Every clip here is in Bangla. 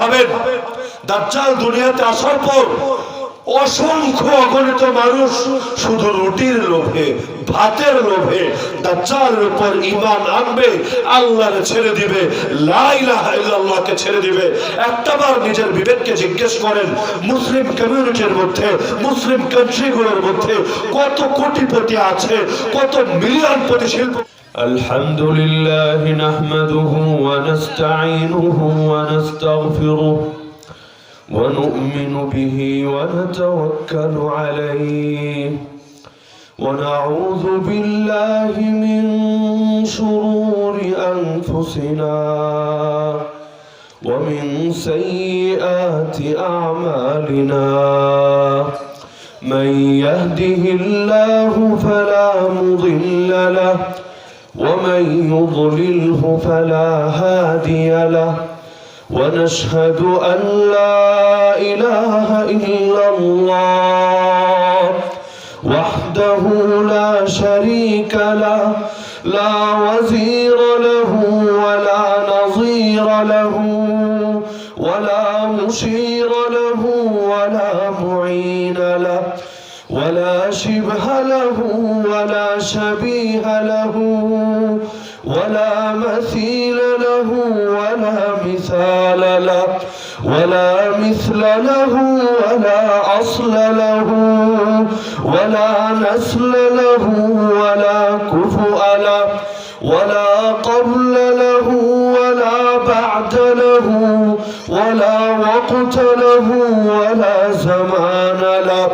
হবেন। দাজ্জাল দুনিয়াতে আসার পর অসংখ্য অগণিত মানুষ শুধু রুটির লোভে, ভাতের লোভে দাজ্জালের উপর ঈমান আনবে, আল্লাহকে ছেড়ে দিবে, লা ইলাহা ইল্লাল্লাহকে ছেড়ে দিবে। একটাবার নিজের বিবেককে জিজ্ঞেস করেন, মুসলিম কমিউনিটির মধ্যে, মুসলিম কান্ট্রিগুলোর মধ্যে কত কোটিপতি আছে, কত মিলিয়নপতি শিল্প। আলহামদুলিল্লাহ নাহমাদুহু ওয়া নাস্তাঈনুহু ওয়া নাস্তাগফিরুহু ونؤمن به ونتوكل عليه ونعوذ بالله من شرور أنفسنا ومن سيئات أعمالنا من يهده الله فلا مضل له ومن يضلله فلا هادي له ونشهد أن لا إله إلا الله وحده لا شريك له لا وزير له ولا نظير له ولا مشير له ولا معين له ولا شبه له ولا شبيه له ولا مثيل له ولا مثال له ولا مثل له ولا أصل له ولا نسل له ولا كفؤ له ولا قبل له ولا بعد له ولا وقت له ولا زمان له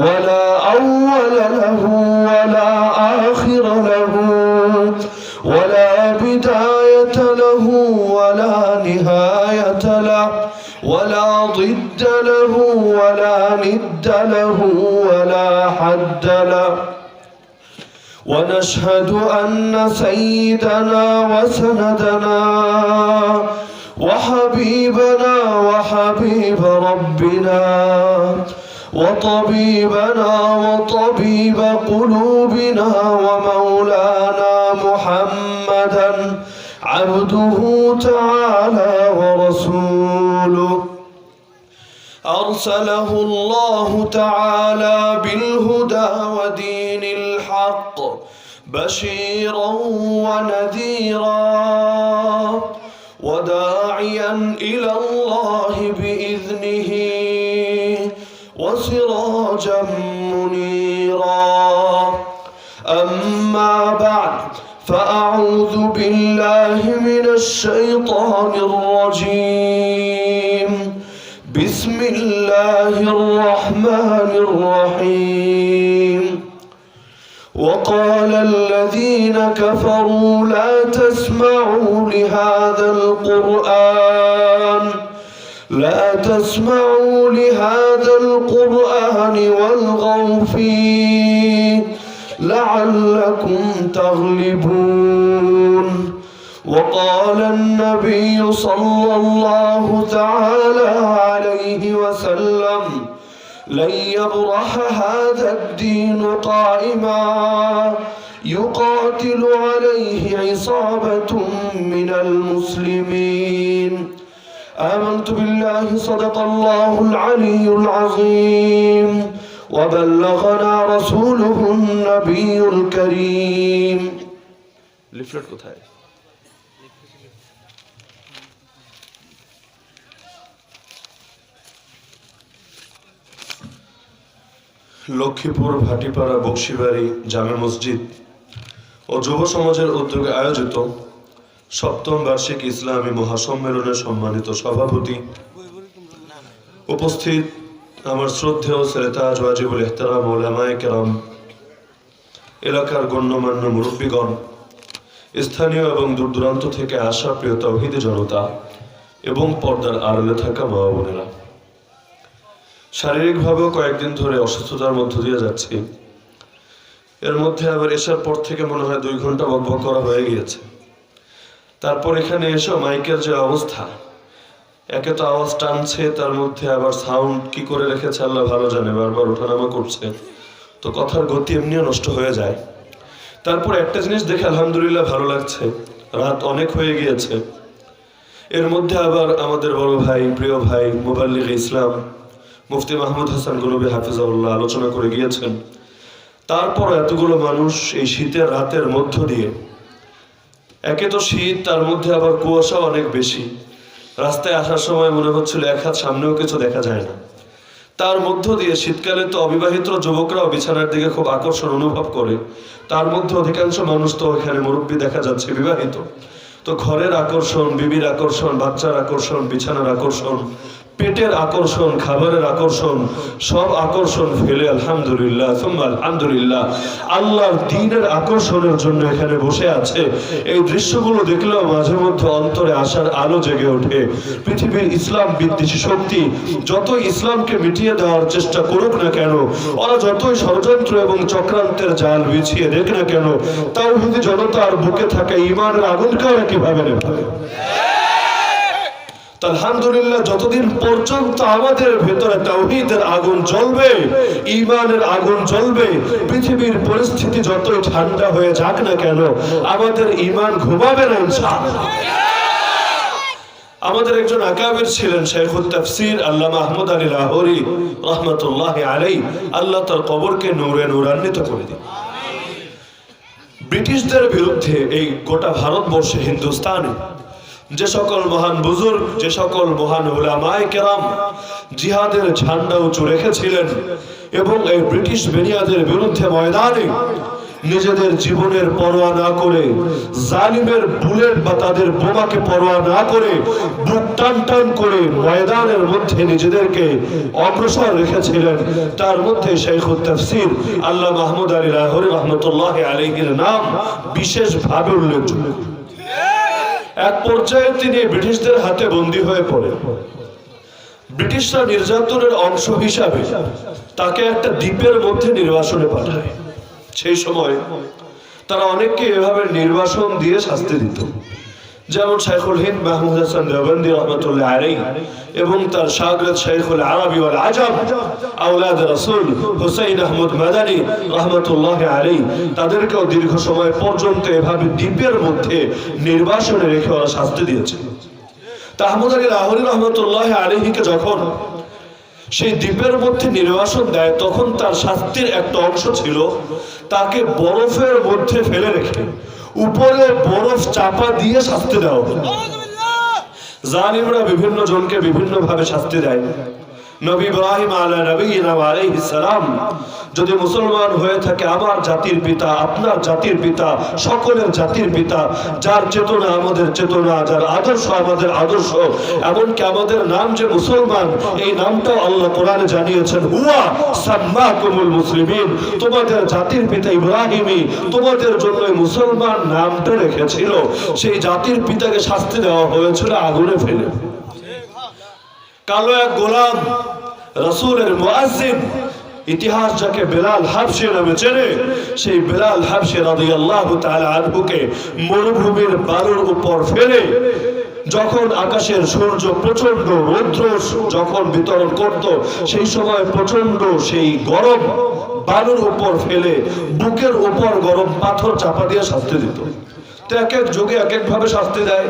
ولا أول له ولا آخر له ولا بداية له ولا نهاية له ولا ضد له ولا ند له ولا حد له ونشهد أن سيدنا وسندنا وحبيبنا وحبيب ربنا وطبيبنا وطبيب قلوبنا ومولانا محمدا عبده تعالى ورسوله أرسله الله تعالى بالهدى ودين الحق بشيرا ونذيرا وداعيا إلى الله بإذنه وسراجا منيرا أما بعد فأعوذ بالله من الشيطان الرجيم بسم الله الرحمن الرحيم وقال الذين كفروا لا تسمعوا لهذا القرآن لا تسمعوا لهذا القرآن والغوا فيه لعلكم تغلبون وقال النبي صلى الله تعالى عليه وسلم لن يبرح هذا الدين قائما يقاتل عليه عصابة من المسلمين آمنت بالله صدق الله العلي العظيم وبلغنا رسوله النبي الكريم লিফলেট কোথায় লক্ষ্মীপুর ভাটিপাড়া বক্সিবাড়ি জামে মসজিদ ও যুব সমাজের উদ্যোগে আয়োজিত সপ্তম বার্ষিক ইসলামী মহাসম্মেলনের সম্মানিত সভাপতি, উপস্থিত আমার শ্রদ্ধেয় সেরেতাজ ওয়াজিবুল ইহতারাম উলামায়ে কেরাম, এলাকার গণ্যমান্য মুরব্বীগণ, স্থানীয় এবং দূর দূরান্ত থেকে আসা প্রিয় তাওহীদি জনতা এবং পর্দার আড়ালে থাকা মা বোনেরা, শারীরিকভাবেও কয়েকদিন ধরে অসুস্থতার মধ্য দিয়ে যাচ্ছি। এর মধ্যে আবার এসার পর থেকে মনে হয় 2 ঘন্টা বকবক করা হয়ে গিয়েছে। তারপর এখানে এসে মাইকের যে অবস্থা, একে তো আওয়াজ টানছে, তার মধ্যে আবার সাউন্ড কি করে রেখেছে আল্লাহ ভালো জানে, বারবার ওঠানামা করছে, তো কথার গতি এমনিও নষ্ট হয়ে যায়। তারপর একটা জিনিস দেখে আলহামদুলিল্লাহ ভালো লাগছে, রাত অনেক হয়ে গিয়েছে, এর মধ্যে আবার আমাদের বড় ভাই, প্রিয় ভাই, মুবাল্লিগ ইসলাম মুফতি মাহমুদ হাসান গলবি হাফিজাহুল্লাহ আলোচনা করে গিয়েছেন। তারপর এতগুলো মানুষ এই শীতের রাতের মধ্য দিয়ে, একে তো শীত, তার মধ্যে আবার কুয়াশা অনেক বেশি, রাস্তায় আসার সময় মনে হচ্ছিল এক হাত সামনেও কিছু দেখা যায় না। তার মধ্য দিয়ে শীতকালে তো অবিবাহিত যুবকরাও বিছানার দিকে খুব আকর্ষণ অনুভব করে, তার মধ্যে অধিকাংশ মানুষ তো এখানে মুরব্বী দেখা যাচ্ছে বিবাহিত। তো ঘরের আকর্ষণ, বিবির আকর্ষণ, বাচ্চার আকর্ষণ, বিছানার আকর্ষণ, পেটের আকর্ষণ, খাবারের আকর্ষণ, সব আকর্ষণ ফেলে আলহামদুলিল্লাহ সুম্মা আলহামদুলিল্লাহ আল্লাহর দ্বীনের আকর্ষণের জন্য এখানে বসে আছে। এই দৃশ্যগুলো দেখলেও মাঝে মধ্যে অন্তরে আশার আলো জেগে ওঠে। পৃথিবীর ইসলাম বিদ্বেষী শক্তি যতই ইসলামকে মিটিয়ে দেওয়ার চেষ্টা করুক না কেন, ওরা যতই ষড়যন্ত্র এবং চক্রান্তের জাল বিছিয়ে দেখ না কেন, তাওহীদি জনতার বুকে থাকা ঈমানের আগুনকে ওরা কিভাবে নেভাবে? আলহামদুলিল্লাহ যতদিন পর্যন্ত আমাদের ভেতরে তাওহীদের আগুন জ্বলবে, ঈমানের আগুন জ্বলবে, পৃথিবীর পরিস্থিতি যতই ঠান্ডা হয়ে যাক না কেন, আমাদের ঈমান ঘুমাবে না ইনশাআল্লাহ। আমাদের একজন আকাবির ছিলেন শাইখুত তাফসীর আল্লামা আহমদ আলী লাহোরী রাহমাতুল্লাহি আলাইহি, আল্লাহ তার কবরকে নূরে নূরান্বিত করে দিন। ব্রিটিশদের বিরুদ্ধে এই গোটা ভারতবর্ষে, হিন্দুস্তানে যে সকল মহান বুজুর্গ, যে সকল মহান উলামায়ে কেরাম জিহাদের ঝান্ডা উঁচু রেখেছিলেন এবং এই ব্রিটিশ বেনিয়াদের বিরুদ্ধে ময়দানে নিজেদের জীবনের পরোয়া না করে, জালিমের বুলেট বা তাদের বোমাকে পরোয়া না করে, বুক টান টান করে ময়দানের মধ্যে নিজেদেরকে অগ্রসর রেখেছিলেন, তার মধ্যে শাইখুত তাফসীর আল্লামা আহমদ আলী লাহোরী রাহমাতুল্লাহি আলাইহির নাম বিশেষভাবে উল্লেখযোগ্য। এক পর্যায়ে তিনি ব্রিটিশদের হাতে বন্দী হয়ে পড়েন। ব্রিটিশরা নির্যাতনের অংশ হিসাবে তাকে একটা দ্বীপের মধ্যে নির্বাসনে পাঠায়। সেই সময় তারা অনেককে এভাবে নির্বাসন দিয়ে শাস্তি দিত, যেমন শাইখুল হিন্দ মাহমুদ হাসান দেওবন্দি রাহমাতুল্লাহ আলাইহি এবং তার শাগির্দ শাইখুল আরবি ওয়াল আজম আওলাদ রাসূল হুসাইন আহমদ মাদানী রাহমাতুল্লাহ আলাইহি, তাদেরকেও দীর্ঘ সময় পর্যন্ত এভাবে দ্বীপের মধ্যে নির্বাসনে রেখে ওরা শাস্তি দিয়েছে। তা আহমদ আলী লাহোরী রাহমাতুল্লাহ আলাইহিকে যখন সেই দ্বীপের মধ্যে নির্বাসন দেয়, তখন তার শাস্তির একটা অংশ ছিল তাকে বরফের মধ্যে ফেলে রেখে উপরে বরফ চাপা দিয়ে শাস্তি দেওয়া হতো। জালিমরা বিভিন্ন জনকে বিভিন্ন ভাবে শাস্তি দেয়। নবী ইব্রাহিম আলাইহিস সালাম যদি মুসলমান হয়ে থাকে, আমার জাতির পিতা, আপনার জাতির পিতা, সকলের জাতির পিতা, যার চেতনা আমাদের চেতনা, যার আদর্শ আমাদের আদর্শ, এমনকি আমাদের নাম যে মুসলমান, এই নামটাও আল্লাহ কোরআনে জানিয়েছেন, হুয়া সাম্মাকুমুল মুসলিমিন, তোমাদের জাতির পিতা ইব্রাহিমই তোমাদের জন্য মুসলমান নামটা রেখেছিল। সেই জাতির পিতাকে শাস্তি দেওয়া হয়েছিল আগুনে ফেলে। কালো এক গোলাম, রাসূলের মুয়াজ্জিন, ইতিহাস যাকে বেলাল হাবশী নামে চেনে, সেই বেলাল হাবশী রাদিয়াল্লাহু তাআলা আনহুকে মরুভূমির বালুর উপর ফেলে যখন আকাশের সূর্য প্রচন্ড রৌদ্র যখন বিতরণ করত, সেই সময় প্রচন্ড সেই গরম বালুর উপর ফেলে বুকের উপর গরম পাথর চাপা দিয়ে শাস্তি দিত। তো এক এক যুগে এক এক ভাবে শাস্তি দেয়।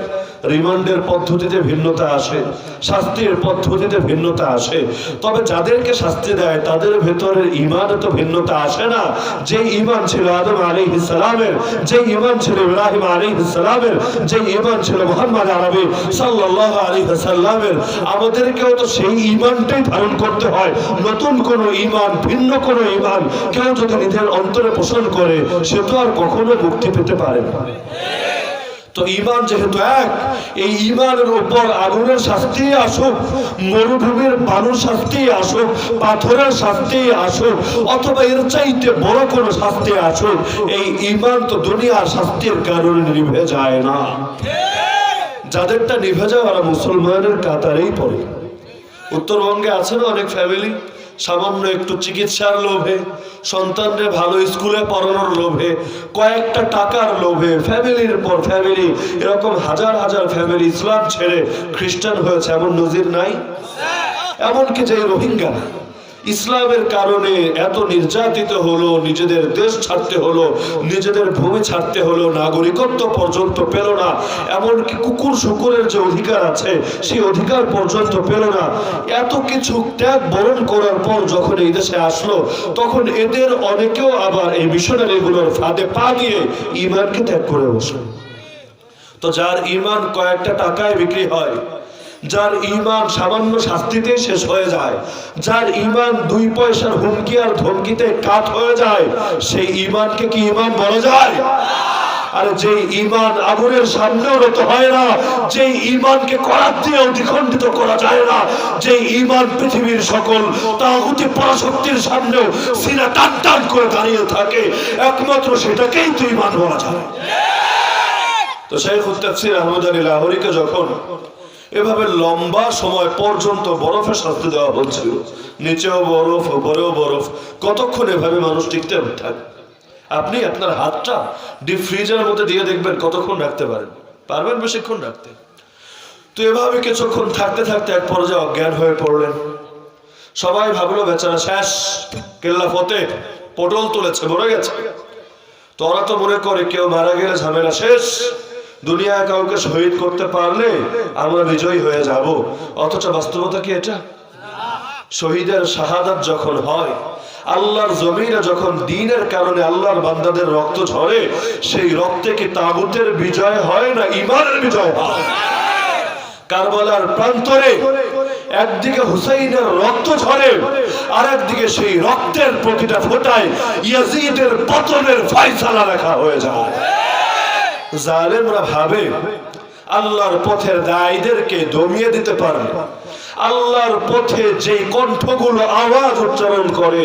রিমান্ডের পদ্ধতিতে ভিন্নতা আসে, শাস্তির পদ্ধতিতে ভিন্নতা আসে, তবে যাদেরকে শাস্তি দেয় তাদের ভেতরের ঈমানে তো ভিন্নতা আসে না। যে ঈমান ছিল আদম আলাইহিস সালামের, যে ঈমান ছিল ইব্রাহিম আলাইহিস সালামের, যে ঈমান ছিল মুহাম্মদ আরবি সাল্লাল্লাহু আলাইহি ওয়াসাল্লামের, আমাদেরকেও তো সেই ঈমানটাই ধারণ করতে হয়। নতুন কোনো ঈমান, ভিন্ন কোনো ঈমান কেউ যদি নিজের অন্তরে পোষণ করে, সে তো আর কখনো মুক্তি পেতে পারে না। তো ঈমান যেহেতু এক, এই ঈমানের উপর আগুনের শাস্তি আসুক, মরুভূমির বালুর শাস্তি আসুক, পাথরের শাস্তি আসুক, অথবা এর চাইতে বড় কোনো শাস্তি আসুক, এই ঈমান তো দুনিয়ার শাস্তির কারণে নিভে যায় না। যাদেরটা নিভে যায় ওরা মুসলমানের কাতারেই পড়ে। উত্তরবঙ্গে আছে না অনেক ফ্যামিলি, সামান্য একটু চিকিৎসার লোভে, সন্তানদের ভালো স্কুলে পড়ানোর লোভে, কয়েকটা টাকার লোভে ফ্যামিলির পর ফ্যামিলি, এরকম হাজার হাজার ফ্যামিলি ইসলাম ছেড়ে খ্রিস্টান হয়েছে, এমন নজির নাই? এমনকি যে রোহিঙ্গা ইসলামের কারণে এত নির্যাতিত হলো, নিজেদের দেশ ছাড়তে হলো, নিজেদের ভূমি ছাড়তে হলো, নাগরিকত্ব পর্যন্ত পেল না, এমনকি কুকুর শুকুরের যে অধিকার আছে সেই অধিকার পর্যন্ত পেল না। এত কিছু ত্যাগ বরণ করার পর যখন এই দেশে আসলো, তখন এদের অনেকেও আবার এই মিশনারিগুলোর ফাঁদে পা দিয়ে ঈমানকে ত্যাগ করে বসলো। তো যার ঈমান কয়েকটা টাকায় বিক্রি হয়, যার ঈমান সামান্য শাস্তিতে শেষ হয়ে যায়, যার ঈমান 2 পয়সার হুমকি আর ধমকিতে কাট হয়ে যায়, সেই ঈমানকে কি ঈমান বলা যায়? আর যে ঈমান আগুনের সামনেও নত হয় না, যে ঈমানকে করাত দিয়ে দ্বিখণ্ডিত করা যায় না, যে ঈমান পৃথিবীর সকল তাগুতি পরাশক্তির সামনেও সিনা টান টান করে দাঁড়িয়ে থাকে, একমাত্র সেটাকেই তো ঈমান বলা যায়। তো শাইখুত তাফসীর আহমদ আলী লাহোরীকে যখন এভাবে লম্বা সময় পর্যন্ত বরফে শাস্তি দেওয়া হচ্ছিল, নিচেও বরফ উপরেও বরফ, কতক্ষণ এভাবে মানুষ টিকতে থাকে? আপনি আপনার হাতটা ডিপ ফ্রিজের মধ্যে দিয়ে দেখবেন কতক্ষণ রাখতে পারেন, পারবেন বেশিক্ষণ রাখতে? তো এভাবে কিছুক্ষণ থাকতে থাকতে এক পর্যায়ে অজ্ঞান হয়ে পড়লেন। সবাই ভাবলো বেচারা শেষ, কেল্লা ফতে, পটল তুলেছে, মরে গেছে। তো ওরা তো মনে করে কেউ মারা গেলে ঝামেলা শেষ, দুনিয়ায় কাউকে শহীদ করতে পারলে আমরা বিজয়ী হয়ে যাব। অথচ বাস্তবতা কি এটা? শহীদের শাহাদাত যখন হয়, আল্লাহর জমিনে যখন দ্বীনের কারণে আল্লাহর বান্দাদের রক্ত ঝরে, সেই রক্তে কি তাগুতের বিজয় হয় না ঈমানের বিজয় হয়? কারবালার প্রান্তরে একদিকে হুসাইনের রক্ত ঝরে, আর একদিকে সেই রক্তের প্রতিটা ফোঁটায় ইয়াজিদের পতনের ফয়সালা লেখা হয়ে যায়। জালেমরা ভাবে আল্লাহর পথের দায়ীদেরকে দমিয়ে দিতে পারে, আল্লাহর পথে যে কণ্ঠগুলো আওয়াজ উচ্চারণ করে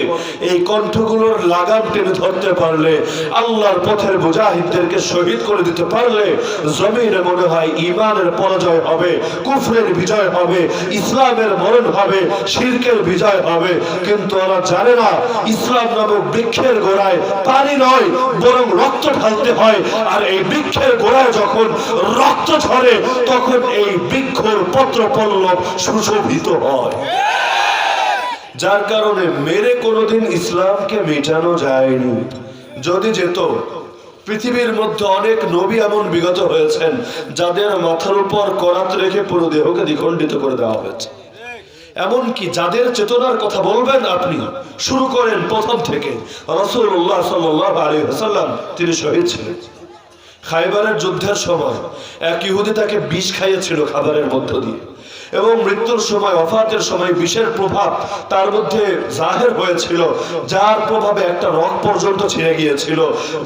এই কণ্ঠগুলোর লাগাম টেনে ধরতে পারলে, আল্লাহর পথের মুজাহিদদেরকে শহীদ করে দিতে পারলে জমিনে মনে হয় ঈমানের পরাজয় হবে, কুফরের বিজয় হবে, ইসলামের মরণ হবে, শিরকের বিজয় হবে। কিন্তু ওরা জানে না ইসলাম নামক বৃক্ষের গোড়ায় পানি নয় বরং রক্ত ঢালতে হয়, আর এই বৃক্ষের গোড়ায় যখন রক্ত ঝরে তখন এই বৃক্ষর পত্র পল্লব সুশোভিত হয়। যার কারণে মেরে কোনোদিন ইসলামকে মেটানো যায়নি। যদি যেত, পৃথিবীর মধ্যে অনেক নবী এমন বিগত হয়েছেন যাদের মাথার উপর করাত রেখে পুরো দেহকে দ্বিখণ্ডিত করে দেওয়া হয়েছে। এমনকি যাদের চেতনার কথা বলবেন আপনি, শুরু করেন প্রথম থেকে, রাসূলুল্লাহ সাল্লাল্লাহু আলাইহি ওয়াসাল্লাম তিনি শহীদ ছিলেন। খায়বারের যুদ্ধের সময় এক ইহুদি তাকে বিষ খাইয়েছিল খাবারের মধ্য দিয়ে, এবং মৃত্যুর সময়, ওফাতের সময় বিষের প্রভাব তার মধ্যে জাহির হয়েছিল, যার প্রভাবে একটা রগ পর্যন্ত ছিঁড়ে গিয়েছিল,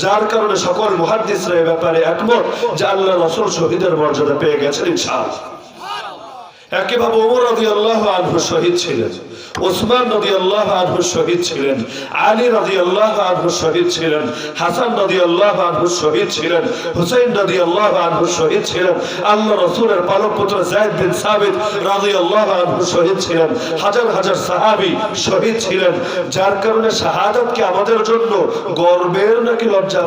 যার কারণে সকল মুহাদ্দিসরা এই ব্যাপারে একমত যে আল্লাহ রাসূল শহীদের মর্যাদা পেয়ে গেছেন ইনশাআল্লাহ। একইভাবে ওমর রাদিয়াল্লাহু আনহু শহীদ ছিলেন, ওসমান রাদিয়াল্লাহু আনহু শহীদ ছিলেন, আলী রাদিয়াল্লাহু আনহু শহীদ ছিলেন, হাসান রাদিয়াল্লাহু আনহু শহীদ ছিলেন, হুসাইন রাদিয়াল্লাহু আনহু শহীদ ছিলেন, আল্লাহ রাসূলের পালক পুত্র যায়েদ বিন সাবিত রাদিয়াল্লাহু আনহু শহীদ ছিলেন, হাজার হাজার সাহাবী শহীদ ছিলেন। যার কারণে শাহাদাত কি আমাদের জন্য গর্বের নাকি লজ্জা?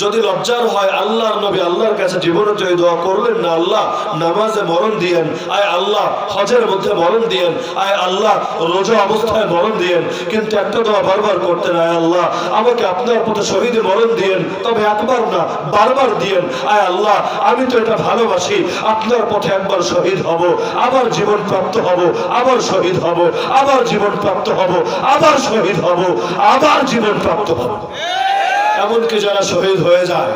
যদি লজ্জার হয়, আল্লাহর নবী আল্লাহর কাছে জীবনে তো এই দোয়া করলেন না, আল্লাহ নামাজে মরণ দিয়েন, আয় আল্লাহ হজের মধ্যে মরণ দিয়েন, আয় আল্লাহ রোজা অবস্থায় মরণ দিয়েন, কিন্তু একটা দোয়া বারবার করতেন, আয় আল্লাহ আমাকে আপনার পথে শহীদে মরণ দিয়েন, তবে একবার না বারবার দিয়েন, আয় আল্লাহ আমি তো এটা ভালোবাসি, আপনার পথে একবার শহীদ হব, আবার জীবন প্রাপ্ত হব, আবার শহীদ হব, আবার জীবন প্রাপ্ত হব, আবার শহীদ হব, আবার জীবন প্রাপ্ত হব। এমনকি যারা শহীদ হয়ে যায়,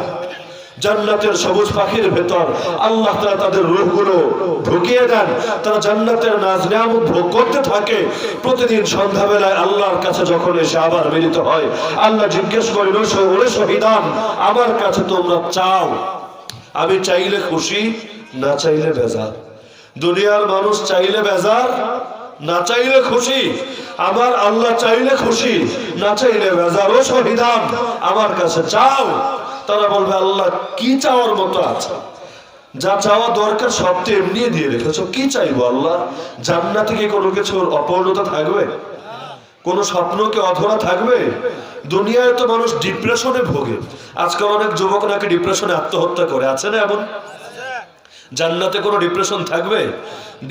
জান্নাতের সবুজ পাখির ভেতর আল্লাহ তাআলা তাদের রূহগুলো ঢুকিয়ে দেন, তারা জান্নাতের নাজ নিয়ামত ভোগ করতে থাকে। প্রতিদিন সন্ধ্যাবেলায় আল্লাহর কাছে যখন এসে আবার মিলিত হয়, আল্লাহ জিজ্ঞেস করেন, ওরে শহীদান, আমার কাছে তোমরা চাও, আমি চাইলে খুশি, না চাইলে বেজার। দুনিয়ার মানুষ চাইলে বেজার, না চাইলে খুশি। আমার আল্লাহ চাইলে খুশি, না চাইলে বেজার। ও শহীদান, আমার কাছে চাও। তারা বলবে, আল্লাহ কি চাওয়ার মতো আছে? যা চাওয়া দরকার সব তো এমনি দিয়ে রেখেছো, কি চাইবো আল্লাহ? জান্নাতে কি কোনো কিছুর অপূর্ণতা থাকবে? কোন স্বপ্ন কি অধরা থাকবে? দুনিয়ায় তো মানুষ ডিপ্রেশনে ভোগে। আজকাল অনেক যুবক নাকি ডিপ্রেশনে আত্মহত্যা করে, আছে না এমন? জান্নাতে কোনো ডিপ্রেশন থাকবে?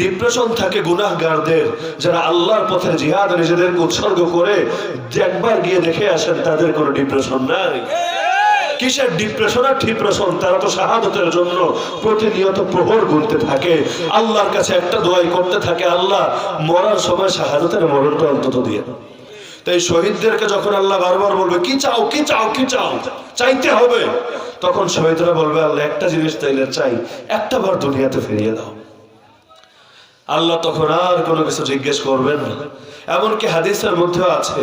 ডিপ্রেশন থাকে গুনাহগারদের, যারা আল্লাহর পথে জিহাদ নিজেদেরকে উৎসর্গ করে একবার গিয়ে দেখে আসেন, তাদের কোনো ডিপ্রেশন নাই। কিসের ডিপ্রেশন আর ডিপ্রেশন? তারা তো শাহাদতের জন্য প্রতিনিয়ত প্রহর গুনতে থাকে, আল্লাহর কাছে একটা দোয়াই করতে থাকে, আল্লাহ মরার সময় শাহাদতের মরণটা অন্তত দিয়ে। তাই শহীদদেরকে যখন আল্লাহ বারবার বলবে কি চাও কি চাও কি চাও, চাইতে হবে, তখন শহীদরা বলবে আল্লাহ একটা জিনিস তাইলে চাই, একটা বার দুনিয়াতে ফিরিয়ে দাও। আল্লাহ তখন আর কোনো কিছু জিজ্ঞেস করবেন না। এমনকি হাদিসের মধ্যে আছে,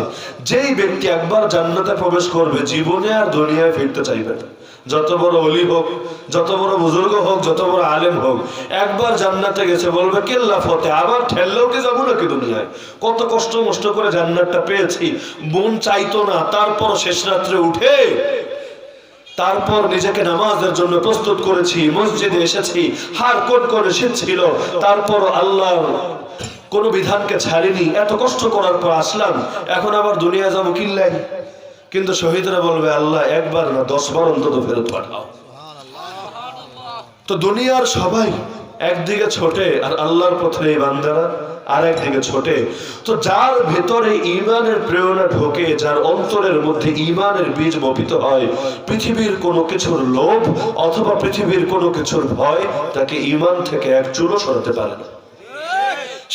যেই ব্যক্তি একবার জান্নাতে প্রবেশ করবে জীবনে আর দুনিয়ায় ফিরতে চাইবে না। যত বড় ওলি হোক, যত বড় বুজুর্গ হোক, যত বড় আলেম হোক, একবার জান্নাতে গেছে বলবে কেল্লা ফতে, আবার ঠেললেও কি যাবো নাকি দুনিয়ায়? কত কষ্ট মষ্ট করে জান্নাতটা পেয়েছি, মন চাইতো না, তারপর শেষ রাত্রে উঠে তারপর নিজেকে নামাজের জন্য প্রস্তুত করেছি, মসজিদে এসেছি, হার কোট করে শীত ছিল, তারপর আল্লাহর কোন বিধানকে ছাড়িনি, এত কষ্ট করার পর আসলাম, এখন আবার দুনিয়া যাবো কিল্লাই। কিন্তু শহীদরা বলবে আল্লাহ একবার না 10 বার অন্তত ফেরত পাঠাও। তো দুনিয়ার সবাই একদিকে ছোটে আর আল্লাহর পথে এই বান্দারা আর একদিকে ছোটে। তো যার ভেতরে ঈমানের প্রেরণা ঢোকে, যার অন্তরের মধ্যে ঈমানের বীজ বপিত হয়, পৃথিবীর কোনো কিছুর লোভ অথবা পৃথিবীর কোনো কিছুর ভয় তাকে ঈমান থেকে এক চুলও সরাতে পারে না।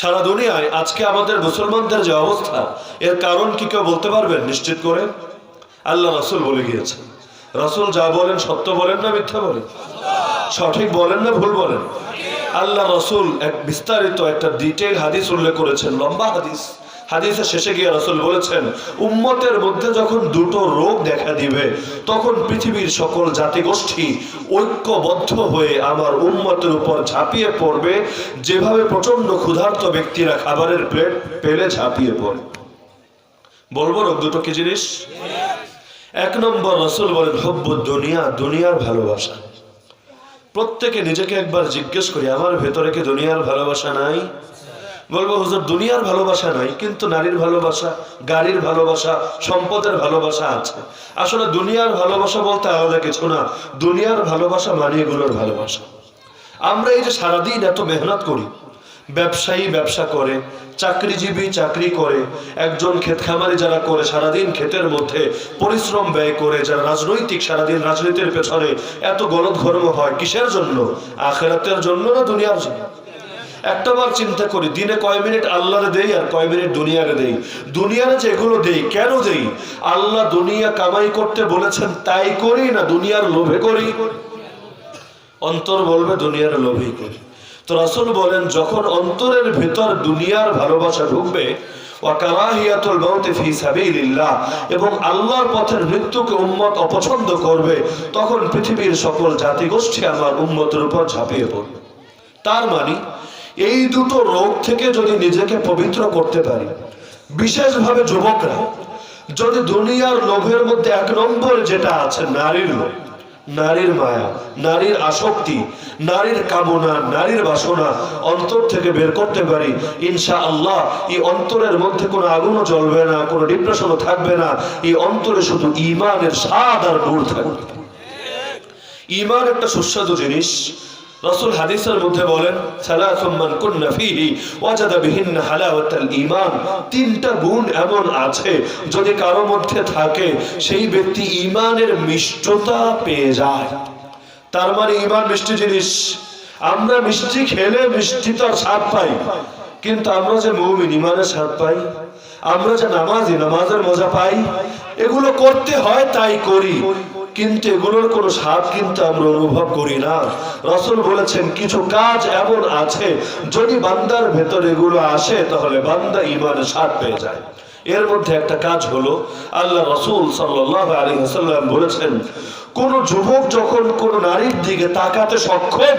সারা দুনিয়ায় আজকে আমাদের মুসলমানদের যে অবস্থা, এর কারণ কি কেউ বলতে পারবেন নিশ্চিত করে? আল্লাহ রাসূল বলে গিয়েছেন। রাসূল যা বলেন সত্য বলেন না মিথ্যা বলেন? সঠিক বলেন না ভুল বলেন? আল্লাহ রাসূল এক বিস্তারিত একটা ডিটেইল হাদিস উল্লেখ করেছেন, লম্বা হাদিস। হাদিসের শেষে গিয়ে রাসূল বলেছেন, উম্মতের মধ্যে যখন দুটো রোগ দেখা দিবে, তখন পৃথিবীর সকল জাতিগোষ্ঠী ঐক্যবদ্ধ হয়ে আমার উম্মতের উপর ঝাঁপিয়ে পড়বে, যেভাবে প্রচন্ড ক্ষুধার্ত ব্যক্তিরা খাবারের প্লেট পেলে ঝাঁপিয়ে পড়ে। বলবো রোগ দুটো কি জিনিস? এক নম্বর রাসূল বলেন হুব্বুদ দুনিয়া, দুনিয়ার ভালোবাসা। প্রত্যেকে নিজেকে একবার জিজ্ঞেস করি, আমার ভেতরে কি দুনিয়ার ভালোবাসা নাই? বলবো হুজুর দুনিয়ার ভালোবাসা নাই, কিন্তু নারীর ভালোবাসা, গাড়ির ভালোবাসা, সম্পদের ভালোবাসা আছে। আসলে দুনিয়ার ভালোবাসা বলতে আলাদা কিছু না, দুনিয়ার ভালোবাসা মানে এগুলোর ভালোবাসা। আমরা এই যে সারাদিন এত মেহনত করি, ব্যবসায়ী ব্যবসা করে, চাকরিজীবী চাকরি করে, একজন ক্ষেত খামারি যারা করে সারাদিন ক্ষেতের মধ্যে পরিশ্রম ব্যয় করে, যারা রাজনৈতিক সারাদিন রাজনীতির পেছনে এত গলদঘর্ম হয়, কিসের জন্য? আখিরাতের জন্য না দুনিয়ার জন্য? একটাবার চিন্তা করি, দিনে কয় মিনিট আল্লাহরে দেই আর কয় মিনিট দুনিয়ারে দেই? দুনিয়ারে যেগুলো দেই কেন দেই? আল্লাহ দুনিয়া কামাই করতে বলেছেন তাই করি না দুনিয়ার লোভে করি? অন্তর বলবে দুনিয়ার লোভেই করি। তো রাসূল বলেন যখন অন্তরের ভেতর দুনিয়ার ভালোবাসা ঢুকবে, ওয়াকারাহিয়াতুল মাউতি ফি সাবিলিল্লাহ, এবং আল্লাহর পথের মৃত্যুকে উম্মত অপছন্দ করবে, তখন পৃথিবীর সকল জাতিগোষ্ঠী আমার উম্মতের উপর ঝাঁপিয়ে পড়বে। তার মানে এই দুটো রোগ থেকে যদি নিজেকে পবিত্র করতে পারি, বিশেষভাবে যুবকরা যদি দুনিয়ার লোভের মধ্যে এক নম্বর যেটা আছে নারীর লোভ, নারীর মায়া, নারীর আসক্তি, নারীর কামনা, নারীর বাসনা অন্তর থেকে বের করতে পারি, ইনশাআল্লাহ এই অন্তরের মধ্যে কোনো আগুনও জ্বলবে না, কোনো ডিপ্রেশনও থাকবে না, এই অন্তরে শুধু ঈমানের স্বাদ আর নূর থাকবে। ঈমান একটা সুস্বাদু জিনিস। রাসূল হাদিসের মধ্যে বলেন সালাসুম মান কুন্না ফীহি ওয়াজাদা বিহিন্না হালাওয়াতাল ঈমান, তিনটা গুণ এমন আছে যদি কারো মধ্যে থাকে সেই ব্যক্তি ঈমানের মিষ্টতা পেয়ে যায়। তার মানে ঈমান মিষ্টি জিনিস। আমরা মিষ্টি খেলে মিষ্টিতার স্বাদ পাই, কিন্তু আমরা যে মুমিন ঈমানের স্বাদ পাই, আমরা যে নামাজি নামাজের মজা পাই, এগুলো করতে হয় তাই করি, কিন্তু এগুলোর কোনো স্বাদ কিন্তু আমরা অনুভব করি না। রাসূল বলেছেন কিছু কাজ এমন আছে যদি বান্দার ভেতর এগুলো আসে তাহলে বান্দা ঈমানের স্বাদ পেয়ে যায়। এর মধ্যে একটা কাজ হলো আল্লাহ রাসূল সাল্লাল্লাহু আলাইহি ওয়াসাল্লাম বলেছেন, কোন যুবক যখন কোন নারীর দিকে তাকাতে সক্ষম,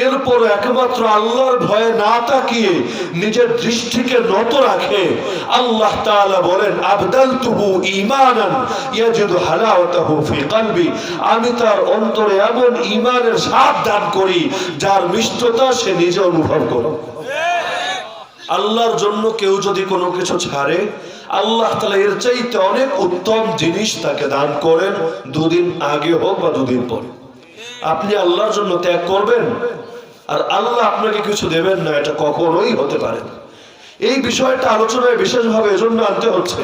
এরপর একমাত্র আল্লাহর ভয়ে না তাকিয়ে নিজের দৃষ্টিকে নত রাখে, আল্লাহ তাআলা বলেন আবদালতুহু ঈমানান ইয়াজিদু হালাওয়াতাহু ফি কলবি, আমি তার অন্তরে এমন ঈমানের স্বাদ দান করি যার মিষ্টতা সে নিজে অনুভব করে। আল্লাহর জন্য কেউ যদি কোনো কিছু ছাড়ে, আল্লাহ তাআলা এর চাইতে অনেক উত্তম জিনিস তাকে দান করেন, দুদিন আগে হোক বা দুদিন পরে। আপনি আল্লাহর জন্য ত্যাগ করবেন আর আল্লাহ আপনাকে কিছু দেবেন না, এটা কখনোই হতে পারে না। এই বিষয়টা আলোচনায় বিশেষভাবে এজন্য আনতে হচ্ছে,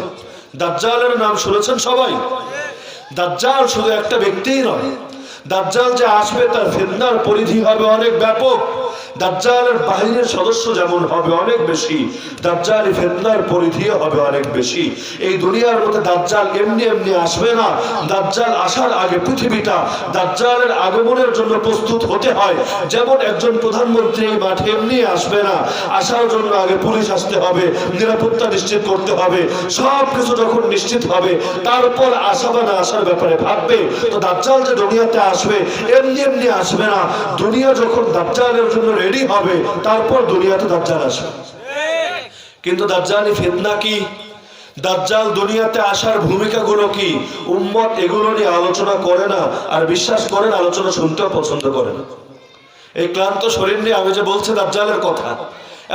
দাজ্জালের নাম শুনেছেন সবাই। দাজ্জাল শুধু একটা ব্যক্তিই নয়, দাজ্জাল যে আসবে তার ফিতনার পরিধি হবে অনেক ব্যাপক। দাজ্জালের বাহিনীর সদস্য যেমন হবে অনেক বেশি, দাজ্জালি ফিতনার পরিধিও হবে অনেক বেশি। এই দুনিয়ার মধ্যে দাজ্জাল এমনি এমনি আসবে না। দাজ্জাল আসার আগে পৃথিবীটা দাজ্জালের আগমনের জন্য প্রস্তুত হতে হয়। যেমন একজন প্রধানমন্ত্রী এই মাঠে এমনি আসবে না, আসার জন্য আগে পুলিশ আসতে হবে, নিরাপত্তা নিশ্চিত করতে হবে, সব কিছু যখন নিশ্চিত হবে তারপর আসা বা না আসার ব্যাপারে ভাববে। তো দাজ্জাল যে দুনিয়াতে আসবে এমনি এমনি আসবে না। দুনিয়া যখন দাজ্জালের জন্য রেডি হবে তারপর দুনিয়াতে দাজ্জাল আসবে। কিন্তু দাজ্জালি ফিতনা কি, দাজ্জাল দুনিয়াতে আসার ভূমিকাগুলো কি, উম্মত এগুলো নিয়ে আলোচনা করে না। আর বিশ্বাস করেন, আলোচনা শুনতেও পছন্দ করে না। এই ক্লান্ত শরীর নিয়ে আমি যে বলছি দাজ্জালের কথা,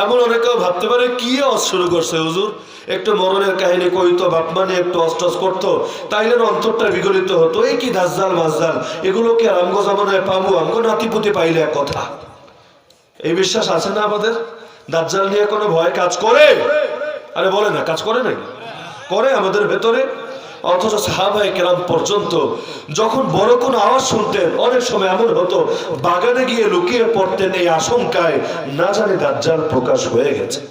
এমন অনেকেও ভাবতে পারে কি শুরু করছে হুজুর, একটু মরণের কাহিনী কইতো, বাপমা নিয়ে একটু অস্টস করতো, তাইলে অন্তরটা বিগলিত হতো। এই কি দাজ্জাল মাজ্জাল, এগুলো কি আর আমগো জামানায় পাবো, আমগো নাতিপুতি পাইলে এক কথা। এই বিশ্বাস আছে না আমাদের? দাজ্জাল নিয়ে কোনো ভয় কাজ করে? আরে বলে না, কাজ করে নাকি? করে আমাদের ভেতরে। অথচ সাহাবায়ে কেরাম পর্যন্ত যখন বড় কোনো আওয়াজ শুনতেন, অনেক সময় এমন হতো বাগানে গিয়ে লুকিয়ে পড়তেন এই আশঙ্কায় না জানি দাজ্জাল প্রকাশ হয়ে গেছে।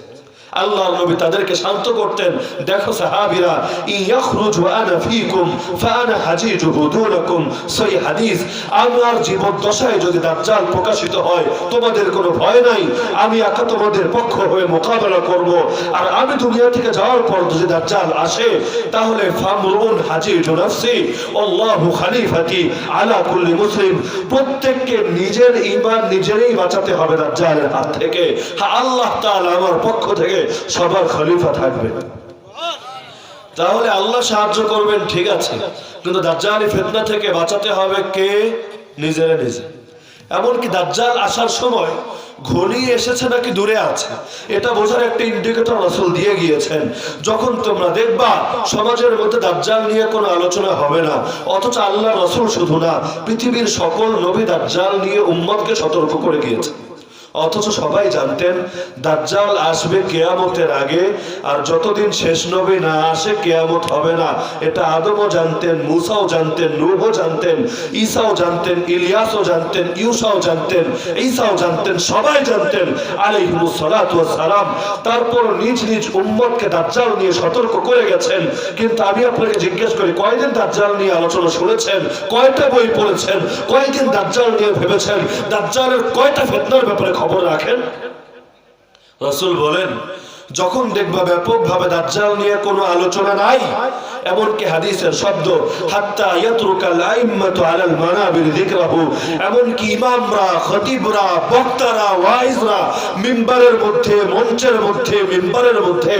আল্লাহর নবী তাদেরকে শান্ত করতেন, দেখো সাহাবীরা, ইয়াখরুজ ওয়া আনা ফীকুম ফাআনা হাজিজুহু দুনাকুম। সহিহ হাদিস, আমার জীবদ্দশায় যদি দাজ্জাল প্রকাশিত হয় তোমাদের কোনো ভয় নাই, আমি একা তোমাদের পক্ষ হয়ে মোকাবেলা করব। আর আমি দুনিয়া থেকে যাওয়ার পর যদি দাজ্জাল আসে তাহলে ফামরুন হাজিজু নাফসি আল্লাহু খলিফাতি আলা কুল্লি মুসলিম। প্রত্যেককে নিজের ঈমান নিজেরই বাঁচাতে হবে দাজ্জালের হাত থেকে। হ্যাঁ, আল্লাহ তাআলা আমার পক্ষ থেকে সবার খলিফা থাকবে। তাহলে আল্লাহ সাহায্য করবেন, ঠিক আছে, কিন্তু দাজ্জালি ফিতনা থেকে বাঁচাতে হবে কে? নিজেরা নিজে। এমনকি দাজ্জাল আসার সময় ঘনিয়ে এসেছে নাকি দূরে আছে, এটা বোঝার একটা ইন্ডিকেটর রাসূল দিয়ে গিয়েছেন। যখন তোমরা দেখবা সমাজের মধ্যে দাজ্জাল নিয়ে কোনো আলোচনা হবে না, অথচ আল্লাহ রাসূল শুধু না, পৃথিবীর সকল নবী দাজ্জাল নিয়ে উম্মতকে সতর্ক করে গিয়েছে। অথচ সবাই জানতেন দাজ্জাল আসবে কিয়ামতের আগে, আর যতদিন শেষ নবী না আসে কিয়ামত হবে না। এটা আদমও জানতেন, মুসাও জানতেন, নূহও জানতেন, ঈসাও জানতেন, ইলিয়াসও জানতেন, ইউসাও জানতেন, ঈসাও জানতেন, সবাই জানতেন আলাইহিমুস সালাতু ওয়াস সালাম। তারপর নিজ নিজ উম্মতকে দাজ্জাল নিয়ে সতর্ক করে গেছেন। কিন্তু আমি আপনাকে জিজ্ঞেস করি, কয়দিন দাজ্জাল নিয়ে আলোচনা শুনেছেন? কয়টা বই পড়েছেন? কয়দিন দাজ্জাল নিয়ে ভেবেছেন? দাজ্জালের কয়টা ফিতনার ব্যাপারে খবর রাখেন? রাসূল বলেন, যখন দেখবা ব্যাপকভাবে দাজ্জাল নিয়ে কোনো আলোচনা নাই, এমনকি হাদিসের শব্দ হাত্তা ইয়াতরুকাল আইম্মাতু আলাল মানাবির যিকরাহু, এমনকি ইমামরা, খতিবরা, বক্তারা, ওয়াইজরা মিম্বারের মধ্যে, মঞ্চের মধ্যে, মিম্বারের মধ্যে,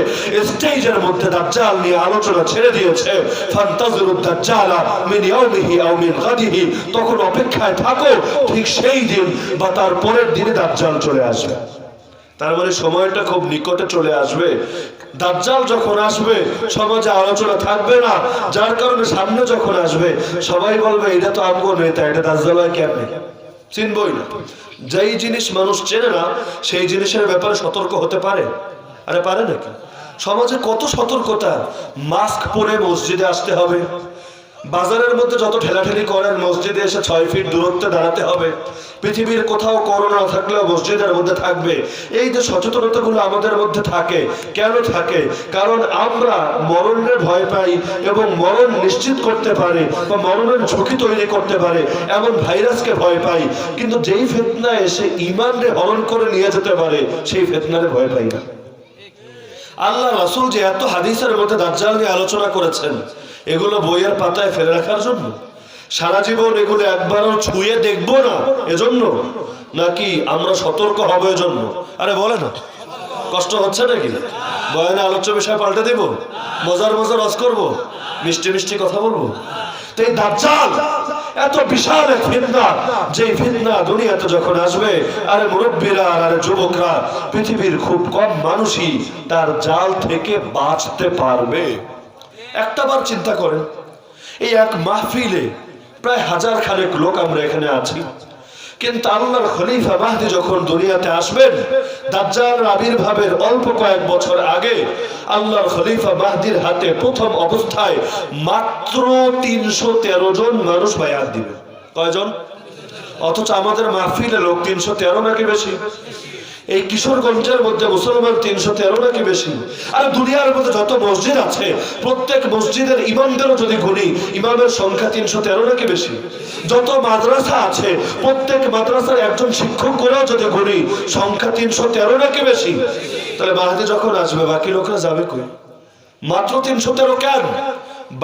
স্টেজের মধ্যে দাজ্জাল নিয়ে আলোচনা ছেড়ে দিয়েছে। ফান্তাজিরুদ দাজ্জালা মিন ইয়াউমিহি আও মিন গাদিহি, তখন অপেক্ষায় থাকো, ঠিক সেই দিন বা তার পরের দিনে দাজ্জাল চলে আসবে। তার মানে সময়টা খুব নিকটে চলে আসবে। দাজ্জাল যখন আসবে সমাজে আলোচনা থাকবে না, যার কারণে সামনে যখন আসবে সবাই বলবে এটা তো আমগো নেতা, এটা দাজ্জাল হয় কেমনে? চিনবই না। যেই জিনিস মানুষ চেনে না সেই জিনিসের ব্যাপারে সতর্ক হতে পারে? আরে পারে নাকি? সমাজে কত সতর্কতা। মাস্ক পরে মসজিদে আসতে হবে, বাজারের মধ্যে যত ঠেলাঠেলি করেন মসজিদে এসে 6 ফিট দূরত্বে দাঁড়াতে হবে, পৃথিবীর কোথাও করোনা থাকলেও মসজিদের মধ্যে থাকবে। এই যে সচেতনতাগুলো আমাদের মধ্যে থাকে, কেন থাকে? কারণ আমরা মরণের ভয় পাই এবং মরণ নিশ্চিত করতে পারে বা মরণের ঝুঁকি তৈরি করতে পারে এমন ভাইরাসকে ভয় পাই। কিন্তু যেই ফিতনা এসে ঈমানকে হরণ করে নিয়ে যেতে পারে সেই ফিতনারে ভয় পাই না। আল্লাহ রাসূল যে এত হাদিসের মধ্যে দাজ্জাল নিয়ে আলোচনা করেছেন, এগুলো বইয়ের পাতায় ফেলে রাখার জন্য? সারা জীবন এগুলো একবারও ছুঁয়ে দেখবো না এজন্য? নাকি আমরা সতর্ক হবো এজন্য? আরে বলে না, কষ্ট হচ্ছে নাকি? বয়ানে আলোচ্য বিষয় পাল্টে দেব, মজার মজার রস করবো, মিষ্টি মিষ্টি কথা বলবো। তো এই দাজ্জাল এত বিশাল এক ফিতনা, যে ফিতনা দুনিয়াতে যখন আসবে, আরে মুরব্বীরা আর যুবকরা, পৃথিবীর খুব কম মানুষই তার জাল থেকে বাঁচতে পারবে। একটাবার চিন্তা করেন, এই এক মাহফিলে প্রায় 1000 খানেক লোক আমরা এখানে আছি। কিন্তু আল্লাহর খলিফা মাহদী যখন দুনিয়াতে আসবেন, দাজ্জালের আবির্ভাবের অল্প কয়েক বছর আগে আল্লাহর খলিফা মাহদীর হাতে প্রথম অবস্থায় মাত্র 313 জন মানুষ বায়াত দিবে। কয়জন? অথচ আমাদের মাহফিলে লোক 313 নাকি বেশি? এই কিশোরগঞ্জের মধ্যে মুসলমান 313 নাকি বেশি? আর দুনিয়ার মধ্যে যত মসজিদ আছে প্রত্যেক মসজিদের ইমামদেরও যদি গুনি, ইমামের সংখ্যা 313 নাকি বেশি? যত মাদ্রাসা আছে প্রত্যেক মাদ্রাসার একজন শিক্ষক করেও যদি গুনি, সংখ্যা 313 নাকি বেশি? তাহলে মাহদী যখন আসবে বাকি লোকরা যাবে কই? মাত্র 313 কেন?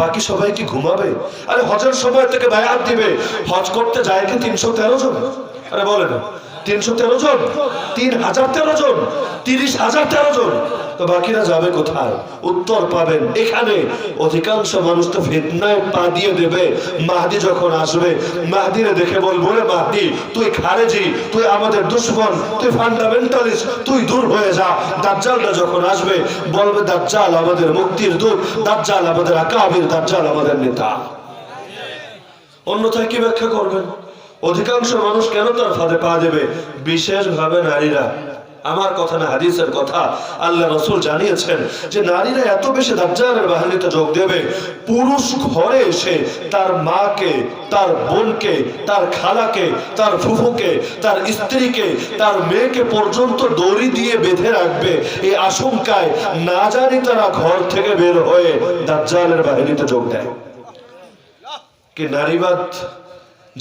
বাকি সবাই কি ঘুমাবে? আরে হজের সময় থেকে বায়াত দিবে, হজ করতে যায় কি 313 জন? আরে বলে না 313 জন, 3013 জন, 30,013 জন, তো বাকিরা যাবে কোথায়? উত্তর পাবেন এখানে। অধিকাংশ মানুষ তো ফিতনায় পা দিয়ে দেবে। মাহদী যখন আসবে মাহদীরে দেখে বলবো, রে মাহদী তুই খারেজি, তুই আমাদের দুশমন, তুই ফান্ডামেন্টালিস্ট, তুই দূর হয়ে যা। দাজ্জালটা যখন আসবে বলবে দাজ্জাল আমাদের মুক্তির দূত, দাজ্জাল আমাদের আকাবির, দাজ্জাল আমাদের নেতা। অন্যথায় কি ব্যাখ্যা করবেন? অধিকাংশ মানুষ কেন তার ফাঁদে পা দেবে? বিশেষভাবে নারীরা। আমার কথা না, হাদিসের কথা। আল্লাহ রাসূল জানিয়েছেন যে নারীরা এত বেশি দাজ্জালের বাহিনীতে যোগ দেবে, পুরুষ ঘরে এসে তার মাকে, তার বোনকে, তার খালাকে, তার ফুফুকে, তার স্ত্রীকে, তার মেয়েকে পর্যন্ত দড়ি দিয়ে বেঁধে রাখবে। এই আশঙ্কায় না জানি তারা ঘর থেকে বের হয়ে দাজ্জালের বাহিনীতে যোগ দেয়। কি নারীবাদ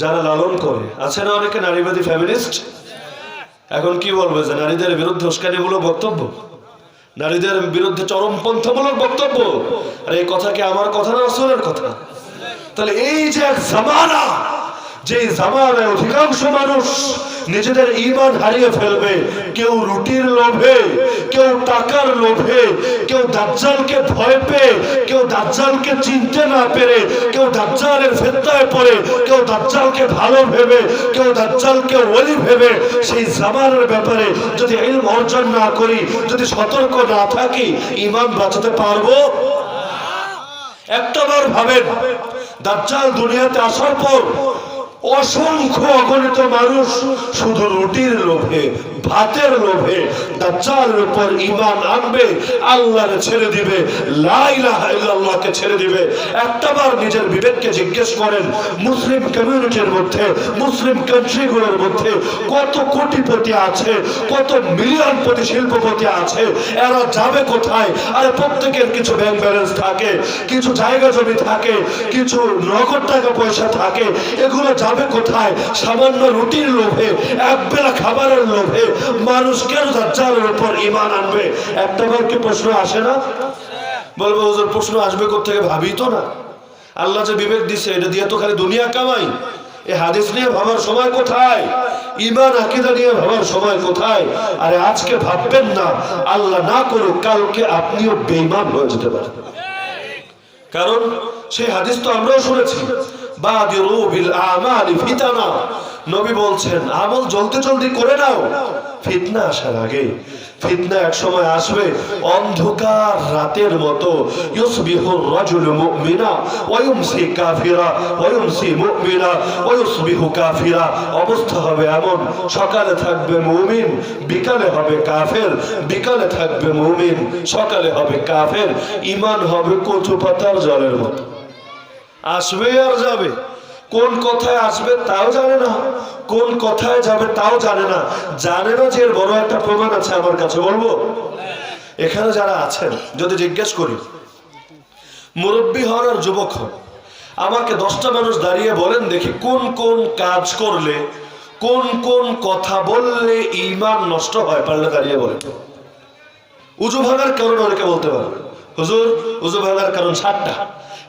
যারা লালন করে, আছে না অনেকে নারীবাদী ফ্যামিলিস্ট, এখন কি বলবে যে নারীদের বিরুদ্ধে উস্কানিমূলক বক্তব্য, নারীদের বিরুদ্ধে চরমপন্থামূলক বক্তব্য। আর এই কথা কি আমার কথা না, রাসূলের কথা? তাহলে এই যে এক জামানা, যে জামানায় অধিকাংশ মানুষ নিজেদের ঈমান হারিয়ে ফেলবে, কেউ রুটির লোভে, কেউ টাকার লোভে, কেউ দাজ্জালকে ভয় পেয়ে, কেউ দাজ্জালকে চিনতে না পেরে, কেউ দাজ্জালের ফিতনায় পড়ে, কেউ দাজ্জালকে ভালো ভেবে, কেউ দাজ্জালকে ওলি ভেবে, সেই জামানার ব্যাপারে যদি ইলম অর্জন না করি, যদি সতর্ক না থাকি, ঈমান বাঁচাতে পারবো? একটাবার ভাবেন, দাজ্জাল দুনিয়াতে আসার পর অসংখ্য অগণিত মানুষ শুধু রুটির লোভে, ভাতের লোভে দাজ্জালের উপর ঈমান আনবে, আল্লাহকে ছেড়ে দিবে, লা ইলাহা ইল্লাল্লাহকে ছেড়ে দিবে। একটাবার নিজের বিবেককে জিজ্ঞেস করেন, মুসলিম কমিউনিটির মধ্যে, মুসলিম কান্ট্রিগুলোর মধ্যে কত কোটিপতি আছে, কত মিলিয়নপতি শিল্পপতি আছে, এরা যাবে কোথায়? আরে প্রত্যেকের কিছু ব্যাংক ব্যালেন্স থাকে, কিছু জায়গা জমি থাকে, কিছু নগদ টাকা পয়সা থাকে, এগুলো যাবে কোথায়? সামান্য রুটির লোভে, একবেলা খাবারের লোভে মানুষ কেন দাজ্জালের উপর ঈমান আনবে? একটাবার কি প্রশ্ন আসে না? বলবো হুজুর প্রশ্ন আসবে কোত্থেকে, ভাবি তো না। আল্লাহ যে বিবেক দিছে এটা দিয়ে তো খালি দুনিয়া কামাই। এই হাদিস নিয়ে ভাবার সময় কোথায়? ঈমান আকীদা নিয়ে ভাবার সময় কোথায়? আরে আজকে ভাববেন না, আল্লাহ না করুক কালকে আপনিও বেঈমান হয়ে যেতে পারেন। কারণ সেই হাদিস তো আমরাও শুনেছি, বাদিরু বিল আমালি ফিতানা। নবী বলছেন আমল জলদি জলদি করে নাও ফিতনা আসার আগে। ফিতনা এক সময় আসবে অন্ধকার রাতের মতো। ইউসবিহুর রাজুলু মুমিনা ওয়া ইউমসি কাফিরা ওয়া ইউমসি মুমিনা ওয়া ইউসবিহু কাফিরা। অবস্থা হবে এমন, সকালে থাকবে মুমিন, বিকালে হবে কাফের, বিকালে থাকবে মুমিন, সকালে হবে কাফের। ঈমান হবে কচু পাতার জলের মতো, আসবে আর যাবে। কোন কথায় আসবে তাও জানে না, কোন কথায় যাবে তাও জানে না। জানে না যে এর বড় একটা প্রমাণ আছে আমার কাছে, বলবো? এখানে যারা আছেন যদি জিজ্ঞেস করি, মুরব্বী হন আর যুবক হন, আমাকে 10টা মানুষ দাঁড়িয়ে বলেন দেখি কোন কোন কাজ করলে, কোন কোন কথা বললে ঈমান নষ্ট হয়, পারলে দাঁড়িয়ে বলেন। উযু ভাঙার কারণ অনেকে বলতে পারবে, হুজুর উযু ভাঙার কারণ 7টা।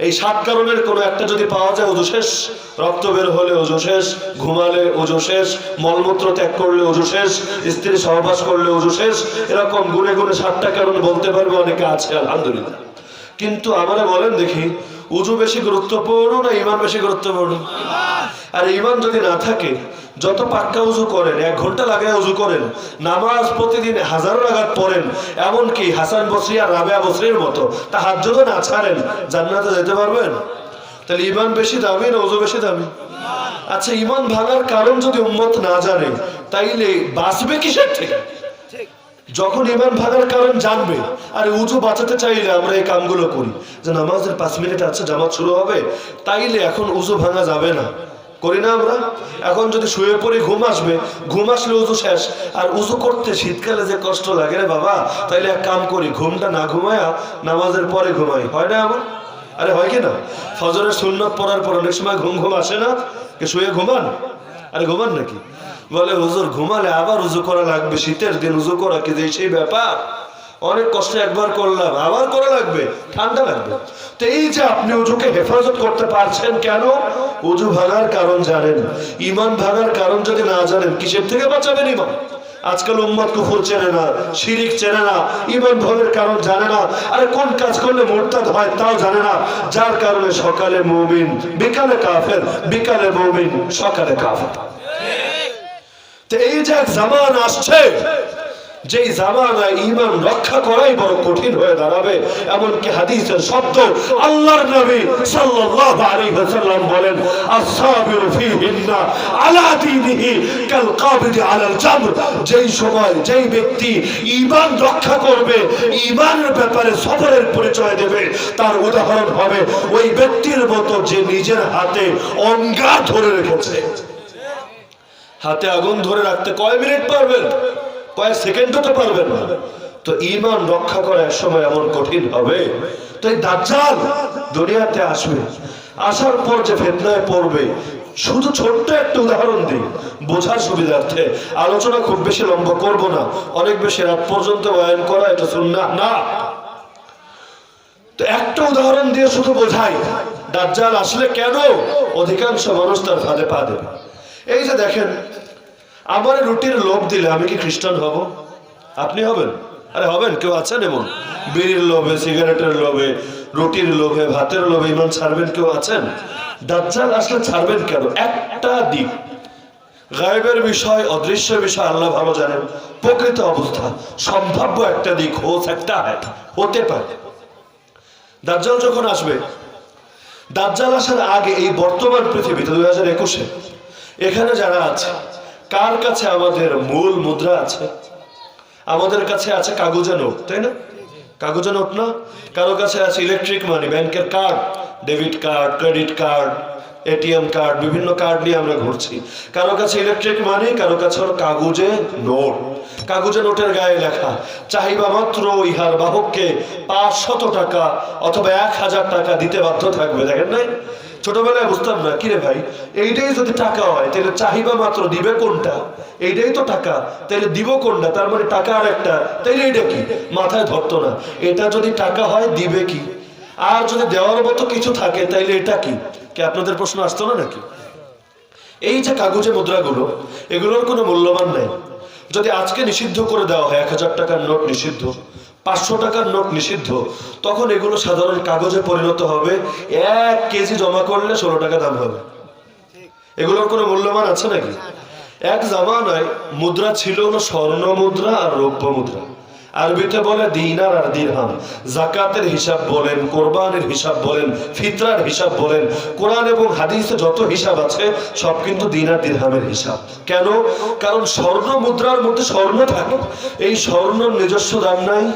এই 7 কারণের কোনো একটা যদি পাওয়া যায় ওযু শেষ, রক্ত বের হলে ওযু শেষ, ঘুমালে ওযু শেষ, মলমূত্র ত্যাগ করলে ওযু শেষ, স্ত্রী সহবাস করলে ওযু শেষ, এরকম গুনে গুনে 7টা কারণ বলতে পারবে অনেকে আছে, আলহামদুলিল্লাহ। কিন্তু আমারে বলেন দেখি, উযু বেশি গুরুত্বপূর্ণ না ঈমান বেশি গুরুত্বপূর্ণ? আর ঈমান যদি না থাকে, যত পাক্কা উযু করেন, 1 ঘন্টা লাগায় উযু করেন, নামাজ প্রতিদিন 1000 রাকাত পড়েন, এমনকি হাসান বসরি আর রাবেয়া বসরির মতো তাহাজ্জুদও না ছাড়েন, জান্নাতে যেতে পারবেন? তাহলে ইমান বেশি দামি না ওযু বেশি দামি? আচ্ছা, ইমান ভাঙার কারণ যদি উম্মত না জানে তাইলে বাঁচবে কিসের থেকে? যখন ইমান ভাঙার কারণ জানবে, আর উযু বাঁচাতে চাইলে আমরা এই কামগুলো করি যে নামাজের 5 মিনিট আছে, জামাত শুরু হবে, তাইলে এখন উযু ভাঙা যাবে না, করি না আমরা? এখন যদি শুয়ে পড়ে ঘুম আসবে, ঘুম আসলে উযু শেষ, আর উযু করতে শীতকালে যে কষ্ট লাগে রে বাবা, তাইলে এক কাম করি, ঘুমটা না ঘুমায়া নামাজের পরে ঘুমাই, হয় না আমার? আরে হয় কি না? ফজরের সুন্নত পড়ার পর অনেক সময় ঘুম আসে না, কে শুয়ে ঘুমান? আরে ঘুমান নাকি? বলে হুজুর ঘুমালে আবার উযু করা লাগবে, শীতের দিন উযু করা কি সেই ব্যাপার? অনেক কষ্ট একবার করলাম, আবার করা লাগবে, ঠান্ডা লাগবে। তো এই যে আপনি উযুকে হেফাজত করতে পারছেন কেন? উযু ভাঙার কারণ জানেন। ইমান ভাঙার কারণ যদি না জানেন, কিসের থেকে বাঁচাবেন ইমান? আজকাল উম্মত কুফর চেনে না, শিরিক চেনে না, ইমান ভঙ্গের কারণ জানে না, আরে কোন কাজ করলে মুরতাদ হয় তাও জানে না, যার কারণে সকালে মুমিন, বিকালে কাফের, বিকালে মুমিন, সকালে কাফের। তো এই যে এক জামান আসছে, যেই জামানায় ঈমান রক্ষা করাই বড় কঠিন হয়ে দাঁড়াবে, এমনকি হাদিসের শব্দ আল্লাহর নবী সাল্লাল্লাহু আলাইহি ওয়াসাল্লাম বলেন, আসসাবিরু ফীহিন্না আলা দীনিহি কাল কাবিদি আলাল জামর। যেই সময় যেই ব্যক্তি ঈমান রক্ষা করবে, ঈমানের ব্যাপারে সবরের পরিচয় দেবে, তার উদাহরণ হবে ওই ব্যক্তির মতো যে নিজের হাতে অঙ্গার ধরে রেখেছে। হাতে আগুন ধরে রাখতে কয় মিনিট পারবেন? কয়েক সেকেন্ডও তো পারবেন না। তো ঈমান রক্ষা করা এক সময় এমন কঠিন হবে। তো এই দাজ্জাল দুনিয়াতে আসবে, আসার পর যে ফিতনায় পড়বে, শুধু ছোট্ট একটা উদাহরণ দিই বোঝার সুবিধার্থে। আলোচনা খুব বেশি লম্বা করব না, অনেক বেশি রাত পর্যন্ত বয়ান করা এটা সুন্নাহ না। তো একটা উদাহরণ দিয়ে শুধু বোঝাই দাজ্জাল আসলে কেন অধিকাংশ মানুষ তার ফাঁদে পা দেবে। এই যে দেখেন, আমার রুটির লোভ দিলে আমি কি খ্রিস্টান হব? আপনি হবেন? আরে হবেন? কেউ আছেন এমন? বিড়ির লোভে, সিগারেটের লোভে, রুটির লোভে, ভাতের লোভে ইমান ছাড়বেন কেউ আছেন? দাজ্জাল আসলে ছাড়বেন কেন? একটা দিক, গায়েবের বিষয়, অদৃশ্য বিষয় আল্লাহ ভালো জানেন, প্রকৃত অবস্থা, সম্ভাব্য একটা দিক হতে পারে। দাজ্জাল যখন আসবে, দাজ্জাল আসার আগে এই বর্তমান পৃথিবীতে 2021-এ এখানে যারা আছে, কার কাছে আমাদের মূল মুদ্রা আছে? আমাদের কাছে আছে কাগজে নোট, তাই না? কাগজে নোট না, কারো কাছে আছে ইলেকট্রিক মানি, ব্যাংকের card, debit card, credit card, ATM card, বিভিন্ন কার্ড নিয়ে আমরা ঘুরছি। কারো কাছে ইলেকট্রিক মানি, কারো কাছে হলো কাগজে নোট। কাগজে নোটের গায়ে লেখা, চাহিবা মাত্র ইহার বাহককে 500 টাকা অথবা 1000 টাকা দিতে বাধ্য থাকবে। দেখেন নাই? ছোটবেলায় বুঝতাম না, কিরে ভাই এইটাই যদি টাকা হয় তাহলে চাহিবা মাত্র দিবে কোনটা? এইটাই তো টাকা, তাহলে দিব কোনটা? তার মানে টাকা আর একটা, তাইলে এইটা কি? মাথায় ধরতো না। এটা যদি টাকা হয় দিবে কি? আর যদি দেওয়ার মতো কিছু থাকে তাইলে এটা কি? কে আপনাদের প্রশ্ন আসতো না নাকি? এই যে কাগজে মুদ্রাগুলো, এগুলোর কোনো মূল্যবান নেই। যদি আজকে নিষিদ্ধ করে দেওয়া হয়, 1000 টাকার নোট নিষিদ্ধ, 500 টাকার নোট নিষিদ্ধ, তখন এগুলো সাধারণ কাগজে পরিণত হবে। 1 কেজি জমা করলে 16 টাকা দাম হবে। এগুলোর কোনো মূল্যমান আছে নাকি? এক জামানায় মুদ্রা ছিল হলো স্বর্ণ মুদ্রা আর রৌপ্য মুদ্রা। আরবিতে বলে দিনার আর দিরহাম। যাকাতের হিসাব বলেন, কোরবানের হিসাব বলেন, ফিতরার হিসাব বলেন, কোরআন এবং হাদিসে যত হিসাব আছে সব কিন্তু দিনার দিরহামের হিসাব। কেন? কারণ স্বর্ণ মুদ্রার মধ্যে স্বর্ণ থাকে, এই স্বর্ণর নিজস্ব দাম নাই।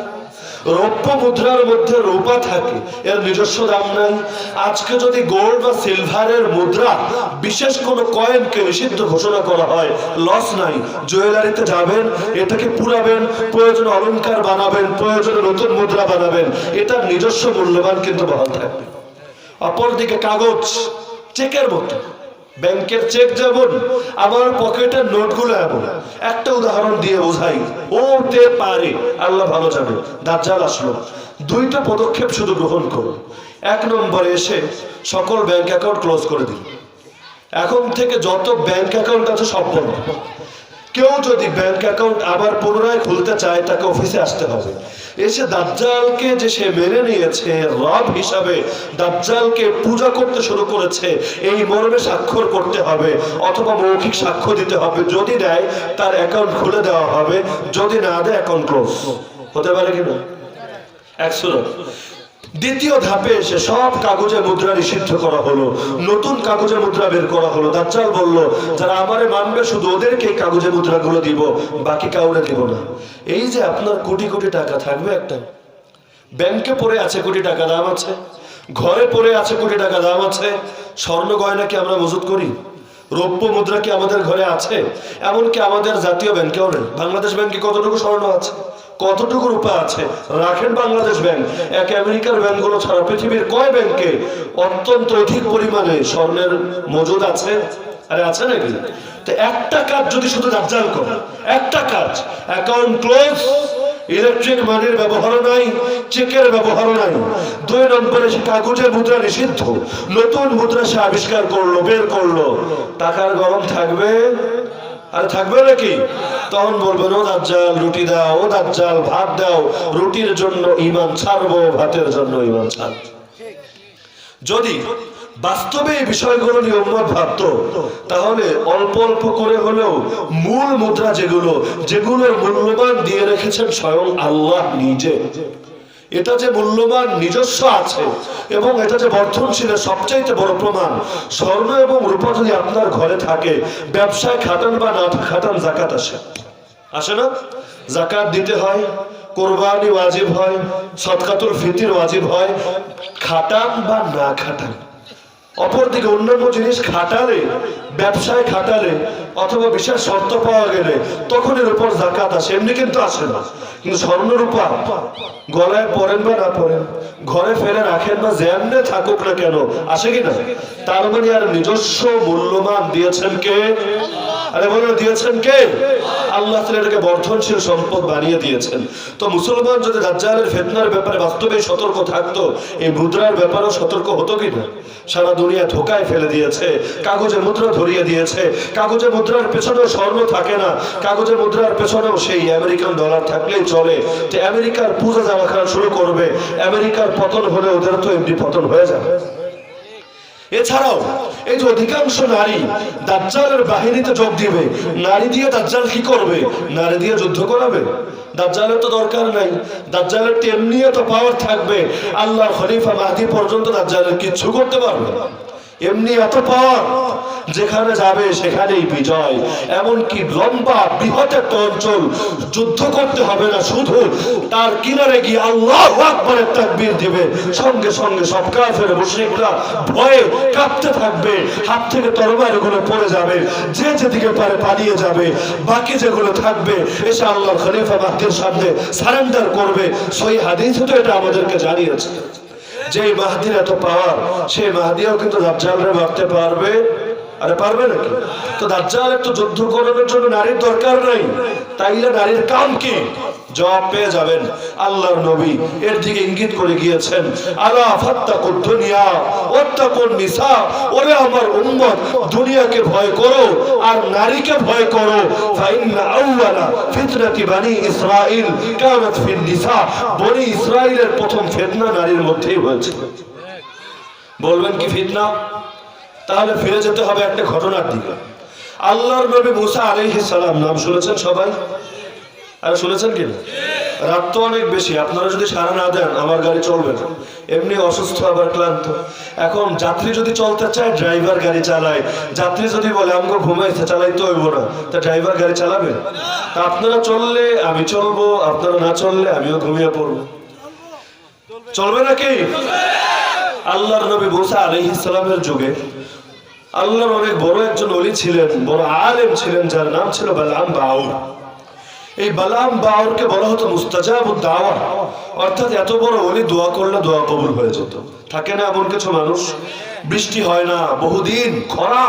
রৌপ্য মুদ্রার মধ্যে রূপা থাকে, এর নিজস্ব দাম নাই। আজকে যদি গোল্ড বা সিলভারের মুদ্রা, বিশেষ কোনো কয়েনকে নিষিদ্ধ ঘোষণা করা হয়, লস নাই। জুয়েলারিতে যাবেন, এটাকে পুরাবেন, প্রয়োজনে অলংকার বানাবেন, প্রয়োজনে নতুন মুদ্রা বানাবেন, এটার নিজস্ব মূল্যবান কিন্তু বহাল থাকবে। অপরদিকে কাগজ, চেকের মতো, ব্যাংকের চেক যেমন, আমার পকেটের নোটগুলো এমন। একটা উদাহরণ দিয়ে বোঝাই, হতে পারে, আল্লাহ ভালো জানে। দাজ্জাল আসলো, 2টা পদক্ষেপ শুধু গ্রহণ করুন। 1 নম্বরে এসে সকল ব্যাংক অ্যাকাউন্ট ক্লোজ করে দিন। এখন থেকে যত ব্যাংক অ্যাকাউন্ট আছে সব বন্ধ। কেউ যদি ব্যাংক অ্যাকাউন্ট আবার পুনরায় খুলতে চায়, তাকে অফিসে আসতে হবে। এসে দাজ্জালকে যে সে মেনে নিয়েছে রব হিসাবে, দাজ্জালকে পূজা করতে শুরু করেছে, এই মর্মে স্বাক্ষর করতে হবে অথবা মৌখিক সাক্ষ্য দিতে হবে। যদি দেয় তার অ্যাকাউন্ট খুলে দেওয়া হবে, যদি না দেয় অ্যাকাউন্ট ক্লোজ। হতে পারে কিনা? 1 সুরা দ্বিতীয় ধাপে এসে সব কাগজে মুদ্রা নিষিদ্ধ করা হলো, নতুন কাগজে মুদ্রা বের করা হলো। দাজ্জাল বলল, যারা আমারে মানবে শুধু ওদেরকে এই কাগজে মুদ্রাগুলো দিব, বাকি কাউরে দিব না। এই যে আপনার কোটি কোটি টাকা থাকবে, একটা ব্যাংকে পড়ে আছে কোটি টাকা দাম আছে, ঘরে পড়ে আছে কোটি টাকা দাম আছে, স্বর্ণ গয়না কি আমরা মজুত করি? রৌপ্য মুদ্রা কি আমাদের ঘরে আছে? এমনকি আমাদের জাতীয় ব্যাংকেও নেই। বাংলাদেশ ব্যাংকে কতটুকু স্বর্ণ আছে, কতটুকু রূপা আছে রাখেন বাংলাদেশ ব্যাংক। এক আমেরিকার ব্যাংকগুলো ছাড়া পৃথিবীর কয় ব্যাংকে অত্যন্ত অধিক পরিমাণে স্বর্ণের মজুদ আছে? আরে আছে নাকি? তো একটা কাজ যদি শুধু দাজ্জাল করে, একটা কাজ, অ্যাকাউন্ট ক্লোজ, ইলেকট্রিক মানির ব্যবহার নাই, চেকের ব্যবহার নাই। 2 নম্বরে সে কাগজের মুদ্রা নিষিদ্ধ, নতুন মুদ্রা সে আবিষ্কার করলো, বের করলো। টাকার গরম থাকবে? আর থাকবে নাকি? তখন বলবেন, ও দাজ্জাল রুটি দাও, ও দাজ্জাল ভাত দাও, রুটির জন্য ঈমান ছাড়বো, ভাতের জন্য ঈমান ছাড়বো। যদি বাস্তবে এই বিষয়গুলো নিয়ে উম্মত ভাবতো, তাহলে অল্প অল্প করে হলেও মূল মুদ্রা যেগুলোর মূল্যবান দিয়ে রেখেছেন স্বয়ং আল্লাহ নিজে, এটা যে মূল্যবান নিজস্ব আছে এবং এটা যে বর্ধনশীলের সবচাইতে বড় প্রমাণ। স্বর্ণ এবং রূপা যদি আপনার ঘরে থাকে, ব্যবসায় খাটান বা না খাটান, জাকাত আসে না? জাকাত দিতে হয়, কোরবানি ওয়াজিব হয়, সদকাতুল ফিতর ওয়াজিব হয়, খাটান বা না খাটান। অপরদিকে অন্যান্য জিনিস খাটালে, ব্যবসায় খাটালে অথবা বিশেষ শর্ত পাওয়া গেলে তখন এর উপর জাকাত আসে, এমনি কিন্তু আসে না। কিন্তু স্বর্ণ রূপা গলায় পরেন বা না পরেন, ঘরে ফেলে রাখেন বা যেমনে থাকুক না কেন, আসে কিনা? তার মানে আর নিজস্ব মূল্যমান দিয়েছেন কে? আরে বলে দিয়েছেন কে? আল্লাহ তাআলা এটাকে বর্ধনশীল সম্পদ বানিয়ে দিয়েছেন। তো মুসলমান যদি দাজ্জালের ফিতনার ব্যাপারে বাস্তবে সতর্ক থাকতো, এই মুদ্রার ব্যাপারেও সতর্ক হতো কিনা? সারা দুনিয়া ধোকায় ফেলে দিয়েছে, কাগজে মুদ্রা ধরিয়ে দিয়েছে। কাগজে মুদ্রার পেছনেও স্বর্ণ থাকে না, কাগজে মুদ্রার পেছনেও সেই আমেরিকান ডলার থাকলেই চলে। তো আমেরিকার পূজা যারা করা শুরু করবে, আমেরিকার পতন হলে ওদের তো এমনি পতন হয়ে যাবে। এছাড়াও এই যে অধিকাংশ নারী দাজ্জালের বাহিনীতে যোগ দিবে, নারী দিয়ে দাজ্জাল কি করবে? নারী দিয়ে যুদ্ধ করাবে? দাজ্জালের তো দরকার নাই, দাজ্জালের তো এমনি এত পাওয়ার থাকবে, আল্লাহর খলিফা মাহদী পর্যন্ত দাজ্জালের কিচ্ছু করতে পারবে না। এমনি এত পাওয়ার, যেখানে যাবে সেখানেই বিজয়। এমনকি লম্বা বৃহৎ একটা অঞ্চল যুদ্ধ করতে হবে না, শুধু তার কিনারে গিয়ে আল্লাহু আকবারের তাকবীর দিবে, সঙ্গে সঙ্গে সব কাফের মুশরিকরা ভয়ে কাঁপতে থাকবে, হাত থেকে তরবারগুলো পড়ে যাবে, যে যেদিকে পারে পালিয়ে যাবে। বাকি যেগুলো থাকবে এসে আল্লাহর খলিফা মাহদীর সামনে সারেন্ডার করবে। সহিহ হাদিসে তো এটা আমাদেরকে জানিয়েছে যে মাহদীর এত পাওয়ার, সেই মাহদীও কিন্তু দাজ্জালরে মারতে পারবে। আরে পারবে নাকি? তো দাজ্জালের তো যুদ্ধ করানোর জন্য নারীর দরকার নাই, তাইলে নারীর কাম কি? জবাব পেয়ে যাবেন। আল্লাহর নবী এর দিকে ইঙ্গিত করে গিয়েছেন, আলা ফাত্তাকুদ দুনিয়া ওয়াত্তাকুন নিসা, ওরে আমার উম্মত, দুনিয়াকে ভয় করো আর নারীকে ভয় করো। ফাইন্না আউওয়ালা ফিতনাতি বনি ইসরাইল কানাত ফিন নিসা, বনি ইসরাইলের প্রথম ফিতনা নারীর মধ্যেই হয়েছে। বলবেন কি ফিতনা? তাহলে ফিরে যেতে হবে একটা ঘটনার দিকে। আল্লাহর নবী মুসা আলাইহিস সালাম, নাম শুনেছেন সবাই? আর শুনেছেন কিনা? রাত তো অনেক বেশি, আপনারা যদি সারা না দেন আমার গাড়ি চলবে না, এমনি অসুস্থ আবার ক্লান্ত। এখন যাত্রী যদি চলতে চায় ড্রাইভার গাড়ি চালায়, যাত্রী যদি বলে আমাকে ঘুমাইতে চালাইতে হইব না, তা ড্রাইভার গাড়ি চালাবে? তা আপনারা চললে আমি চলবো, আপনারা না চললে আমিও ঘুমিয়ে পড়বো, চলবে নাকি? আল্লাহর নবী মুসা আলাইহিস সালামের যুগে আল্লাহর অনেক বড় একজন ওলি ছিলেন, বড় আলেম ছিলেন, যার নাম ছিল বালাম বাউর। এই বালাম বাউরকে বলা হতো মুস্তাজাবুদ দাওয়া, অর্থাৎ এত বড় ওলি দোয়া করলে দোয়া কবুল হয়ে যেত। থাকে না এমন কিছু মানুষ, বৃষ্টি হয় না বহুদিন, খরা,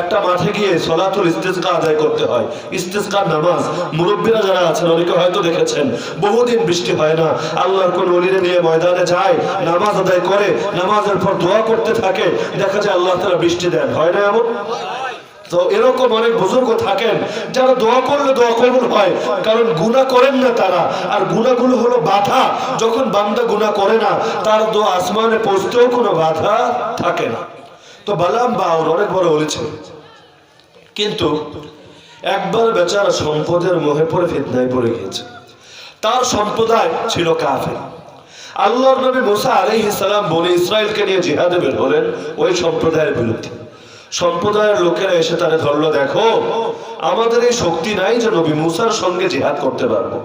একটা মাঠে গিয়ে সলাতুল ইস্তিসকা আদায় করতে হয়, ইস্তিসকার নামাজ। মুরব্বীরা যারা আছেন অনেকে হয়তো দেখেছেন, বহুদিন বৃষ্টি হয় না, আল্লাহর কোন ওলিরে নিয়ে ময়দানে যায়, নামাজ আদায় করে, নামাজের পর দোয়া করতে থাকে, দেখা যায় আল্লাহ তাআলা বৃষ্টি দেন। হয় না এমন? তো এরকম অনেক বুজুর্গ থাকেন যারা দোয়া করলে দোয়া কবুল হয়, কারণ গুনাহ করেন না তারা। আর গুনাহগুলো হলো বাধা, যখন বান্দা গুনাহ করে না তার দোয়া আসমানে পৌঁছতেও কোনো বাধা থাকে না। তো বালাম বাউর অনেক বড় ওলি ছিল, কিন্তু একবার বেচারা সম্পদের মোহে পড়ে ফিতনায় পড়ে গিয়েছে। তার সম্প্রদায় ছিল কাফের। আল্লাহর নবী মুসা আলাইহিস সালাম বনি ইসরাইলকে নিয়ে জিহাদে বের হলেন ওই সম্প্রদায়ের বিরুদ্ধে। সম্প্রদায়ের লোকেরা এসে তারে ধরলো, দেখো আমাদের এই শক্তি নাই যে নবী মুসার সঙ্গে জিহাদ করতে পারবো,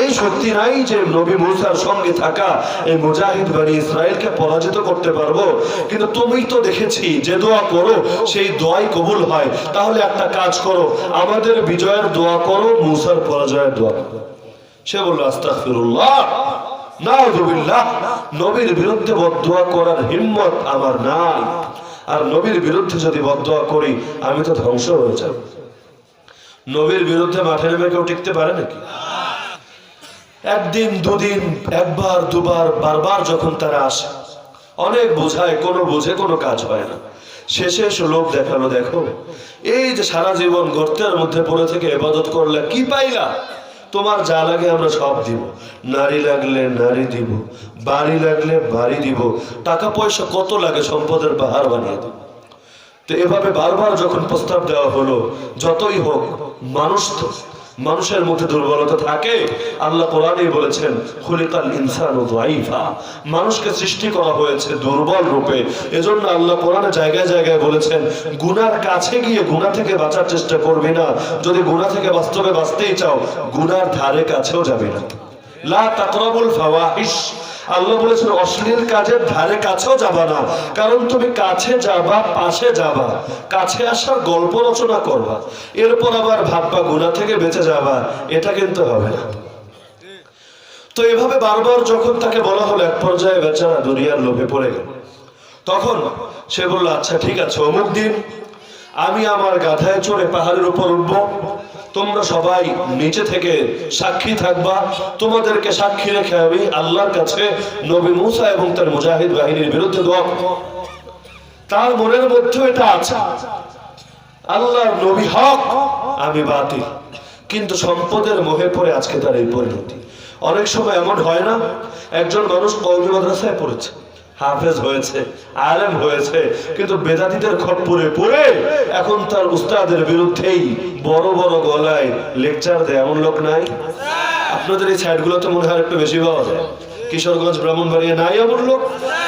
এই শক্তি নাই যে নবী মুসার সঙ্গে থাকা এই মুজাহিদ বনি ইসরাইলকে পরাজিত করতে পারবো, কিন্তু তুমি তো দেখেছি যে দোয়া করো সেই দোয়াই কবুল হয়, তাহলে একটা কাজ করো, আমাদের বিজয়ের দোয়া করো, মুসার পরাজয়ের দোয়া করো। সে বলল, আস্তাগফিরুল্লাহ, নাউযুবিল্লাহ, নবীর বিরুদ্ধে বদদোয়া করার হিম্মত আমার নাই, আর নবীর বিরুদ্ধে যদি বদদোয়া করি আমি তো ধ্বংস হয়ে যাব। নবীর বিরুদ্ধে মাঠে নেমে কেউ টিকতে পারে নাকি? একদিন দুদিন, একবার দুবার, বারবার যখন তারা আসে, অনেক বোঝায়, কোনো বুঝে কোনো কাজ হয় না। শেষে এসে লোক দেখালো, দেখো এই যে সারা জীবন গর্তের মধ্যে পড়ে থেকে ইবাদত করলে কি পাইলা? তোমার যা লাগে আমরা সব দিব, নারী লাগলে নারী দিব, বাড়ি লাগলে বাড়ি দিব, টাকা পয়সা কত লাগে সম্পদের পাহাড় বানিয়ে দিব। তো এভাবে বারবার যখন প্রস্তাব দেওয়া হলো, যতই হোক মানুষ তো, মানুষের মধ্যে দুর্বলতা থাকে। আল্লাহ কোরআনে বলেছেন, খুলিকাল ইনসানু যায়ীফা, মানুষকে সৃষ্টি করা হয়েছে দুর্বল রূপে। এজন্য আল্লাহ কোরআনে জায়গায় জায়গায় বলেছেন, গুনার কাছে গিয়ে গুনাহ থেকে বাঁচার চেষ্টা করবি না, যদি গুনাহ থেকে বাস্তবে বাঁচতেই চাও গুনার ধারে কাছেও যাবি না। লা তাকরাবুল ফাওয়াহিশ, আল্লাহ বলেছেন অশ্লীল কাজের ধারে কাছেও যাবা না, কারণ তুমি কাছে যাবা, পাশে যাবা, কাছে আসার গল্প রচনা করবা, এরপর আবার ভাববা গুনাহ থেকে বেঁচে যাবা, এটা কিন্তু হবে না। তো এভাবে বারবার যখন তাকে বলা হলো, এক পর্যায়ে বেচারা দুনিয়ার লোভে পড়ে গেল। তখন সে বলল, আচ্ছা ঠিক আছে, অমুক দিন আমি আমার গাধায় চড়ে পাহাড়ের উপর উঠবো, তোমরা সবাই নিচে থেকে সাক্ষী থাকবা, তোমাদেরকে সাক্ষী রেখে আমি আল্লাহর কাছে নবী মুসা এবং তার মুজাহিদ বাহিনীর বিরুদ্ধে দোয়া করব। তার মনের মধ্যে এটা আছে, আল্লাহর নবী হক, আমি বাতিল, কিন্তু সম্পদের মোহে পড়ে আজকে তার এই পরিণতি। অনেক সময় এমন হয় না, একজন মানুষ কওমি মাদ্রাসায় পড়েছে, হাফেজ হয়েছে, আলেম হয়েছে, কিন্তু বেদাতীদের খপ্পরে পড়ে এখন তার উস্তাদের বিরুদ্ধেই বড় বড় গলায় লেকচার দেয়, এমন লোক নাই? আপনাদের এই সাইডগুলোতে মনে হয় একটু বেশি পাওয়া যায়, কিশোরগঞ্জ, ব্রাহ্মণবাড়িয়া নাই এমন লোক?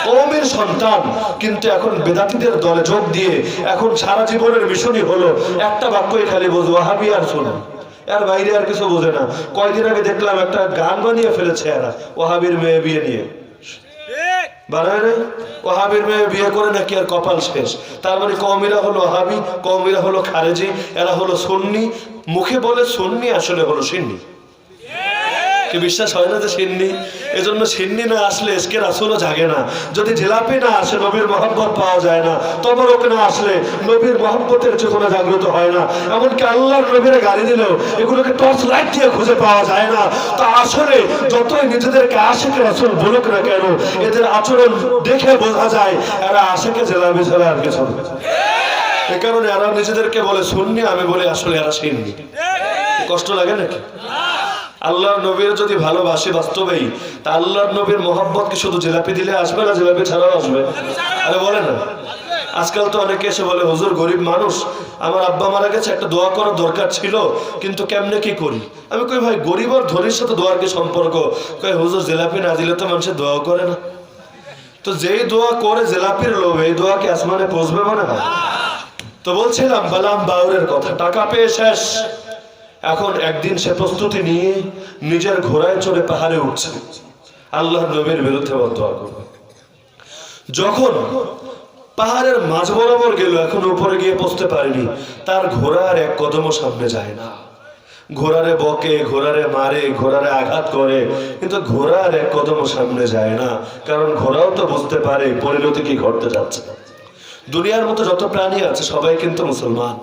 কওমের সন্তান, কিন্তু এখন বেদাতীদের দলে যোগ দিয়ে এখন সারা জীবনের মিশনই হলো একটা বাক্যই খালি বোঝো, ওয়াহাবি আর সুন্নি, এর বাইরে আর কিছু বোঝে না। কয়দিন আগে দেখলাম একটা গান বানিয়ে ফেলেছে এরা, ওয়াহাবির মেয়ে বিয়ে নিয়ে বানায় না, ওয়াহাবির মেয়ে বিয়ে করে নাকি আর কপাল শেষ। তার মানে কওমিরা হলো ওয়াহাবি, কওমিরা হলো খারেজি, এরা হলো সুন্নি, মুখে বলে সুন্নি, আসলে হলো সিন্নি। কি বিশ্বাস হয় না যে সিন্নি? এজন্য সিন্নি না আসলে এসকে রাসূলও জাগে না, যদি জিলাপি না আসে নবীর মহব্বত পাওয়া যায় না, তবরক না আসলে নবীর মহব্বতের চেতনা জাগ্রত হয় না। এমনকি আল্লাহর নবীর গালি দিলেও এগুলোকে টর্চ লাইট দিয়ে খুঁজে পাওয়া যায় না। তা আসলে যতই নিজেদেরকে আশিক রাসূল বলুক না কেন, এদের আচরণ দেখে বোঝা যায় এরা আশিকে জিলাপি ছাড়া আর কিছু না। এ কারণে এরা নিজেদেরকে বলে সুন্নি, আমি বলি আসলে এরা সিন্নি। কষ্ট লাগে নাকি? আল্লাহর নবীর যদি ভালোবাসি বাস্তবেই, তা আল্লাহর নবীর মোহাব্বত কি শুধু জিলাপি দিলে আসবে না, জিলাপি ছাড়াও আসবে? আরে বলে না, আজকাল তো অনেকে এসে বলে, হুজুর গরিব মানুষ, আমার আব্বা মারা গেছে, একটা দোয়া করার দরকার ছিল, কিন্তু কেমনে কি করি? আমি কই ভাই, গরিব আর ধনীর সাথে দোয়ার কি সম্পর্ক? কই হুজুর জিলাপি না দিলে তো মানুষের দোয়া করে না। তো যেই দোয়া করে জিলাপির লোভে, এই দোয়া কি আসমানে পৌঁছবে মনে হয়? তো বলছিলাম বালাম বাউরের কথা, টাকা পেয়ে শেষ। এখন একদিন সে প্রস্তুতি নিয়ে নিজের ঘোড়ায় চড়ে পাহাড়ে উঠছে, আল্লাহর নবীর বিরুদ্ধে বদদোয়া করবে। যখন পাহাড়ের মাঝ বরাবর গেল, এখন উপরে গিয়ে পৌঁছতে পারেনি, তার ঘোড়ার এক কদমও সামনে যায় না। ঘোড়ারে বকে, ঘোড়ারে মারে, ঘোড়ারে আঘাত করে, কিন্তু ঘোড়ার এক কদমও সামনে যায় না, কারণ ঘোড়াও তো বুঝতে পারে পরিণতি কি ঘটতে যাচ্ছে। দুনিয়ার মতো যত প্রাণী আছে সবাই কিন্তু মুসলমান।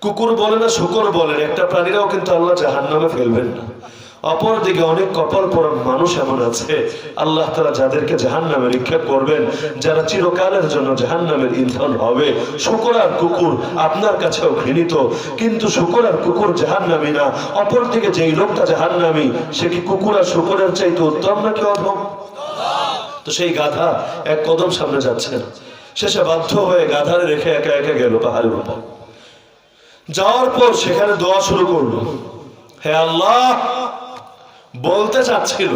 কুকুর বলে না, শুকর বলেন, একটা প্রাণীরাও কিন্তু আল্লাহ জাহান্নামে ফেলবেন না। অপরদিকে অনেক কপাল পরা মানুষ এমন আছে, আল্লাহ তাআলা যাদেরকে জাহান্নামে নিক্ষেপ করবেন, যারা চিরকালের জন্য জাহান্নামের ইন্ধন হবে। শুকর আর কুকুর আপনার কাছেও ঘৃণিত, কিন্তু শুকর আর কুকুর জাহান্নামী না। অপরদিকে যেই লোকটা জাহান্নামী, সে কি কুকুর আর শুকরের চাইতে উত্তম নাকি অধম? তো সেই গাধা এক কদম সামনে যাচ্ছে না, শেষে বাধ্য হয়ে গাধারে রেখে একা একা গেল পাহাড়ের উপর। যাওয়ার পর সেখানে দোয়া শুরু করলো, হে আল্লাহ, বলতে চাচ্ছিল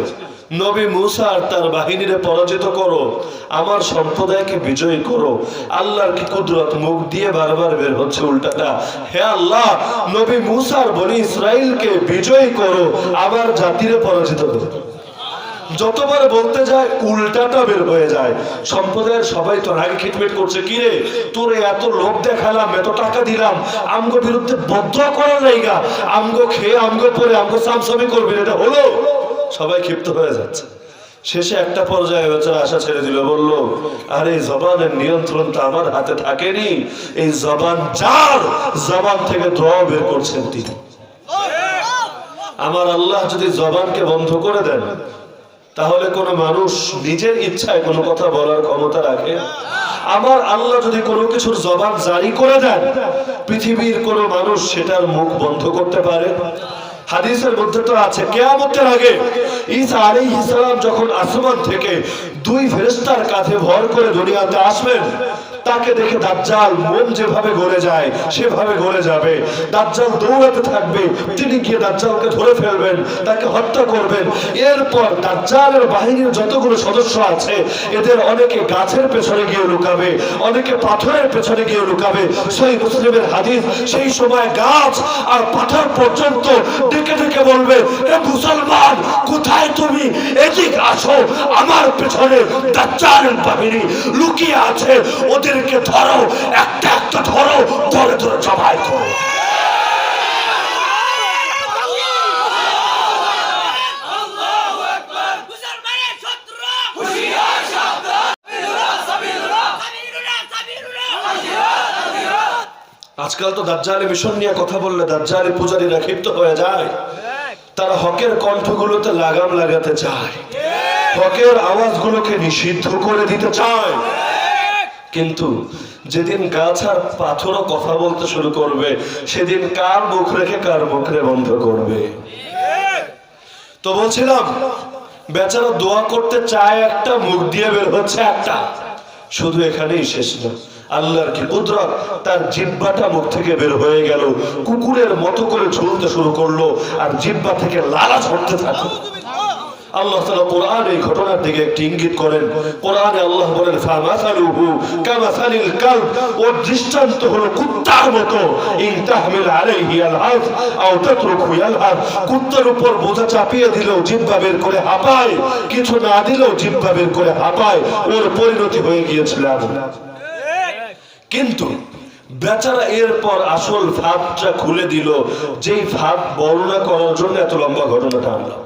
নবী মুসা আর তার বাহিনীরে পরাজিত করো, আমার সম্প্রদায়কে বিজয়ী করো। আল্লাহর কি কুদরত, মুখ দিয়ে বারবার বের হচ্ছে উল্টাটা, হে আল্লাহ নবী মুসা আর বনি ইসরাইলকে বিজয়ী করো, আমার জাতিরে পরাজিত করো। যতবার বলতে যায় উল্টাটা বের হয়ে যায়। সম্প্রদায়ের সবাই তো রাগে খিটমিট করছে, কি রে তোর এত লোভ দেখালাম, এত টাকা দিলাম, আমগো বিরুদ্ধে বদ্ধ করা জায়গা, আমগো খেয়ে আমগো পরে আমগো সামসামি করবি, এটা হলো? সবাই ক্ষিপ্ত হয়ে যাচ্ছে। শেষে একটা পর্যায়ে বেচারা আশা ছেড়ে দিল, বলল আর এই জবানের নিয়ন্ত্রণ তো আমার হাতে থাকেনি, এই জবান যার, জবান থেকে ধোঁয়া বের করছেন তিনি। আমার আল্লাহ যদি জবানকে বন্ধ করে দেন, তাহলে কোন মানুষ নিজের ইচ্ছায় কোনো কথা বলার ক্ষমতা রাখে? আমার আল্লাহ যদি কোনো কিছুর জবান জারি করে দেন, পৃথিবীর কোন মানুষ সেটার মুখ বন্ধ করতে পারে? হাদিসের মধ্যে তো আছে কিয়ামতের আগে ঈসা আলাইহিস সালাম যখন আসমান থেকে দুই ফেরেশতার কাঁধে ভর করে দুনিয়াতে আসবেন, তাকে দেখে দাজ্জাল মন যেভাবে গলে যায় সেভাবে গলে যাবে। দাজ্জাল দৌড়াতে থাকবে, তিনি গিয়ে দাজ্জালকে ধরে ফেলবেন, তাকে হত্যা করবেন। এরপর দাজ্জালের বাহিনীর যতগুলো সদস্য আছে, এদের অনেকে গাছের পেছনে গিয়ে লুকাবে, অনেকে পাথরের পেছনে গিয়ে লুকাবে। সহিহ মুসলিমের হাদিস, সেই সময় গাছ আর পাথর পর্যন্ত ডেকে ডেকে বলবে, হে মুসলমান কোথায় তুমি, এদিক আসো, আমার পেছনে দাজ্জালের বাহিনী লুকিয়ে আছে, ওদেরকে ধরো, একটা একটা ধরো, ধরে ধরে জবাই করো। আজকাল তো দাজ্জালি মিশন নিয়ে কথা বললে দাজ্জালি পূজারীরা ক্ষিপ্ত হয়ে যায়। তারা হকের কণ্ঠগুলোতে লাগাম লাগাতে চায়, হকের আওয়াজগুলোকে নিষিদ্ধ করে দিতে চায়। কিন্তু যেদিন গাছ আর পাথরও কথা বলতে শুরু করবে, সেদিন কার মুখ রেখে কার মুখরে বন্ধ করবে? তো বলছিলাম, বেচারা দোয়া করতে চায় একটা, মুখ দিয়ে বের হচ্ছে একটা। শুধু এখানেই শেষ না, আল্লাহর কি কুদরত, তার জিহ্বাটা মুখ থেকে বের হয়ে গেল, কুকুরের মতো করে ঝুলতে শুরু করলো, আর জিহ্বা থেকে লালা ঝরতে থাকলো। আল্লাহ তাআলা কোরআনে এই ঘটনার দিকে একটি ইঙ্গিত করেন। কোরআনে আল্লাহ বলেন, ফামাসালুহু কামাসালিল কালব, ওর দৃষ্টান্ত হলো কুত্তার মতো, ইন তাহমিল আলাইহি আলহাস আও তাতরুকহু ইয়ালহাস। কুত্তার উপর বোঝা চাপিয়ে দিলেও জিহ্বা বের করে হাঁপায়, কিছু না দিলেও জিহ্বা বের করে হাঁপায়। ওর পরিণতি হয়ে গিয়েছিল আগুন। কিন্তু বেচারা এরপর আসল ফাঁদটা খুলে দিল, যেই ফাঁদ বর্ণনা করার জন্য এত লম্বা ঘটনাটা আনলাম।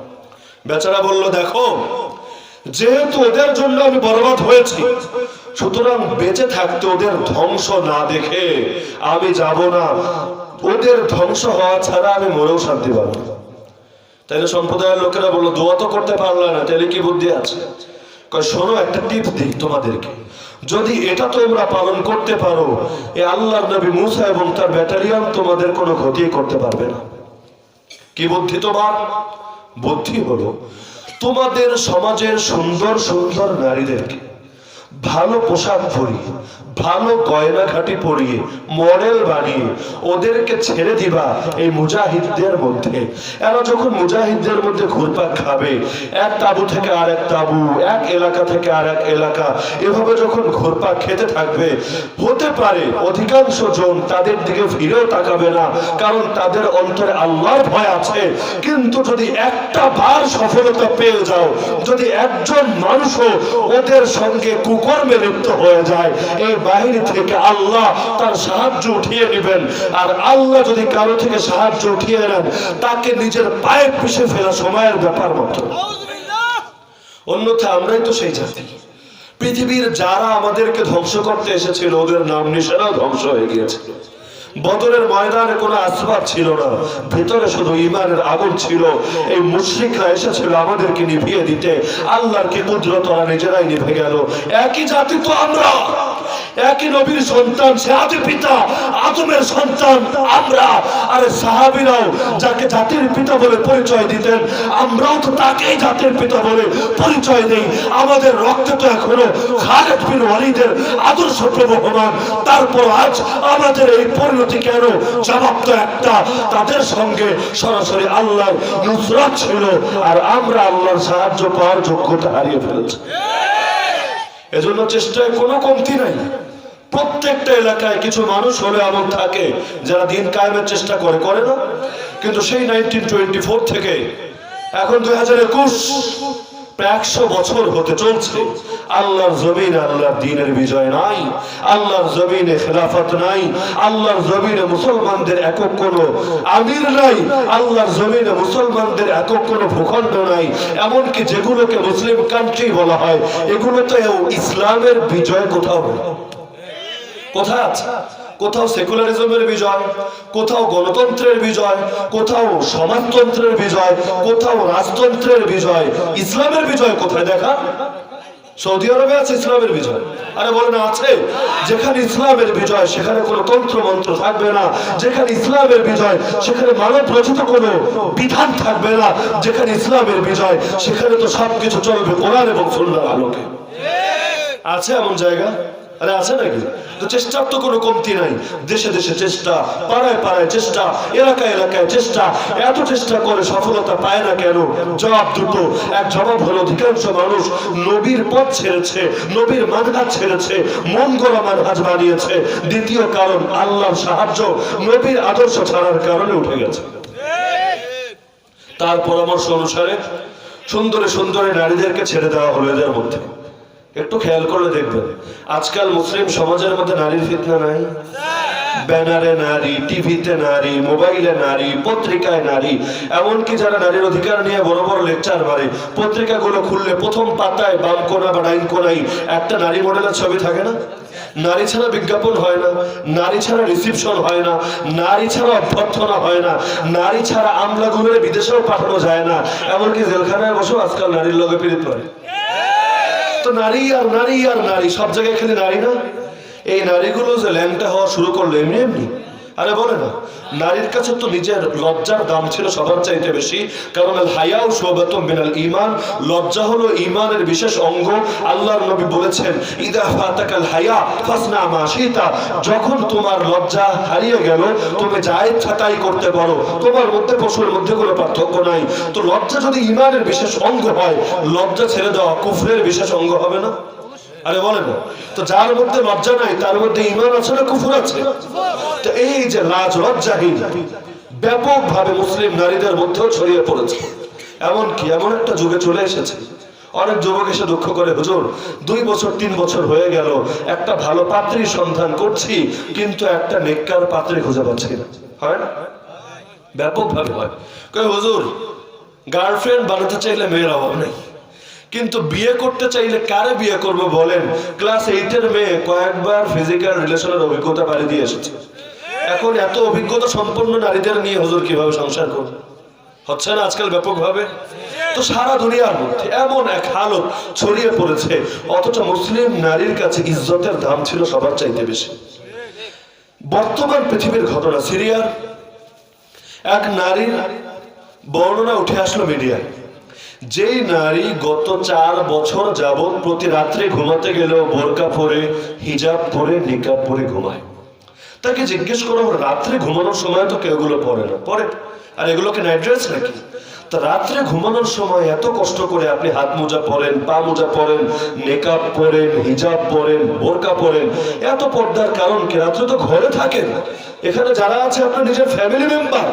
বেচারা বলল, দেখো যেহেতু ওদের জন্য আমি বরবাদ হয়েছি, সুতরাং বেঁচে থাকতে ওদের ধ্বংস না দেখে আমি যাব না, ওদের ধ্বংস হওয়া ছাড়া আমি মরেও শান্তি পাবো না। তাইলে সম্প্রদায়ের লোকেরা বললো, দোয়া তো করতে পারলা না, তাহলে কি বুদ্ধি আছে? শোনো একটা টিপস দিই তোমাদেরকে, যদি এটা তোমরা পালন করতে পারো, এই আল্লাহর নবী মুসা এবং তার ব্যাটালিয়ন তোমাদের কোনো ক্ষতি করতে পারবে না। কি বুদ্ধি তোমার? বুদ্ধি হলো তোমাদের সমাজের সুন্দর সুন্দর নারীদেরকে ভালো পোশাক পরিয়ে, ভালো গয়নাঘাটি পরিয়ে, মডেল বানিয়ে ওদেরকে ছেড়ে দিবা এই মুজাহিদদের মধ্যে। এরা যখন মুজাহিদদের মধ্যে ঘুরপাক খাবে, এক তাবু থেকে আর এক তাবু, এক এলাকা থেকে আর এক এলাকা, এভাবে যখন ঘুরপাক খেতে থাকবে, হতে পারে অধিকাংশ জন তাদের দিকে ফিরেও তাকাবে না, কারণ তাদের অন্তরে আল্লাহর ভয় আছে। কিন্তু যদি একটা বার সফলতা পেয়ে যাও, যদি একজন মানুষও ওদের সঙ্গে কুকর্মে লিপ্ত হয়ে যায়, এই বাহিনী থেকে আল্লাহ তার সাহায্য উঠিয়ে নেবেন। আর আল্লাহ যদি কারো থেকে সাহায্য উঠিয়ে নেন, তাকে নিজের পায়ে পিষে ফেলা সময়ের ব্যাপার মতো। অন্যথা আমরাই তো সেই জাতি। পৃথিবীর যারা আমাদেরকে ধ্বংস করতে এসেছিল, ওদের নাম নিশানাও ধ্বংস হয়ে গিয়েছিল। বদরের ময়দানে কোনো আসবাব ছিল না, ভিতরে শুধু ঈমানের আগুন ছিল। এই মুশরিকরা এসেছিল আমাদেরকে নিভিয়ে দিতে, আল্লাহর কি কুদরত, ওরা নিজেরাই নিভে গেল। একই জাতি তো আমরা, একই নবীর সন্তান, সে আদি পিতা আদমের সন্তান আমরা। আরে সাহাবীরাও যাকে জাতির পিতা বলে পরিচয় দিতেন, আমরাও তো তাকেই জাতির পিতা বলে পরিচয় দেই। আমাদের রক্তে তো এখনো খালিদ বিন ওয়ালিদের আদর্শ প্রবহমান। তারপর আজ আমাদের এই পরিণতি কেন? জবাব তো একটা, তাদের সঙ্গে সরাসরি আল্লাহর নুসরাত ছিল, আর আমরা আল্লাহর সাহায্য পাওয়ার যোগ্যতা হারিয়ে ফেলেছি। এজন্য চেষ্টায় কোনো কমতি নাই। প্রত্যেকটা এলাকায় কিছু মানুষ হলে এমন থাকে যারা দিন কায়েমের চেষ্টা করে না? কিন্তু সেই 1924 থেকে এখন 2021, প্রায় 100 বছর হতে চলছে। আল্লাহর জমিনে আল্লাহর দ্বীনের বিজয় নাই, আল্লাহর জমিনে খেলাফত নাই, আল্লাহর জমিনে মুসলমানদের একক কোনো আমির নাই, আল্লাহর জমিনে মুসলমানদের একক কোনো ভূখণ্ড নাই। এমনকি যেগুলোকে মুসলিম কান্ট্রি বলা হয়, এগুলোতে ইসলামের বিজয় কোথাও কোথায় আছে? কোথাও সেকুলারিজমের বিজয়, কোথাও গণতন্ত্রের বিজয়, কোথাও সমাজতন্ত্রের বিজয়, কোথাও রাজতন্ত্রের বিজয়। ইসলামের বিজয় কোথায় দেখা? সৌদি আরবে আছে ইসলামের বিজয়। আরে বলেন আছে? যেখানে ইসলামের বিজয় সেখানে কোনো তন্ত্র মন্ত্র থাকবে না। যেখানে ইসলামের বিজয় সেখানে মানব রচিত কোনো বিধান থাকবে না। যেখানে ইসলামের বিজয় সেখানে তো সবকিছু চলবে কোরআন এবং সুন্নাহর আলোকে। আছে এমন জায়গা? আরে আছে নাকি? তো চেষ্টার তো কোনো কমতি নাই। দেশে দেশে চেষ্টা, পাড়ায় পাড়ায় চেষ্টা, এলাকায় এলাকায় চেষ্টা। এত চেষ্টা করে সফলতা পায় না কেন? জবাব দুটো। এক জবাব হলো অধিকাংশ মানুষ নবীর পথ ছেড়েছে, নবীর মানহাজ ছেড়েছে, মন গড়া মানহাজ বানিয়েছে। দ্বিতীয় কারণ, আল্লাহর সাহায্য নবীর আদর্শ ছাড়ার কারণে উঠে গেছে। তার পরামর্শ অনুসারে সুন্দরে সুন্দরে নারীদেরকে ছেড়ে দেওয়া হলো এদের মধ্যে। একটু খেয়াল করলে দেখবেন আজকাল মুসলিম সমাজের মধ্যে নারীর ফিতনা নাই? ব্যানারে নারী, টিভিতে নারী, মোবাইলে নারী, পত্রিকায় নারী। এমনকি যারা নারীর অধিকার নিয়ে বড় বড় লেকচার মারে, পত্রিকাগুলো খুললে প্রথম পাতায় বাম কোনা বা ডাইন কোনায় একটা নারী মডেলের ছবি থাকে না? নারী ছাড়া বিজ্ঞাপন হয় না, নারী ছাড়া রিসিপশন হয় না, নারী ছাড়া অভ্যর্থনা হয় না, নারী ছাড়া আমলাগুলোর বিদেশেও পাঠানো যায় না। এমনকি জেলখানায় বসেও আজকাল নারীর লগে পীড়িত করে। তো নারী আর নারী আর নারী, সব জায়গায় খালি নারী না? এই নারীগুলো যে ল্যাংটা হওয়া শুরু করলো এমনি এমনি? আরে বলে না, নারীর কাছে তো নিজের লজ্জার দাম ছিল সবার চাইতে বেশি। কারণ আল হায়াউ শুবাতুম মিনাল ঈমান, লজ্জা হলো ঈমানের বিশেষ অঙ্গ। আল্লাহর নবী বলেছেন, ইদা ফাতাকাল হায়া ফাসনা মা শিতা, যখন তোমার লজ্জা হারিয়ে গেল তুমি যা ইচ্ছা তাই করতে পারো, তোমার মধ্যে পশুর মধ্যে কোনো পার্থক্য নাই। তো লজ্জা যদি ঈমানের বিশেষ অঙ্গ হয়, লজ্জা ছেড়ে দেওয়া কুফরের বিশেষ অঙ্গ হবে না? আরে বলেন, তো যার মধ্যে লজ্জা নাই তার মধ্যে ঈমান আছে না কুফর আছে? তো এই যে লাজ লজ্জাহীন ব্যাপকভাবে মুসলিম নারীদের মধ্যেও ছড়িয়ে পড়েছে। এমনকি এমন একটা যুগে চলে এসেছে, অনেক যুবক এসে দুঃখ করে, হুজুর 2 বছর 3 বছর হয়ে গেল একটা ভালো পাত্রীর সন্ধান করছি, কিন্তু একটা নেককার পাত্রী খুঁজে পাচ্ছি না। হয় না? ব্যাপকভাবে হয়। কই হুজুর, গার্লফ্রেন্ড বানাতে চাইলে মেয়ের অভাব নেই, কিন্তু বিয়ে করতে চাইলে কারে বিয়ে করবো বলেন? ক্লাস 8 এর মেয়ে কয়েকবার ফিজিক্যাল রিলেশনের অভিজ্ঞতা বাড়ি দিয়ে এসেছে। এখন এত অভিজ্ঞতা সম্পন্ন নারীদের নিয়ে হুজুর কিভাবে সংসার করবে? হচ্ছে না আজকাল ব্যাপকভাবে? তো সারা দুনিয়ার মধ্যে এমন এক হালত ছড়িয়ে পড়েছে, অথচ মুসলিম নারীর কাছে ইজ্জতের দাম ছিল সবার চাইতে বেশি। বর্তমান পৃথিবীর ঘটনা, সিরিয়ার এক নারীর বর্ণনা উঠে আসলো মিডিয়ায়। যেই নারী গত 4 বছর যাবত প্রতি রাত্রে ঘুমাতে গেলেও বোরকা পরে, হিজাব পরে, নিকাব পরে ঘুমায়। তাকে জিজ্ঞেস করো, রাত্রে ঘুমানোর সময় তো কেউ এগুলো পরে না? পরে। আর এগুলোকে নাইট ড্রেস নাকি? তা রাত্রে ঘুমানোর সময় এত কষ্ট করে আপনি হাত মোজা পরেন, পা মোজা পরেন, নেকাব পরেন, হিজাব পরেন, বোরকা পরেন, এত পর্দার কারণ কি? রাত্রে তো ঘরে থাকেন, এখানে যারা আছে আপনার নিজের ফ্যামিলি মেম্বার,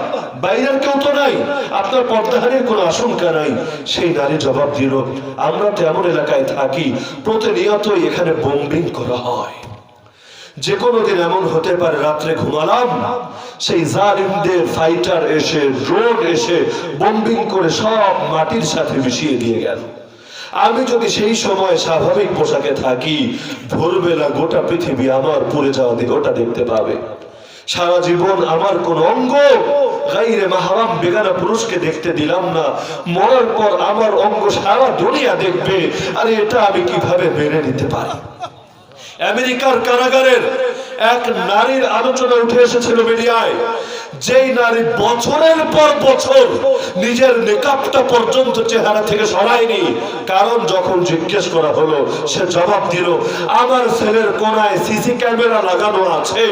বাইরের কেউ তো নাই, আপনার পর্দাহানির কোনো আশঙ্কা নাই। সেই নারী জবাব দিল, আমরা তো এমন এলাকায় থাকি প্রতিনিয়তই এখানে বোম্বিং করা হয়। যে কোনো দিন এমন হতে পারে রাত্রে ঘুমালাম, সেই জালিমদের ফাইটার এসে, ড্রোন এসে বোম্বিং করে সব মাটির সাথে মিশিয়ে দিয়ে গেল। আমি যদি সেই সময় স্বাভাবিক পোশাকে থাকি, ভোরবেলা গোটা পৃথিবী আমার পুড়ে যাওয়া দেহটা দেখতে পাবে। সারা জীবন আমার কোন অঙ্গ গায়রে মাহরাম বেগানা পুরুষকে দেখতে দিলাম না, মরার পর আমার অঙ্গ সারা দুনিয়া দেখবে। আরে এটা আমি কিভাবে মেনে নিতে পারি? আমেরিকার কারাগারের এক নারীর আলোচনা উঠে এসেছিল মিডিয়ায়, যেই নারী বছরের পর বছর নিজের নেকাবটা পর্যন্ত চেহারা থেকে সরায়নি। কারণ যখন জিজ্ঞেস করা হলো, সে জবাব দিল, আমার ছেলের কোনায় সিসি ক্যামেরা লাগানো আছে,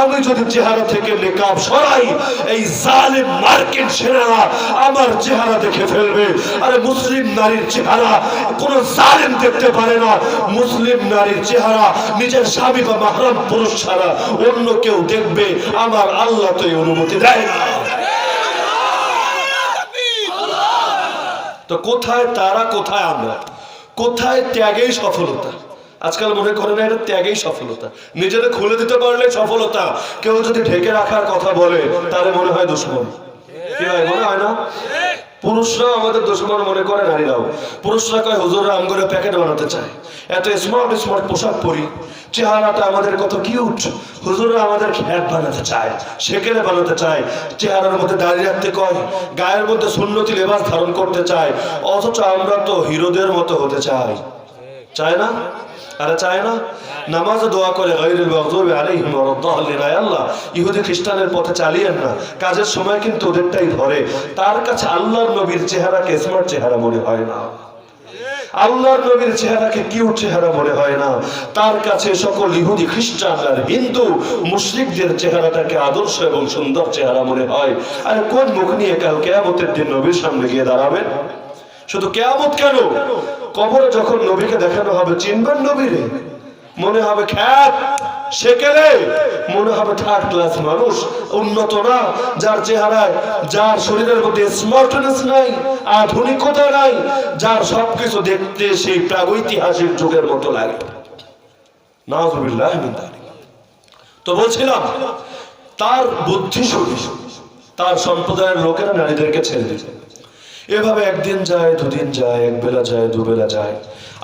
আমি যদি চেহারা থেকে নেকাব সরাই এই জালিম মার্কিন সেনারা আমার চেহারা দেখে ফেলবে। আরে মুসলিম নারীর চেহারা কোন জালিম দেখতে পারে না। মুসলিম নারীর চেহারা নিজের স্বামী বা মাহরাম পুরুষ ছাড়া অন্য কেউ দেখবে, আমার আল্লাহ তো এই অনুমতি দেয় না। তো কোথায় তারা, কোথায় আমরা, কোথায় ত্যাগেই সফলতা? আজকাল মনে করে না এটা ত্যাগেই সফলতা, নিজেরা খুলে দিতে পারলে সফলতা। কেউ যদি ঢেকে রাখার কথা বলে তাহলে মনে হয় দুশ্মন। কি হয়, মনে হয় না? পুরুষরাও আমাদের দুশ্মন মনে করে নারীরাও। পুরুষরা কয় হুজুররা আম করে প্যাকেট বানাতে চায়, এত স্মার্ট স্মার্ট পোশাক পরি, চেহারাটা আমাদের কত কিউট, হুজুররা আমাদের খ্যাত বানাতে চায়, সেকেলে বানাতে চায়, চেহারার মধ্যে দাঁড়িয়ে রাখতে কয়, গায়ের মধ্যে সুন্নতি লেবাস ধারণ করতে চায়। অথচ আমরা তো হিরোদের মতো হতে চাই, চায় না? আরে চায় না? নামাজে দোয়া করে গায়রুল মাগদুবি আলাইহিম ওয়ালাদ-দাল্লিন, আল্লাহ ইহুদি খ্রিস্টানের পথে চালিয়েন না। কাজের সময় কিন্তু ওদেরটাই ধরে। তার কাছে আল্লাহর নবীর চেহারাকে স্মার্ট চেহারা মনে হয় না, আল্লাহর নবীর চেহারাকে কিউট চেহারা মনে হয় না। তার কাছে সকল ইহুদি খ্রিস্টান আর হিন্দু মুশরিকদের চেহারাটাকে আদর্শ এবং সুন্দর চেহারা মনে হয়। আর কোন মুখ নিয়ে কাল কিয়ামতের দিন নবীর সামনে গিয়ে দাঁড়াবেন? শুধু কিয়ামত কেন, কবরে যখন নবীকে দেখানো হবে, চিনবেন নবীরে? মনে হবে খ্যাত, সেকেলে মনে হবে থার্ড ক্লাস মানুষ, উন্নত না, যার চেহারায়, যার শরীরের মধ্যে স্মার্টনেস নাই, আধুনিকতা নাই, যার সবকিছু দেখতে সেই প্রাগৈতিহাসিক যুগের মতো লাগে। নাউযুবিল্লাহি মিন যালিক। তো বলছিলাম, তার বুদ্ধি শুনি, তার সম্প্রদায়ের লোকেরা নারীদেরকে ছেড়ে দিল। এভাবে একদিন যায়, দুদিন যায়, এক বেলা যায়, দুবেলা যায়।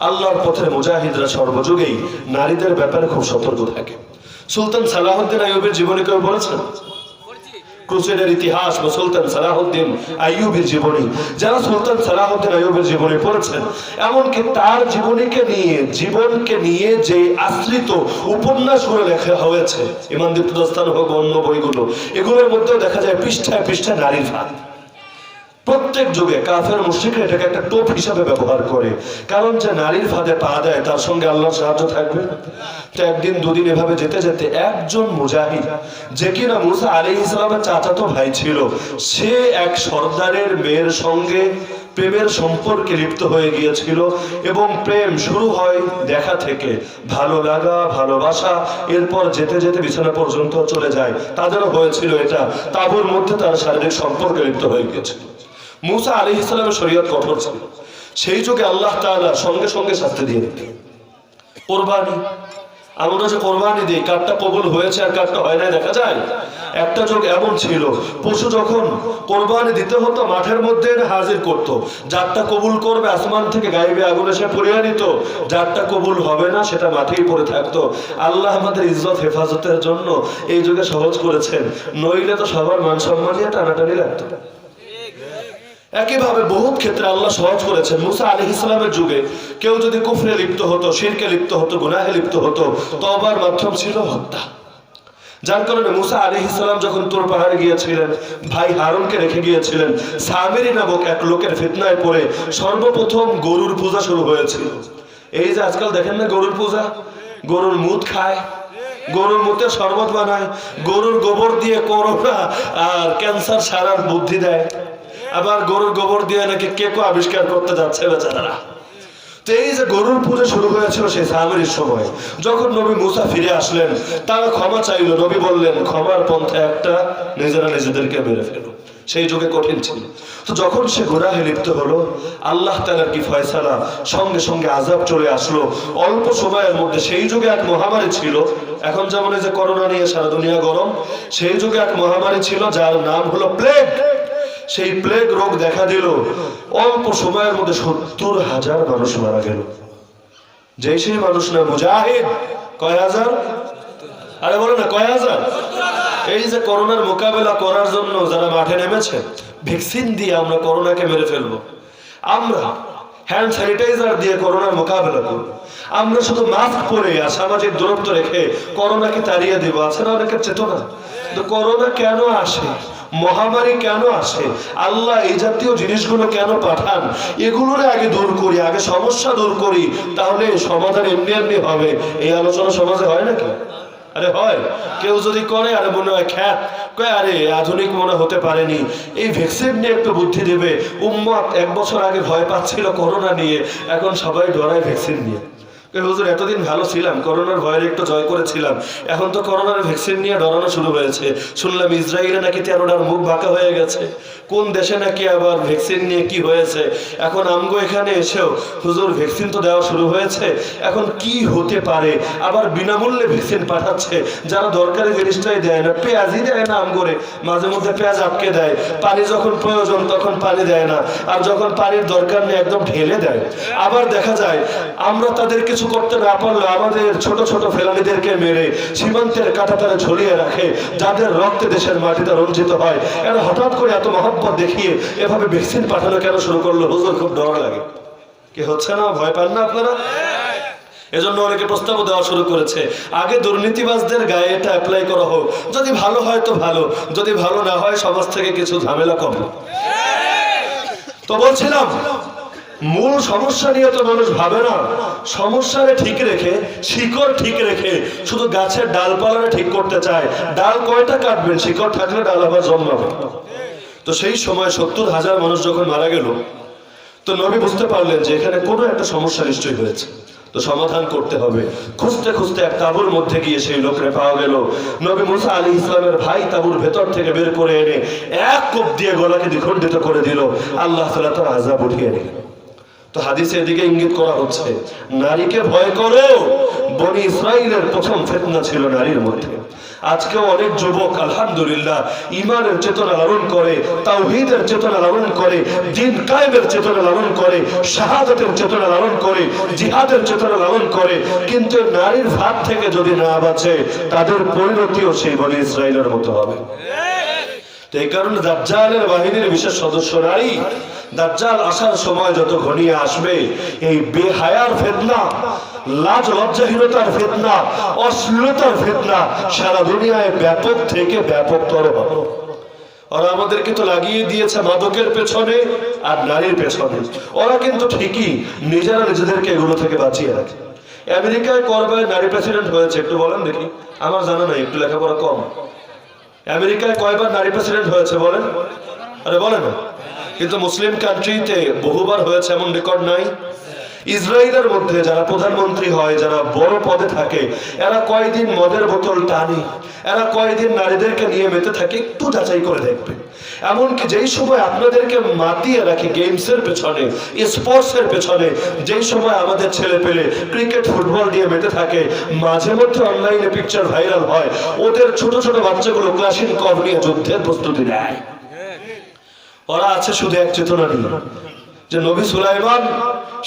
আল্লাহর পথের মুজাহিদরা সর্বযুগেই নারীদের ব্যাপারে খুব সতর্ক থাকে। সুলতান সালাহউদ্দিন আইয়ুবের জীবনী কেউ বলেছেন? ক্রুসেডের ইতিহাস বা সুলতান সালাহউদ্দিন আইয়ুবের জীবনী, যারা সুলতান সালাহউদ্দিন আইয়ুবের জীবনী পড়েছেন, এমনকি তার জীবনকে নিয়ে যে আশ্রিত উপন্যাসগুলো লেখা হয়েছে, ইমান দীপ্তদাস্তান হোক অন্য বইগুলো, এগুলোর মধ্যেও দেখা যায় পৃষ্ঠায় পৃষ্ঠায় নারীর ফাঁদ। প্রত্যেক যুগে কাফের মুশরিকরা এটাকে একটা টোপ হিসাবে ব্যবহার করে, কারণ যে নারীর ফাঁদে পা দেয় তার সঙ্গে আল্লাহর সাহায্য থাকবে না। তো একদিন দুদিন এভাবে যেতে যেতে একজন মুজাহিদ, যে কিনা মুসা আলাইহিস সালামের চাচাতো ভাই ছিল, সে এক সর্দারের মেয়ের সঙ্গে প্রেমের সম্পর্কে লিপ্ত হয়ে গিয়েছিল। এবং প্রেম শুরু হয় দেখা থেকে, ভালো লাগা, ভালোবাসা, এরপর যেতে যেতে বিছানা পর্যন্ত চলে যায়। তাদেরও হয়েছিল এটা, তাবুর মধ্যে তারা শারীরিক সম্পর্কে লিপ্ত হয়ে গিয়েছিল। মুসা আলাইহিস সালামের শরীয়ত কঠোর ছিল, সেই যুগে আল্লাহ তাআলা সঙ্গে সঙ্গে শাস্তি দিয়ে দিতেন। কোরবানি, আমরা যে কোরবানি দিই, কারটা কবুল হয়েছে আর কারটা হয় না দেখা যায়। একটা যুগ এমন ছিল, পশু যখন কোরবানি দিতে হতো মাঠের মধ্যে হাজির করতো, যারটা কবুল করবে আসমান থেকে গায়েবে আগুন এসে পড়িয়ে নিত, যারটা কবুল হবে না সেটা মাঠেই পড়ে থাকতো। আল্লাহ আমাদের ইজ্জত হেফাজতের জন্য এই যুগে সহজ করেছেন, নইলে তো সবার মান সম্মান নিয়ে টানাটানি লাগতো। একইভাবে বহুত ক্ষেত্রে আল্লাহ সহজ করেছেন। মুসা আলাইহিস সালামের যুগে কেউ যদি কুফরে লিপ্ত হতো, শিরকে লিপ্ত হতো, গুনাহে লিপ্ত হতো, তওবার মাধ্যম ছিল হত্যা। যার কারণে মুসা আলাইহিস সালাম যখন তুর পাহাড়ে গিয়েছিলেন, ভাই হারুনকে রেখে গিয়েছিলেন, সামিরি নামক এক লোকের ফিতনায় পড়ে সর্বপ্রথম গরুর পূজা শুরু হয়েছিল। এই যে আজকাল দেখেন না গরুর পূজা, গরুর মুত খায়, গরুর মুতের শরবত বানায়, গরুর গোবর দিয়ে করোনা আর ক্যান্সার সারার বুদ্ধি দেয়, আবার গরুর গোবর দিয়ে নাকি কেকও আবিষ্কার করতে যাচ্ছে বেচারারা। তো এই যে গরুর পূজা শুরু হয়েছিল সেই সামিরির সময়, যখন নবী মুসা ফিরে আসলেন, তারা ক্ষমা চাইল। নবী বললেন, ক্ষমার পন্থা একটা, নিজেরা নিজেদেরকে মেরে ফেলো। সেই যুগে কঠিন ছিল। তো যখন সে গুনাহে লিপ্ত হলো, আল্লাহ তাআলার কি ফয়সালা, সঙ্গে সঙ্গে আযাব চলে আসলো অল্প সময়ের মধ্যে। সেই যুগে এক মহামারী ছিল, এখন যেমন এই যে করোনা নিয়ে সারা দুনিয়া গরম, সেই যুগে এক মহামারী ছিল যার নাম হলো প্লেগ। সেই প্লেগ রোগ দেখা দিল, অল্প সময়ের মধ্যে ৭০,০০০ মানুষ মারা গেল। যেই সেই মানুষ না মুজাহিদ, কয় হাজার? আরে বলো না কয় হাজার? এই যে করোনার মোকাবেলা করার জন্য যারা মাঠে নেমেছে, ভ্যাকসিন দিয়ে আমরা করোনাকে মেরে ফেলবো। আমরা হ্যান্ড স্যানিটাইজার দিয়ে করোনার মোকাবেলা করব। আমরা শুধু মাস্ক পরে আর সামাজিক দূরত্ব রেখে করোনাকে তাড়িয়ে দেবো, আছে না অনেকের চেতনা। তো করোনা কেন আসে, মহামারী কেন আসে, আল্লাহ এই জাতীয় জিনিসগুলো কেন পাঠান, এগুলোর আগে দূর করি, আগে সমস্যা দূর করি, তাহলে সমাধান এমনি এমনি হবে। এই আলোচনা সমাজে হয় নাকি? আরে হয়। কেউ যদি করে আরে মনে হয় খ্যাত, কয় আরে আধুনিক মনে হতে পারেনি, এই ভ্যাকসিন নিয়ে একটু বুদ্ধি দেবে। উম্মত 1 বছর আগে ভয় পাচ্ছিল করোনা নিয়ে, এখন সবাই ডরায় ভ্যাকসিন নিয়ে। হুজুর এতদিন ভালো ছিলাম, করোনার ভয়ের একটু জয় করেছিলাম, এখন তো করোনার ভ্যাকসিন নিয়ে ডরানো শুরু হয়েছে। শুনলাম ইসরায়েলে নাকি 13টার মুখ বাঁকা হয়ে গেছে, কোন দেশে নাকি আবার ভ্যাকসিন নিয়ে কি হয়েছে। এখন আমগো এখানে এসেও হুজুর ভ্যাকসিন তো দেওয়া শুরু হয়েছে, এখন কি হতে পারে, আবার বিনামূল্যে ভ্যাকসিন পাঠাচ্ছে, যারা দরকারি জিনিসটাই দেয় না, পেঁয়াজই দেয় না আমগরে, মাঝে মধ্যে পেঁয়াজ আটকে দেয়, পানি যখন প্রয়োজন তখন পানি দেয় না, আর যখন পানির দরকার নেই একদম ঢেলে দেয়। আবার দেখা যায় আমরা তাদের কিছু করতে না পারলে আমাদের ছোট ছোট ফেলানিদেরকে মেরে সীমান্তের কাঁটাতারে ঝুলিয়ে রাখে, যাদের রক্তে দেশের মাটিতে রঞ্জিত হয়। এরা হঠাৎ করে এত মহব্বত দেখিয়ে এভাবে ভ্যাকসিন পাঠানো কেন শুরু করলো? হুজুর খুব ডর লাগে। কি হচ্ছে না, ভয় পান না আপনারা? এজন্য অনেকে প্রস্তাব দেওয়া শুরু করেছে, আগে দুর্নীতিবাজদের গায়ে এটা অ্যাপ্লাই করা হোক, যদি ভালো হয় তো ভালো, যদি ভালো না হয় সমাজ থেকে কিছু ঝামেলা কম। তো বলছিলাম মূল সমস্যা নিয়ে তো মানুষ ভাবে না, সমস্যারে ঠিক রেখে শিকড় ঠিক রেখে শুধু গাছের ডালপালারে ঠিক করতে চায়। ডাল কয়টা কাটবেন, শিকড় থাকলে ডাল আবার জন্মাবে। তো সেই সময় 70,000 মানুষ যখন মারা গেল, তো নবী বুঝতে পারলেন যে এখানে কোনো একটা সমস্যা নিশ্চয়ই হয়েছে, তো সমাধান করতে হবে। খুঁজতে খুঁজতে এক তাঁবুর মধ্যে গিয়ে সেই লোকরে পাওয়া গেল। নবী মুসা আলাইহিস সালামের ভাই তাঁবুর ভেতর থেকে বের করে এনে এক কোপ দিয়ে গলাকে দ্বিখণ্ডিত করে দিল। আল্লাহ তাআলা তার আযাব উঠিয়ে নিলেন। তো হাদিসে এদিকে ইঙ্গিত করা হচ্ছে, নারীকে ভয় করো। বনি ইসরাইলের প্রথম ফিতনা ছিল নারীর মধ্যে। আজকেও অনেক যুবক আলহামদুলিল্লাহ ইমানের চেতনা লালন করে, তাওহীদের চেতনা লালন করে, দ্বীন কায়েমের চেতনা লালন করে, শাহাদাতের চেতনা লালন করে, জিহাদের চেতনা লালন করে, কিন্তু নারীর ভাত থেকে যদি না বাঁচে তাদের পরিণতিও সেই বনি ইসরাইলের মতো হবে। তো এই কারণে দাজ্জালের বাহিনীর বিশেষ সদস্য নারী। দাজ্জাল আসার সময় যত ঘনিয়ে আসবে, এই বেহায়ার ফিতনা, লাজ লজ্জাহীনতার ফিতনা, অশ্লীলতার ফিতনা সারা দুনিয়ায় ব্যাপক থেকে ব্যাপকতর হবে। ওরা আমাদেরকে তো লাগিয়ে দিয়েছে মাদকের পেছনে আর নারীর পেছনে। ওরা কিন্তু ঠিকই নিজেরা নিজেদেরকে এগুলো থেকে বাঁচিয়ে রাখে। আমেরিকায় কয়বার নারী প্রেসিডেন্ট হয়েছে একটু বলেন দেখি? আমার জানা নাই, একটু লেখাপড়া কম। আমেরিকায় কয়বার নারী প্রেসিডেন্ট হয়েছে বলেন? আরে বলে না। কিন্তু মুসলিম কান্ট্রিতে বহুবার হয়েছে এমন রেকর্ড নাই। ইসরায়েলের মধ্যে যারা প্রধানমন্ত্রী হয়, যারা বড় পদে থাকে, এরা কয়দিন মদের বোতল টানে, এরা কয়দিন নারীদেরকে নিয়ে মেতে থাকে, একটু যাচাই করে দেখবে। এমনকি যেই সময় আপনাদেরকে মাতিয়ে রাখে গেমসের পেছনে, স্পোর্টসের পেছনে, যেই সময় আমাদের ছেলে পেলে ক্রিকেট ফুটবল নিয়ে মেতে থাকে, মাঝে মধ্যে অনলাইনে পিকচার ভাইরাল হয়, ওদের ছোট ছোট বাচ্চাগুলো ক্লাসিনকভ নিয়ে যুদ্ধের প্রস্তুতি নেয়। ওরা আছে শুধু এক চেতনা নিয়ে, যে নবী সুলাইমান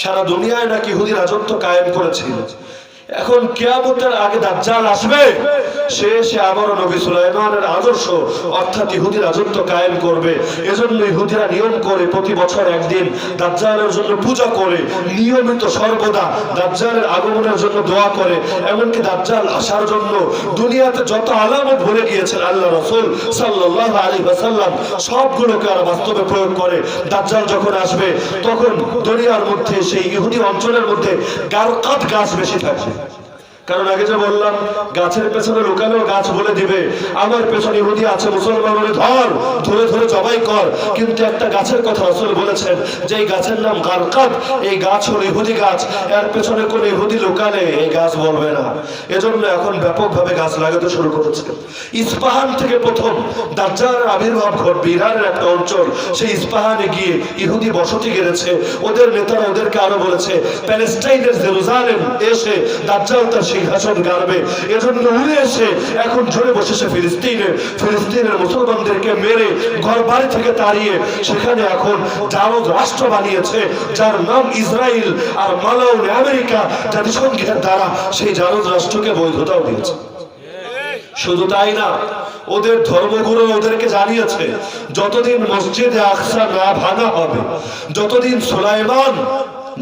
সারা দুনিয়ায় নাকি ইহুদি রাজত্ব কায়েম করেছিল। এখন কিয়ামতের আগে দাজ্জাল আসবে, সে এসে আবারও নবী সুলাইমানের আদর্শ অর্থাৎ ইহুদি রাজত্ব কায়েম করবে। এজন্য ইহুদিরা নিয়ম করে প্রতি বছর একদিন দাজ্জালের জন্য পূজা করে, নিয়মিত সর্বদা দাজ্জালের আগমনের জন্য দোয়া করে। এমনকি দাজ্জাল আসার জন্য দুনিয়াতে যত আলামত বলে গিয়েছেন আল্লাহ রাসূল সাল্লাল্লাহু আলাইহি ওয়াসাল্লাম, সবগুলোকে আর বাস্তবে প্রয়োগ করে। দাজ্জাল যখন আসবে তখন দুনিয়ার মধ্যে সেই ইহুদি অঞ্চলের মধ্যে গারকাত গাছ বেশি থাকবে। কারণ আগে যে বললাম, গাছের পেছনে লুকালেও গাছ বলে দিবে আমার পেছনে ইহুদি আছে, মুসলমান বলে ধর, ধরে ধরে জবাই কর। কিন্তু একটা গাছের কথা রাসূল বলেছেন, যে এই গাছের নাম গারকাত, এই গাছ হলো ইহুদি গাছ, এর পেছনে কোন ইহুদি লুকালে এই গাছ বলবে না। এজন্য এখন ব্যাপকভাবে গাছ লাগাতে শুরু করেছে। ইস্পাহান থেকে প্রথম দাজ্জালের আবির্ভাব ঘটবে। ইরানের একটা অঞ্চল, সেই ইস্পাহানে গিয়ে ইহুদি বসতি গেড়েছে। ওদের নেতারা ওদেরকে আরো বলেছে প্যালেস্টাইনের জেরুজালেম এসে দাজ্জাল তার সিংহাসন গাড়বে। এজন্য উড়ে এসে এখন ঝরে বসেছে ফিলিস্তিনের মুসলমানদেরকে মেরে ঘর বাড়ি থেকে তাড়িয়ে সেখানে এখন জারদ রাষ্ট্র বানিয়েছে, যার নাম ইসরায়েল। আর মালাউন আমেরিকা জাতিসংঘের দ্বারা সেই জারদ রাষ্ট্রকে বৈধতাও দিয়েছে। শুধু তাই না, ওদের ধর্মগুরু ওদেরকে জানিয়েছে যতদিন মসজিদে আকসা না ভাঙা হবে, যতদিন সুলাইমান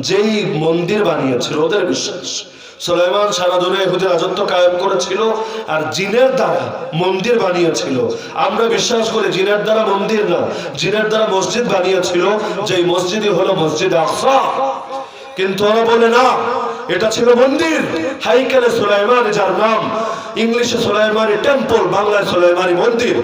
যেই মন্দির বানিয়েছিল, ওদের বিশ্বাস সুলাইমান সারা দুনিয়ায় ইহুদি রাজত্ব কায়েম করেছিল আর জিনের দ্বারা মন্দির বানিয়েছিল। আমরা বিশ্বাস করি জিনের দ্বারা মন্দির না, জিনের দ্বারা মসজিদ বানিয়েছিল, যেই মসজিদই হলো মসজিদ আকসা। কিন্তু ওরা বলে না, এটা ছিল মন্দির, হাইকেলে সুলাইমান, যার নাম ইংলিশে সুলাইমানি টেম্পল, বাংলায় সুলাইমানি মন্দির,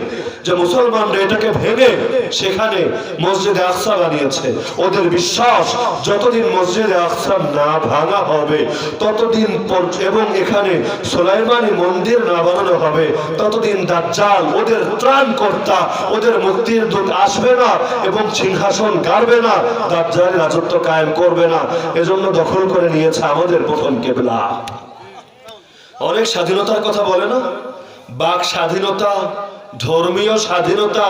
যে মুসলমানরা এটাকে ভেঙে সেখানে মসজিদে আকসা বানিয়েছে। ওদের বিশ্বাস যতদিন মসজিদে আকসা না ভাঙা হবে ততদিন, এবং এখানে সুলাইমানি মন্দির না বানানো হবে ততদিন দাজ্জাল, ওদের ত্রাণকর্তা, ওদের মুক্তির দূত আসবে না এবং সিংহাসন গাড়বে না, দাজ্জালের রাজত্ব কায়েম করবে না। এজন্য দখল করে নিয়েছে আমাদের প্রথম কিবলা। অনেক স্বাধীনতার কথা বলে না, বাক স্বাধীনতা, ধর্মীয় স্বাধীনতা,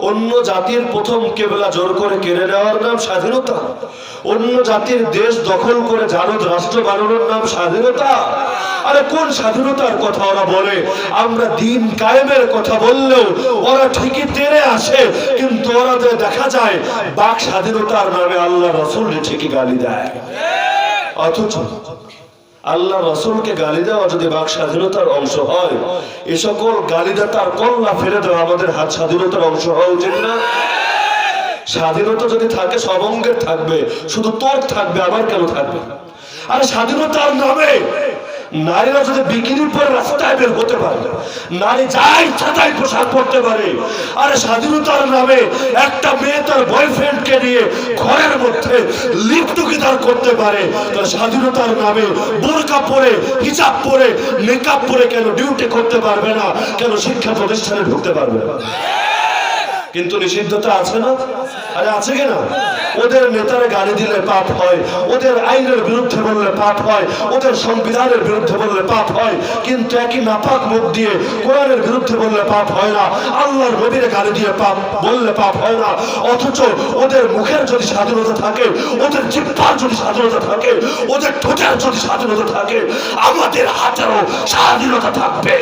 অন্য জাতির প্রথম কিবলা জোর করে কেড়ে নেওয়ার নাম স্বাধীনতা, অন্য জাতির দেশ দখল করে জারদ রাষ্ট্র বানানোর নাম স্বাধীনতা। আরে কোন স্বাধীনতার কথা ওরা বলে? আমরা দিন কায়েমের কথা বললেও ওরা ঠিকই টেনে আসে, কিন্তু ওরা দেখা যায় বাক স্বাধীনতার নামে আল্লাহ রাসূল ঠিকই গালি দেয়। অথচ আল্লাহ রাসূলকে গালি দেওয়া যদি বাক স্বাধীনতার অংশ হয়, এ সকল গালিদাতার কল্লা ফেলে দেওয়া আমাদের হাত স্বাধীনতার অংশ হওয়া উচিত না? স্বাধীনতা যদি থাকে সব অঙ্গের থাকবে, শুধু তোর থাকবে, আমার কেন থাকবে? আরে স্বাধীনতার নামে নারীরা যদি বিকিনির পরে রাস্তায় বের হতে পারে, নারী যা ইচ্ছা তাই পোশাক পরতে পারে, আরে স্বাধীনতার নামে একটা মেয়ে তার বয়ফ্রেন্ডকে নিয়ে ঘরের মধ্যে লিপ টুগেদার করতে পারে, তার স্বাধীনতার নামে বোরকা পরে, হিজাব পরে, মেকআপ পরে কেন ডিউটি করতে পারবে না? কেন শিক্ষা প্রতিষ্ঠানে ঢুকতে পারবে না? কিন্তু নিষিদ্ধতা আছে না? আরে আছে কিনা? ওদের নেতারে গালি দিলে পাপ হয়, ওদের আইনের বিরুদ্ধে বললে পাপ হয়, ওদের সংবিধানের বিরুদ্ধে বললে পাপ হয়, কিন্তু একই নাপাক মুখ দিয়ে কোরআনের বিরুদ্ধে বললে পাপ হয় না, আল্লাহর নবীর গালি দিয়ে পাপ বললে পাপ হয় না। অথচ ওদের মুখের যদি স্বাধীনতা থাকে, ওদের জিহ্বার যদি স্বাধীনতা থাকে, ওদের ঠোঁটের যদি স্বাধীনতা থাকে, আমাদের হাতেরও স্বাধীনতা থাকবে।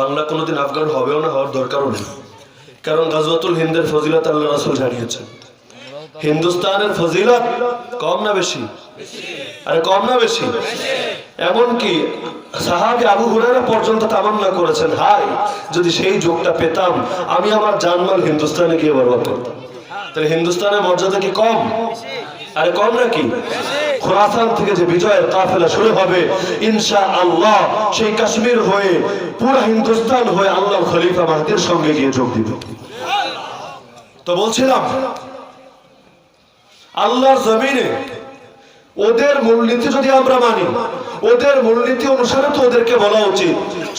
বাংলা কোনোদিন আফগান হবেও না, হওয়ার দরকারও নেই, কারণ গাজওয়াতুল হিন্দের ফজিলত আল্লাহ রাসূল জানিয়েছেন। হিন্দুস্তানের ফজিলত কম না বেশি? আরে কম না বেশি? এমনকি সাহাবী আবু হুরায়রা পর্যন্ত তামান্না করেছেন, হাই যদি সেই যোগটা পেতাম আমি আমার জানমাল হিন্দুস্তানে গিয়ে বরবাদ করতাম। তাহলে হিন্দুস্তানের মর্যাদা কি কম? আরে কম নাকি? খোরাসান থেকে যে বিজয়ের কাফেলা শুরু হবে ইনশাআল্লাহ, সেই কাশ্মীর হয়ে পুরো হিন্দুস্তান হয়ে আল্লাহর খলিফা মাহদির সঙ্গে গিয়ে যোগ দিবে। তো বলছিলাম আল্লাহর জমিনে ওদের মূলনীতি যদি আমরা মানি, ওদের মূলনীতি অনুসারে তো ওদেরকে বলা উচিত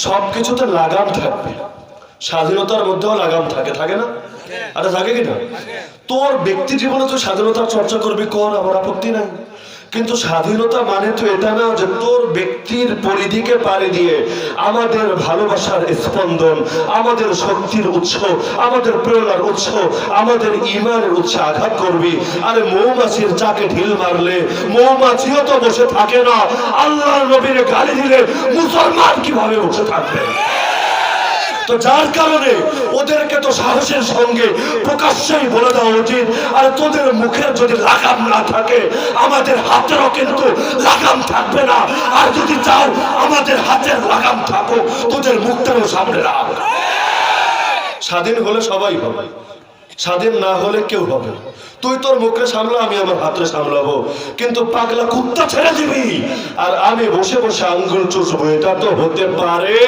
সবকিছুতে লাগাম থাকবে। স্বাধীনতার মধ্যেও লাগাম থাকে, থাকে না? আরে থাকে কিনা? তোর ব্যক্তি জীবনে তো স্বাধীনতার চর্চা করবি, কর, আমার আপত্তি নাই, কিন্তু স্বাধীনতা মানে তো এটা না যে তোর ব্যক্তির পরিধিকে পাড়ি দিয়ে আমাদের ভালোবাসার স্পন্দন, আমাদের শক্তির উৎস, আমাদের প্রেরণার উৎস, আমাদের ঈমানের উৎসে আঘাত করবি। আরে মৌমাছির চাকে ঢিল মারলে মৌমাছিও তো বসে থাকে না, আল্লাহর নবীর গালি দিলে মুসলমান কিভাবে বসে থাকবে? তো যার কারণে ওদেরকে তো সাহসের সঙ্গে প্রকাশ্যেই বলে দেওয়া উচিত, আর তোদের মুখের যদি লাগাম না থাকে আমাদের হাতেরও কিন্তু লাগাম থাকবে না। আর যদি চাও আমাদের হাতের লাগাম থাকো, তোদের মুখটারও সামনে রাখ। স্বাধীন হলে সবাই হবে, স্বাধীন না হলে কেউ হবে না। তুই তোর মুখে সামলা, আমি আমার হাতে সামলাবো, কিন্তু পাগলা কুত্তা ছেড়ে দিবি আর আমি বসে বসে আঙ্গুল চুষবো, এটা তো হতে পারে?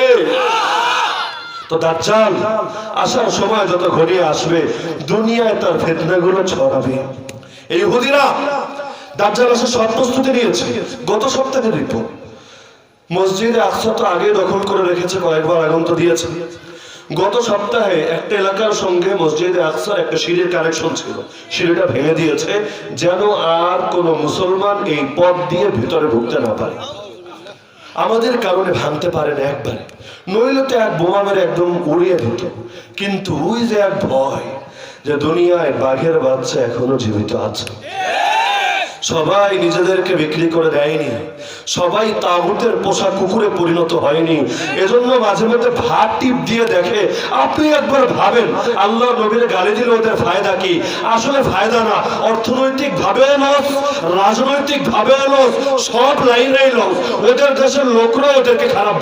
তো দাজ্জাল আসার সময় যত ঘনিয়ে আসবে দুনিয়ায় তার ফিতনাগুলো ছড়াবে। এই ইহুদিরা দাজ্জাল আসার সব প্রস্তুতি নিয়েছে। গত সপ্তাহের রিপোর্ট, মসজিদে আকসা তো আগে দখল করে রেখেছে, কয়েকবার আগুন তো দিয়েছে। গত সপ্তাহে একটা এলাকার সঙ্গে মসজিদে আকসার একটা সিঁড়ির কানেকশন ছিল, সিঁড়িটা ভেঙে দিয়েছে যেন আর কোনো মুসলমান এই পথ দিয়ে ভিতরে ঢুকতে না পারে। আমাদের কারণে ভাঙতে পারে না একবারে, নইলে তো এক বোমা মেরে একদম উড়িয়ে দিত। কিন্তু ওই যে এক ভয় যে দুনিয়ায় বাঘের বাচ্চা এখনো জীবিত আছে। সবাই নিজেদেরকে বিক্রি করে দেয়নি, সবাই তাগুতের পোষা কুকুরে পরিণত হয়নি। এজন্য মাঝে মধ্যে ভাত টিপ দিয়ে দেখে। আপনি একবার ভাবেন, আল্লাহ নবীর গালি দিলে ওদের ফায়দা কি? আসলে ফায়দা না, অর্থনৈতিক ভাবেও লস, রাজনৈতিক ভাবেও লস, সব লাইনেই লস। ওদের দেশের লোকরা ওদেরকে খারাপ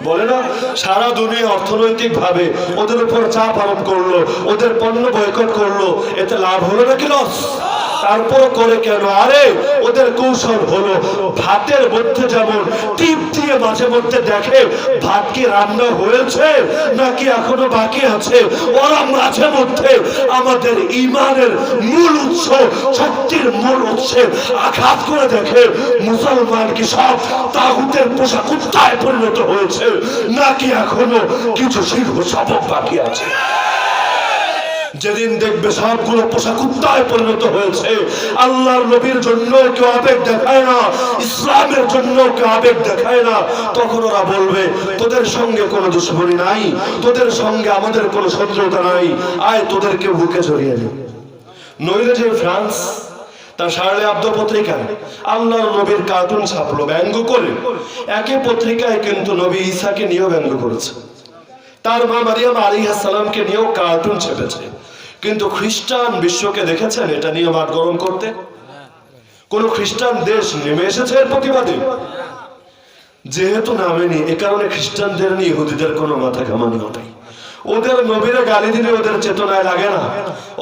বলে না, সারা দুনিয়া অর্থনৈতিক ভাবে ওদের উপর চাপ আরোপ করলো, ওদের পণ্য বয়কট করলো, এতে লাভ হলো নাকি লস? তারপর করে কেন? আরে ওদের কৌশল হলো ভাতের মধ্যে যেমন টিপ দিয়ে মাঝে মধ্যে দেখে ভাত কি রান্না হয়েছে নাকি এখনো বাকি আছে, ওরা মাঝে মধ্যে আমাদের ইমানের মূল উৎস, শক্তির মূল উৎসে আঘাত করে দেখে মুসলমান কি সব তাগুতের পোষা কুত্তায় পরিণত হয়েছে নাকি এখনো কিছু সিংহ শাবক বাকি আছে। যেদিন দেখবে সবগুলো পোষা কুত্তায় পরিণত হয়েছে, আল্লাহর নবীর জন্য কেউ আবেগ দেখায় না, ইসলামের জন্য কেউ আবেগ দেখায় না, তখন ওরা বলবে তোদের সঙ্গে কোনো দুশ্মনী নাই, তোদের সঙ্গে আমাদের কোনো শত্রুতা নাই, আয় তোদেরকে বুকে জড়িয়ে নে। নইলে যে ফ্রান্স তার শার্লে আব্দো পত্রিকায় আল্লাহর নবীর কার্টুন ছাপলো ব্যঙ্গ করে, একই পত্রিকায় কিন্তু নবী ঈসাকে নিয়েও ব্যঙ্গ করেছে, তার মা মারিয়াম আলাইহিস সালামকে নিয়েও কার্টুন ছেপেছে। কিন্তু খ্রিস্টান বিশ্বকে দেখেছেন এটা নিয়ে মাঠ গরম করতে? কোন খ্রিস্টান দেশ নেমে এসেছে এর প্রতিবাদে? যেহেতু নামেনি, এ কারণে খ্রিস্টানদের নিয়ে ইহুদিদের কোনো মাথা ঘামানি হবে। ওদের নবীরা গালি দিলে ওদের চেতনায় লাগে না,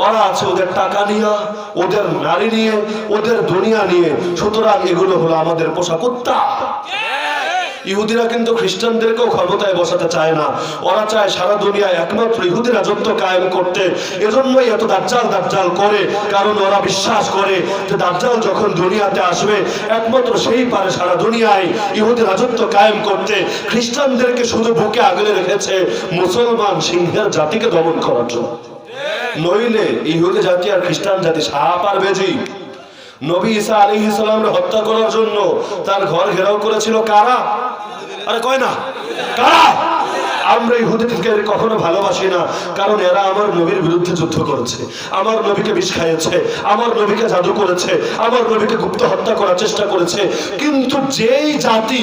ওরা আছে ওদের টাকা নিয়ে, ওদের নারী নিয়ে, ওদের দুনিয়া নিয়ে। সুতরাং এগুলো হলো আমাদের পোষা কুত্তা। ইহুদিরা কিন্তু খ্রিস্টানদেরকেও ক্ষমতায় বসাতে চায় না, ওরা চায় সারা দুনিয়ায় একমাত্র ইহুদি রাজত্ব কায়েম করতে। এজন্যই এত দাজ্জাল করে, কারণ ওরা বিশ্বাস করে যে দাজ্জাল যখন দুনিয়াতে আসবে একমাত্র সেই পারে সারা দুনিয়ায় ইহুদি রাজত্ব কায়েম করতে। খ্রিস্টানদেরকে শুধু বুকে আগলে রেখেছে মুসলমান সিংহের জাতিকে দমন করার জন্য। নইলে ইহুদি জাতি আর খ্রিস্টান জাতি সাপ আর বেজি। নবী ঈসা আলাইহিস সালামকে হত্যা করার জন্য তার ঘর ঘেরাও করেছিল কারা? আরে কয় না কারা? আমরা ইহুদিদেরকে কখনো ভালোবাসি না, কারণ এরা আমার নবীর বিরুদ্ধে যুদ্ধ করেছে, আমার নবীকে বিষ খাইয়েছে, আমার নবীকে জাদু করেছে, আমার নবীকে গুপ্ত হত্যা করার চেষ্টা করেছে। কিন্তু যেই জাতি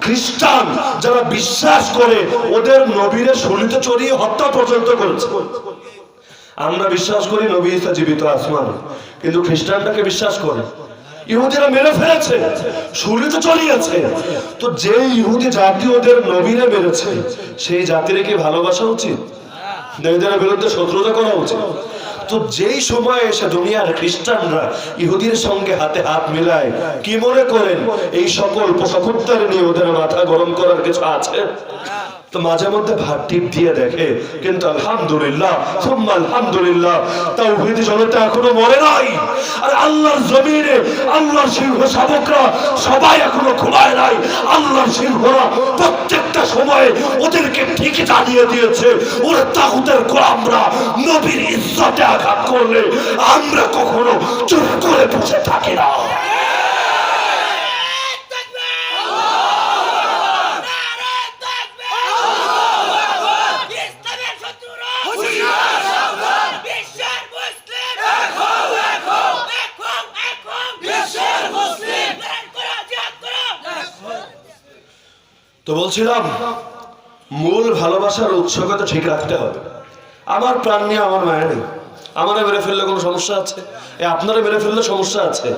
খ্রিস্টান যারা বিশ্বাস করে ওদের নবীরে শরীরে চড়িয়ে হত্যা পর্যন্ত করেছে। আমরা বিশ্বাস করি নবী ঈসা জীবিত আসমান, কিন্তু খ্রিস্টানটাকে বিশ্বাস করে ইহুদিরা মেরে ফেলেছে, শরীরে চড়িয়েছে। তো যে ইহুদি জাতি ওদের নবীরে মেরেছে সেই জাতির কি ভালোবাসা উচিত? এদের বিরুদ্ধে শত্রুতা করা উচিত? তো যেই সময় এসে দুনিয়ার খ্রিস্টানরা ইহুদির সঙ্গে হাতে হাত মিলায়, কি মনে করেন এই সকল পোষা কুত্তার নিয়ে ওদের মাথা গরম করার কিছু আছে? তো মাঝে মধ্যে ভাত টিপ দিয়ে দেখে, কিন্তু আলহামদুলিল্লাহ সুম্মা আলহামদুলিল্লাহ তাওহীদি জনতা এখনো মরে নাই। আর আল্লাহর জমিনে আল্লাহর সিংহ শাবকরা সবাই এখনো ঘুমায় নাই। আল্লাহর সিংহরা প্রত্যেকটা সময়ে ওদেরকে ঠিকই জানিয়ে দিয়েছে, ওরা তাগুতের গোলামরা নবীর ইজ্জতে আঘাত করলে আমরা কখনো চুপ করে বসে থাকি না। তো বলছিলাম মূল ভালোবাসার উৎসকে তো ঠিক রাখতে হবে। আমার প্রাণ নিয়ে আমার মায়া নেই, আমারে মেরে ফেললে কোনো সমস্যা আছে? আপনারা মেরে ফেললে সমস্যা আছে?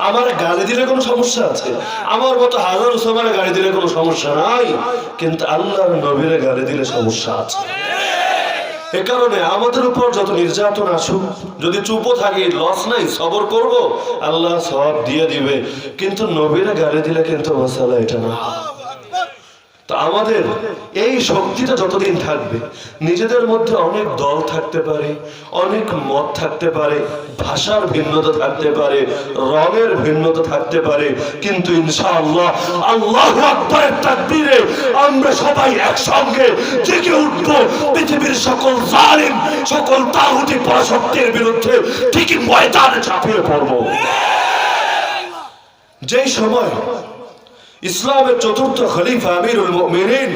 আমার গালি দিলে কোনো সমস্যা আছে? আমার মতো হাজার উসমানে গালি দিলে কোনো সমস্যা নাই, কিন্তু আল্লাহর নবীরে গালি দিলে সমস্যা আছে। এ কারণে আমাদের উপর যত নির্যাতন আসুক, যদি চুপও থাকি লস নাই, সবর করব, আল্লাহ সব দিয়ে দিবে। কিন্তু নবীরে গালি দিলে কিন্তু মশালা এটা না। তো আমাদের এই শক্তিটা যতদিন থাকবে, নিজেদের মধ্যে অনেক দল থাকতে পারে, অনেক মত থাকতে পারে, ভাষার ভিন্নতা থাকতে পারে, রঙের ভিন্নতা থাকতে পারে, কিন্তু ইনশাআল্লাহ আল্লাহু আকবারের তাকবীরে আমরা সবাই একসঙ্গে জেগে উঠব। পৃথিবীর সকল জালিম, সকল তাগুতি পরাশক্তির বিরুদ্ধে ঠিকই ময়দানে ঝাঁপিয়ে পড়ব। যেই সময় ইসলামের চতুর্থ খলিফা আমিরুল মুমিনিন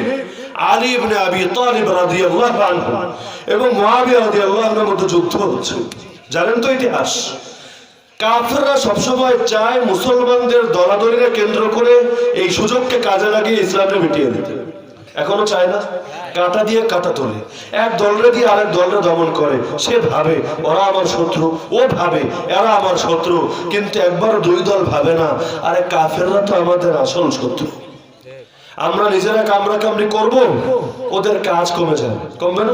আলী ইবনে আবি তালিব রাদিয়াল্লাহু আনহু এবং মুআবিয়া রাদিয়াল্লাহু আনহুর মধ্যে যুদ্ধ হচ্ছে। জানেন তো ইতিহাস, কাফেররা সবসময় চায় মুসলমানদের দলাদলিকে কেন্দ্র করে এই সুযোগকে কাজে লাগিয়ে ইসলামকে মিটিয়ে দিতে। এখনো চায় না, কাঁটা দিয়ে কাঁটা তোলে, এক দলরে দিয়ে আরেক দলরে দমন করে। সে ভাবে ওরা আমার শত্রু, ও ভাবে এরা আমার শত্রু, কিন্তু একবার দুই দল ভাবে না আরে কাফেররা তো আমাদের আসল শত্রু। আমরা নিজেরা কামড়া কামড়ি করবো, ওদের কাজ কমে যাবে, কমবে না?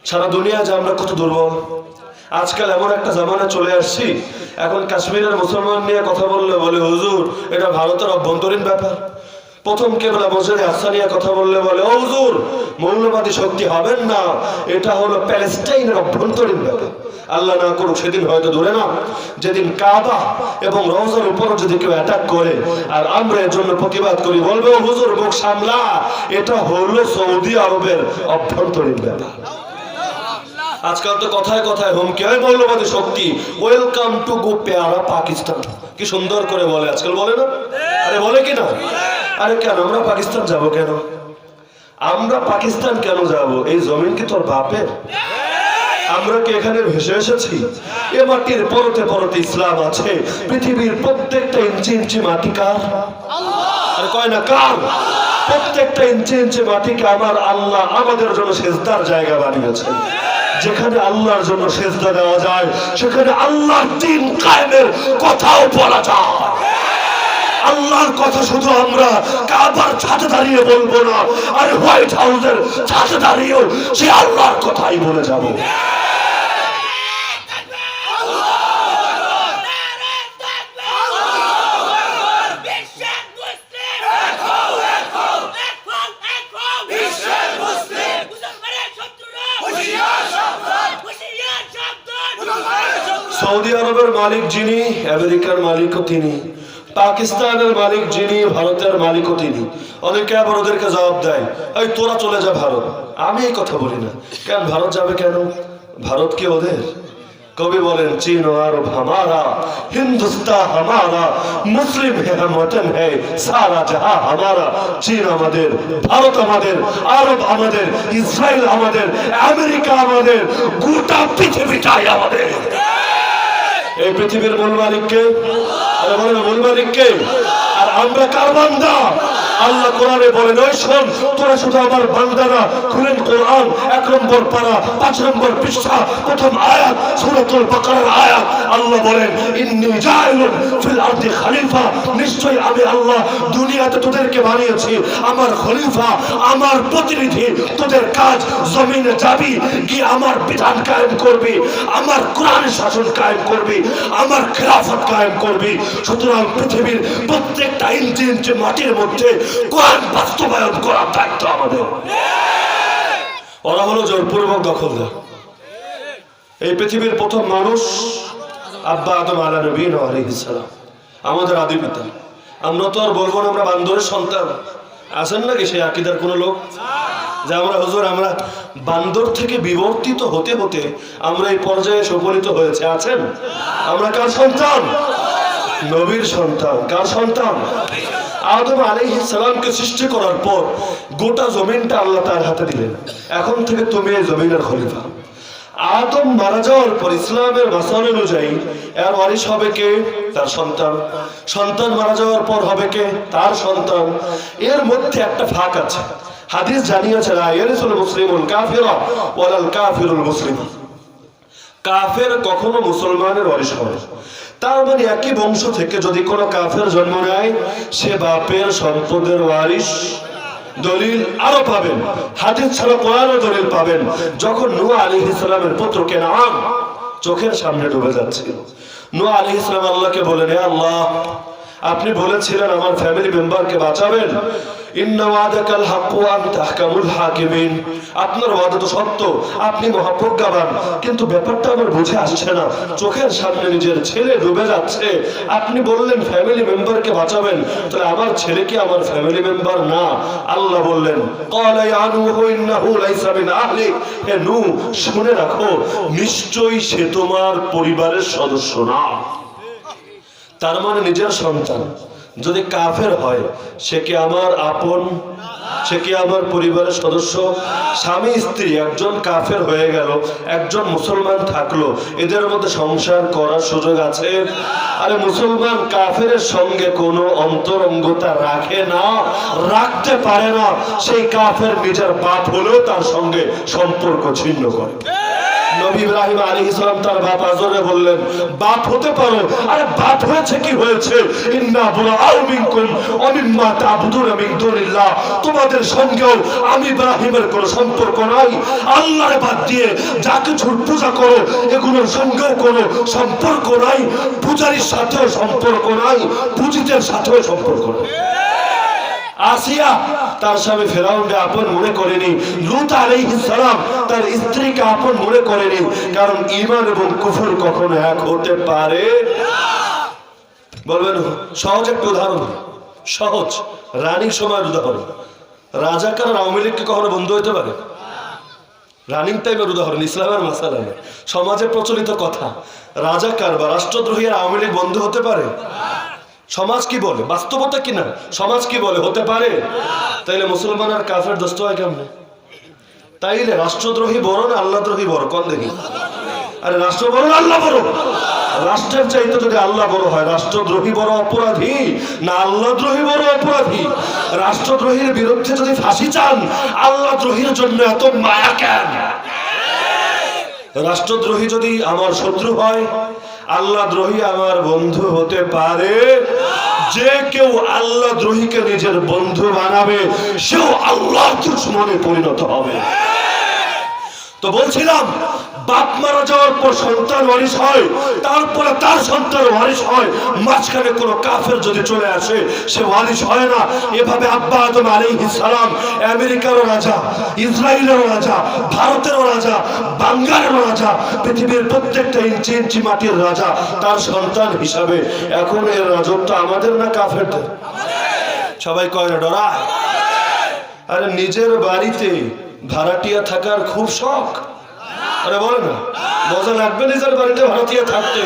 সারা দুনিয়া যে আমরা কত দুর্বল। আজকাল এমন একটা জামানা চলে আসছি, এখন কাশ্মীরের মুসলমান নিয়ে কথা বললে বলে হুজুর এটা ভারতের অভ্যন্তরীণ ব্যাপার। প্রথম কেবলা মসজিদে আকসা নিয়ে কথা বললে বলে ও হুজুর মৌলবাদী শক্তি হবেন না, এটা হলো প্যালেস্টাইনের অভ্যন্তরীণ ব্যাপার। আল্লাহ না করুক সেদিন হয়তো দূরে না, যেদিন কাবা এবং রওজার উপর যদি কেউ অ্যাটাক করে আর আমরা এর জন্য প্রতিবাদ করি, বলবে ও হুজুর মুখ সামলা, এটা হলো সৌদি আরবের অভ্যন্তরীণ ব্যাপার। আজকাল তো কথায় কথায় হুমকি হয় মৌলবাদী শক্তি, ওয়েলকাম টু গো পেয়ারা পাকিস্তান। কি সুন্দর করে বলে, আজকাল বলে না? আরে বলে কি না? আরে কেন আমরা পাকিস্তান যাব? কেন আমরা পাকিস্তান কেন যাব? এই জমিন কি তোর বাপের? আমরা কি এখানে ভেসে এসেছি? এ মাটির পরতে পরতে ইসলাম আছে। পৃথিবীর প্রত্যেকটা ইঞ্চি ইঞ্চি মাটি কার? আরে কয় না কার? প্রত্যেকটা ইঞ্চি ইঞ্চি মাটিকে আমার আল্লাহ আমাদের জন্য সেজদার জায়গা বানিয়েছেন। যেখানে আল্লাহর জন্য সেজদা দেওয়া যায় সেখানে আল্লাহর দ্বীন কায়েমের কথাও বলা যায়। আল্লাহর কথা শুধু আমরা কাবার ছাদে দাঁড়িয়ে বলবো না, আর হোয়াইট হাউসের ছাদে দাঁড়িয়েও সে আল্লাহর কথাই বলে যাব। সৌদি আরবের মালিক যিনি, আমেরিকার মালিকও তিনি, পাকিস্তানের মালিক যিনি, ভারতের মালিকও তিনি। অনেকে আবার ওদেরকে জবাব দেয় এই তোরা চলে যা ভারত। আমি এই কথা বলি না। কেন ভারত যাবে কেন? ভারত কি ওদের? কবি বলেন চীন ও আরব হামারা, হিন্দুস্তান হামারা, মুসলিম হে হাম ওয়াতন হে, সারা জাহাঁ হামারা। চীন আমাদের, ভারত আমাদের, আরব আমাদের, ইসরায়েল আমাদের, আমেরিকা আমাদের, গোটা পৃথিবীটাই আমাদের। এই পৃথিবীর মূল মালিককে, আরে বলেন মূল মালিককে। আর আমরা কার বান্দা? আল্লাহ কোরআনে বলেন ওই শোন তোরা শুধু আমার বান্দা না। খুলেন কোরআন 1 নম্বর পারা 5 নম্বর পৃষ্ঠা, প্রথম আয়াত সূরাতুল বাকারার আয়াত। আল্লাহ বলেন ইন্নী জাইলুন ফিল আরদি খলিফা, নিশ্চয়ই আমি আল্লাহ দুনিয়াতে তোদেরকে বানিয়েছি আমার খলিফা, আমার প্রতিনিধি। তোদের কাজ জমিনে যাবি গিয়ে আমার বিধান কায়েম করবি, আমার কোরআনের শাসন কায়েম করবি, আমার খেলাফত কায়েম করবি। সুতরাং পৃথিবীর প্রত্যেকটা ইঞ্চি ইঞ্চি মাটির মধ্যে কোরআন বাস্তবায়ন করার দায়িত্ব আমাদের। ওরা হলো জোরপূর্বক দখলদার। এই পৃথিবীর প্রথম মানুষ আব্বা আদম আলাইহিস সালাম, আমাদের আদি পিতা। আমরা তো আর বলবো না আমরা বান্দরের সন্তান। আছেন নাকি সেই আকীদার কোনো লোক যে আমরা হুজুর আমরা বান্দর থেকে বিবর্তিত হতে হতে আমরা এই পর্যায়ে উপনীত হয়েছে? আছেন? আমরা কার সন্তান? নবীর সন্তান। কার সন্তান? আদম আলাইহিস সালামকে সৃষ্টি করার পর গোটা জমিনটা আল্লাহ তার হাতে দিলেন, এখন থেকে তুমি এই জমিনের খলিফা। আদম মারা যাওয়ার পর ইসলামের মাসাল অনুযায়ী এর ওয়ারিস হবে কে? তার সন্তান। সন্তান মারা যাওয়ার পর হবে কে? তার সন্তান। এর মধ্যে একটা ফাঁক আছে। হাদিস জানিয়েছে লা ইয়ারিসুল মুসলিমুল কাফিরা ওয়ালাল কাফিরুল মুসলিম। কাফের কখনো মুসলমানের ওয়ারিস হবে। তার মানে একই বংশ থেকে যদি কোনো কাফের জন্ম নেয় সে বাপের সম্পদের ওয়ারিস। দলিল আরো পাবেন, হাদিস ছাড়া কোরআনও দলিল পাবেন। যখন নূহ আলাইহিস সালামের পুত্র কেনান চোখের সামনে ডুবে যাচ্ছিল, নূহ আলাইহিস সালাম আল্লাহকে বলেন হে আল্লাহ আপনি বলেছিলেন আমার ফ্যামিলি মেম্বারকে বাঁচাবেন। ইন্না ওয়াদাকাল হক ওয়া আনতা আহকামুল হাকিমিন। আপনার ওয়াদা তো সত্য, আপনি মহাপ্রজ্ঞাবান, কিন্তু ব্যাপারটা আমার বুঝে আসছে না। চোখের সামনে নিজের ছেলে ডুবে যাচ্ছে, আপনি বললেন ফ্যামিলি মেম্বারকে বাঁচাবেন, তাহলে আমার ছেলে কি আমার ফ্যামিলি মেম্বার না? আল্লাহ বললেন ক্বালা ইয়া নূহ ইন্নাহু লাইসা মিন আহলিক। হে নূহ শুনে রাখো নিশ্চয়ই সে তোমার পরিবারের সদস্য না। তার মানে নিজের সন্তান যদি কাফের হয় সে কি আমার আপন? সে কি আমার পরিবারের সদস্য? স্বামী স্ত্রী একজন কাফের হয়ে গেল, একজন মুসলমান থাকলো, এদের মধ্যে সংসার করার সুযোগ আছে? আরে মুসলমান কাফের সঙ্গে কোনো অন্তরঙ্গতা রাখে না, রাখতে পারে না। সেই কাফের নিজের বাপ হলেও তার সঙ্গে সম্পর্ক ছিন্ন করে। নবী ইব্রাহিম আলাইহিস সালাম তার বাপ আজরে বললেন, বাপ হতে পারো। আরে বাপ হয়েছে কি হয়েছে? ইন্না বুরাউ মিনকুম ওয়া মিম্মা তা'বুদুনা মিন দুনিল্লাহ, তোমাদের সঙ্গেও আমি ইব্রাহিমের কোনো সম্পর্ক নাই। আল্লাহর বাদ দিয়ে যা কিছুর পূজা করো এগুলোর সঙ্গেও কোনো সম্পর্ক নাই, পূজারীর সাথেও সম্পর্ক নাই, পূজিতের সাথেও সম্পর্ক নাই। আসিয়া তার স্বামী ফেরাউনকে আপন মনে করেনি, লূত আলাইহিস সালাম তার স্ত্রীকে আপন মনে করেনি, কারণ ঈমান এবং কুফর কখনো এক হতে পারে। বলবেন সহজ একটা উদাহরণ, সহজ রানিং সময়ের উদাহরণ। রাজাকার আর আওয়ামী লীগ কি কখনো বন্ধু হইতে পারে? রানিং টাইমের উদাহরণ, ইসলামের মাসালা না, সমাজে প্রচলিত কথা। রাজাকার বা রাষ্ট্রদ্রোহী আর আওয়ামী লীগ বন্ধু হতে পারে? সমাজ কি বলে, বাস্তবতা কিনা, সমাজ কি বলে হতে পারে? তাইলে মুসলমান আর কাফের দোস্ত হয় কেমনে? তাইলে রাষ্ট্রদ্রোহী বড় না আল্লাহদ্রোহী বড়? কোন দেখি? আরে রাষ্ট্র বড় না আল্লাহ বড়? রাষ্ট্রের চাইতে যদি আল্লাহ বড় হয়, রাষ্ট্রদ্রোহী বড় অপরাধী না আল্লাহদ্রোহী বড় অপরাধী? রাষ্ট্রদ্রোহীর বিরুদ্ধে যদি ফাঁসি চান, আল্লাহদ্রোহীর জন্য এত মায়া কেন? রাষ্ট্রদ্রোহী যদি আমার শত্রু হয়, আল্লাহ দ্রোহী আমার বন্ধু হতে পারে? যে কেউ আল্লাহ দ্রোহীকে নিজের বন্ধু বানাবে সেও আল্লাহ দুশমনে পরিণত হবে। তো বলছিলাম, বাপ মারা যাওয়ার পর সন্তান ওয়ারিশ হয়, তারপরে তার সন্তান ওয়ারিশ হয়, মাঝখানে কোনো কাফের যদি চলে আসে সে ওয়ারিশ হয় না। এভাবে আব্বা আদম আলাইহিস সালাম আমেরিকারও রাজা, ইসরায়েলেরও রাজা, ভারতেরও রাজা, বাঙ্গালেরও রাজা, পৃথিবীর প্রত্যেকটা ইঞ্চি ইঞ্চি মাটির রাজা তার সন্তান হিসাবে। এখন এর রাজত্ব আমাদের না কাফেরদের? সবাই কয় না ডরায়? আরে নিজের বাড়িতে ভাড়াটিয়া থাকার খুব শখ। আরে বলে না, মজা লাগবে নিজের বাড়িতে ভাড়াটিয়া থাকতে?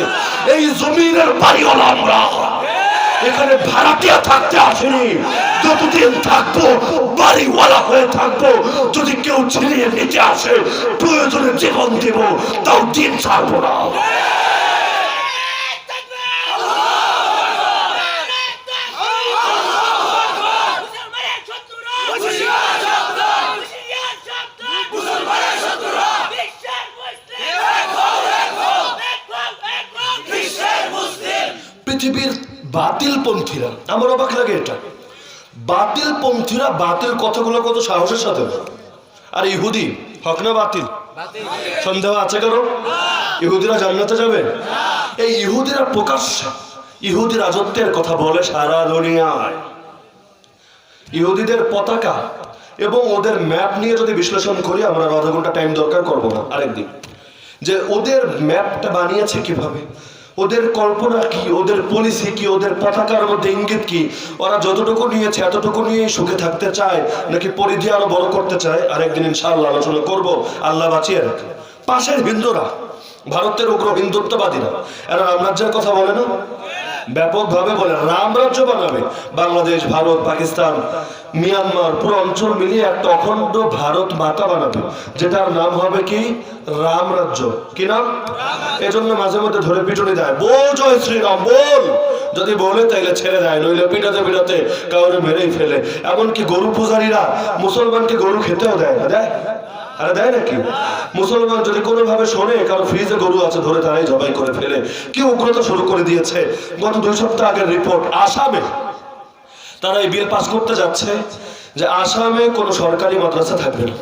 এই জমিনের বাড়িওয়ালা আমরা, এখানে ভাড়াটিয়া থাকতে আসেনি। যতদিন থাকবো বাড়িওয়ালা হয়ে থাকবো। যদি কেউ ছিনিয়ে নিতে আসে, প্রয়োজনে জীবন দেব, তাও দিন ছাড়বো না। পৃথিবীর বাতিল পন্থীরা, আমার অবাক লাগে এটা, বাতিল পন্থীরা বাতিল কথাগুলো কত সাহসের সাথে। আর ইহুদি হক না বাতিল? সন্দেহ আছে কারো? ইহুদিরা জান্নাতে যাবে? এই ইহুদিরা প্রকাশ্যে ইহুদি রাজত্বের কথা বলে সারা দুনিয়ায়। ইহুদিদের পতাকা এবং ওদের ম্যাপ নিয়ে যদি বিশ্লেষণ করি, আমরা আধা ঘন্টা টাইম দরকার করবো না আরেকদিন, যে ওদের ম্যাপটা বানিয়েছে কিভাবে, ওদের কল্পনা কি, ওদের পলিসি কি, ওদের পতাকার মধ্যে ইঙ্গিত কি, ওরা যতটুকু নিয়েছে এতটুকু নিয়েই সুখে থাকতে চায় নাকি পরিধি আরো বড় করতে চায়, আরেকদিন ইনশাআল্লাহ আলোচনা করব। আল্লাহ বাঁচিয়ে রাখে। পাশের হিন্দুরা, ভারতের উগ্র হিন্দুত্ববাদীরা, এরা রামরাজ্যের কথা বলে না? ব্যাপকভাবে বলে রামরাজ্য বানাবে। বাংলাদেশ, ভারত, পাকিস্তান, মিয়ানমার পুরো অঞ্চল মিলিয়ে একটা অখণ্ড ভারত মাতা বানাবে, যেটার নাম হবে কি? রামরাজ্য। কি নাম? এজন্য মাঝে মধ্যে ধরে পিটুনি দেয়, বল জয় শ্রীরাম বল। যদি বলে তাইলে ছেড়ে দেয়, নইলে পিটাতে পিটাতে কাউরে মেরেই ফেলে। এমনকি গরু পূজারীরা মুসলমানকে গরু খেতেও দেয় না। দেয়? আরে দেয় নাকি? মুসলমান যদি কোনোভাবে শোনে কারণ ফ্রিজে গরু আছে, ধরে তারাই জবাই করে ফেলে। কি উগ্রতা শুরু করে দিয়েছে। গত 2 সপ্তাহ আগের রিপোর্ট, আসামে তারা এই বিল পাস করতে যাচ্ছে যে আসামে কোনো সরকারি মাদ্রাসা থাকবে না,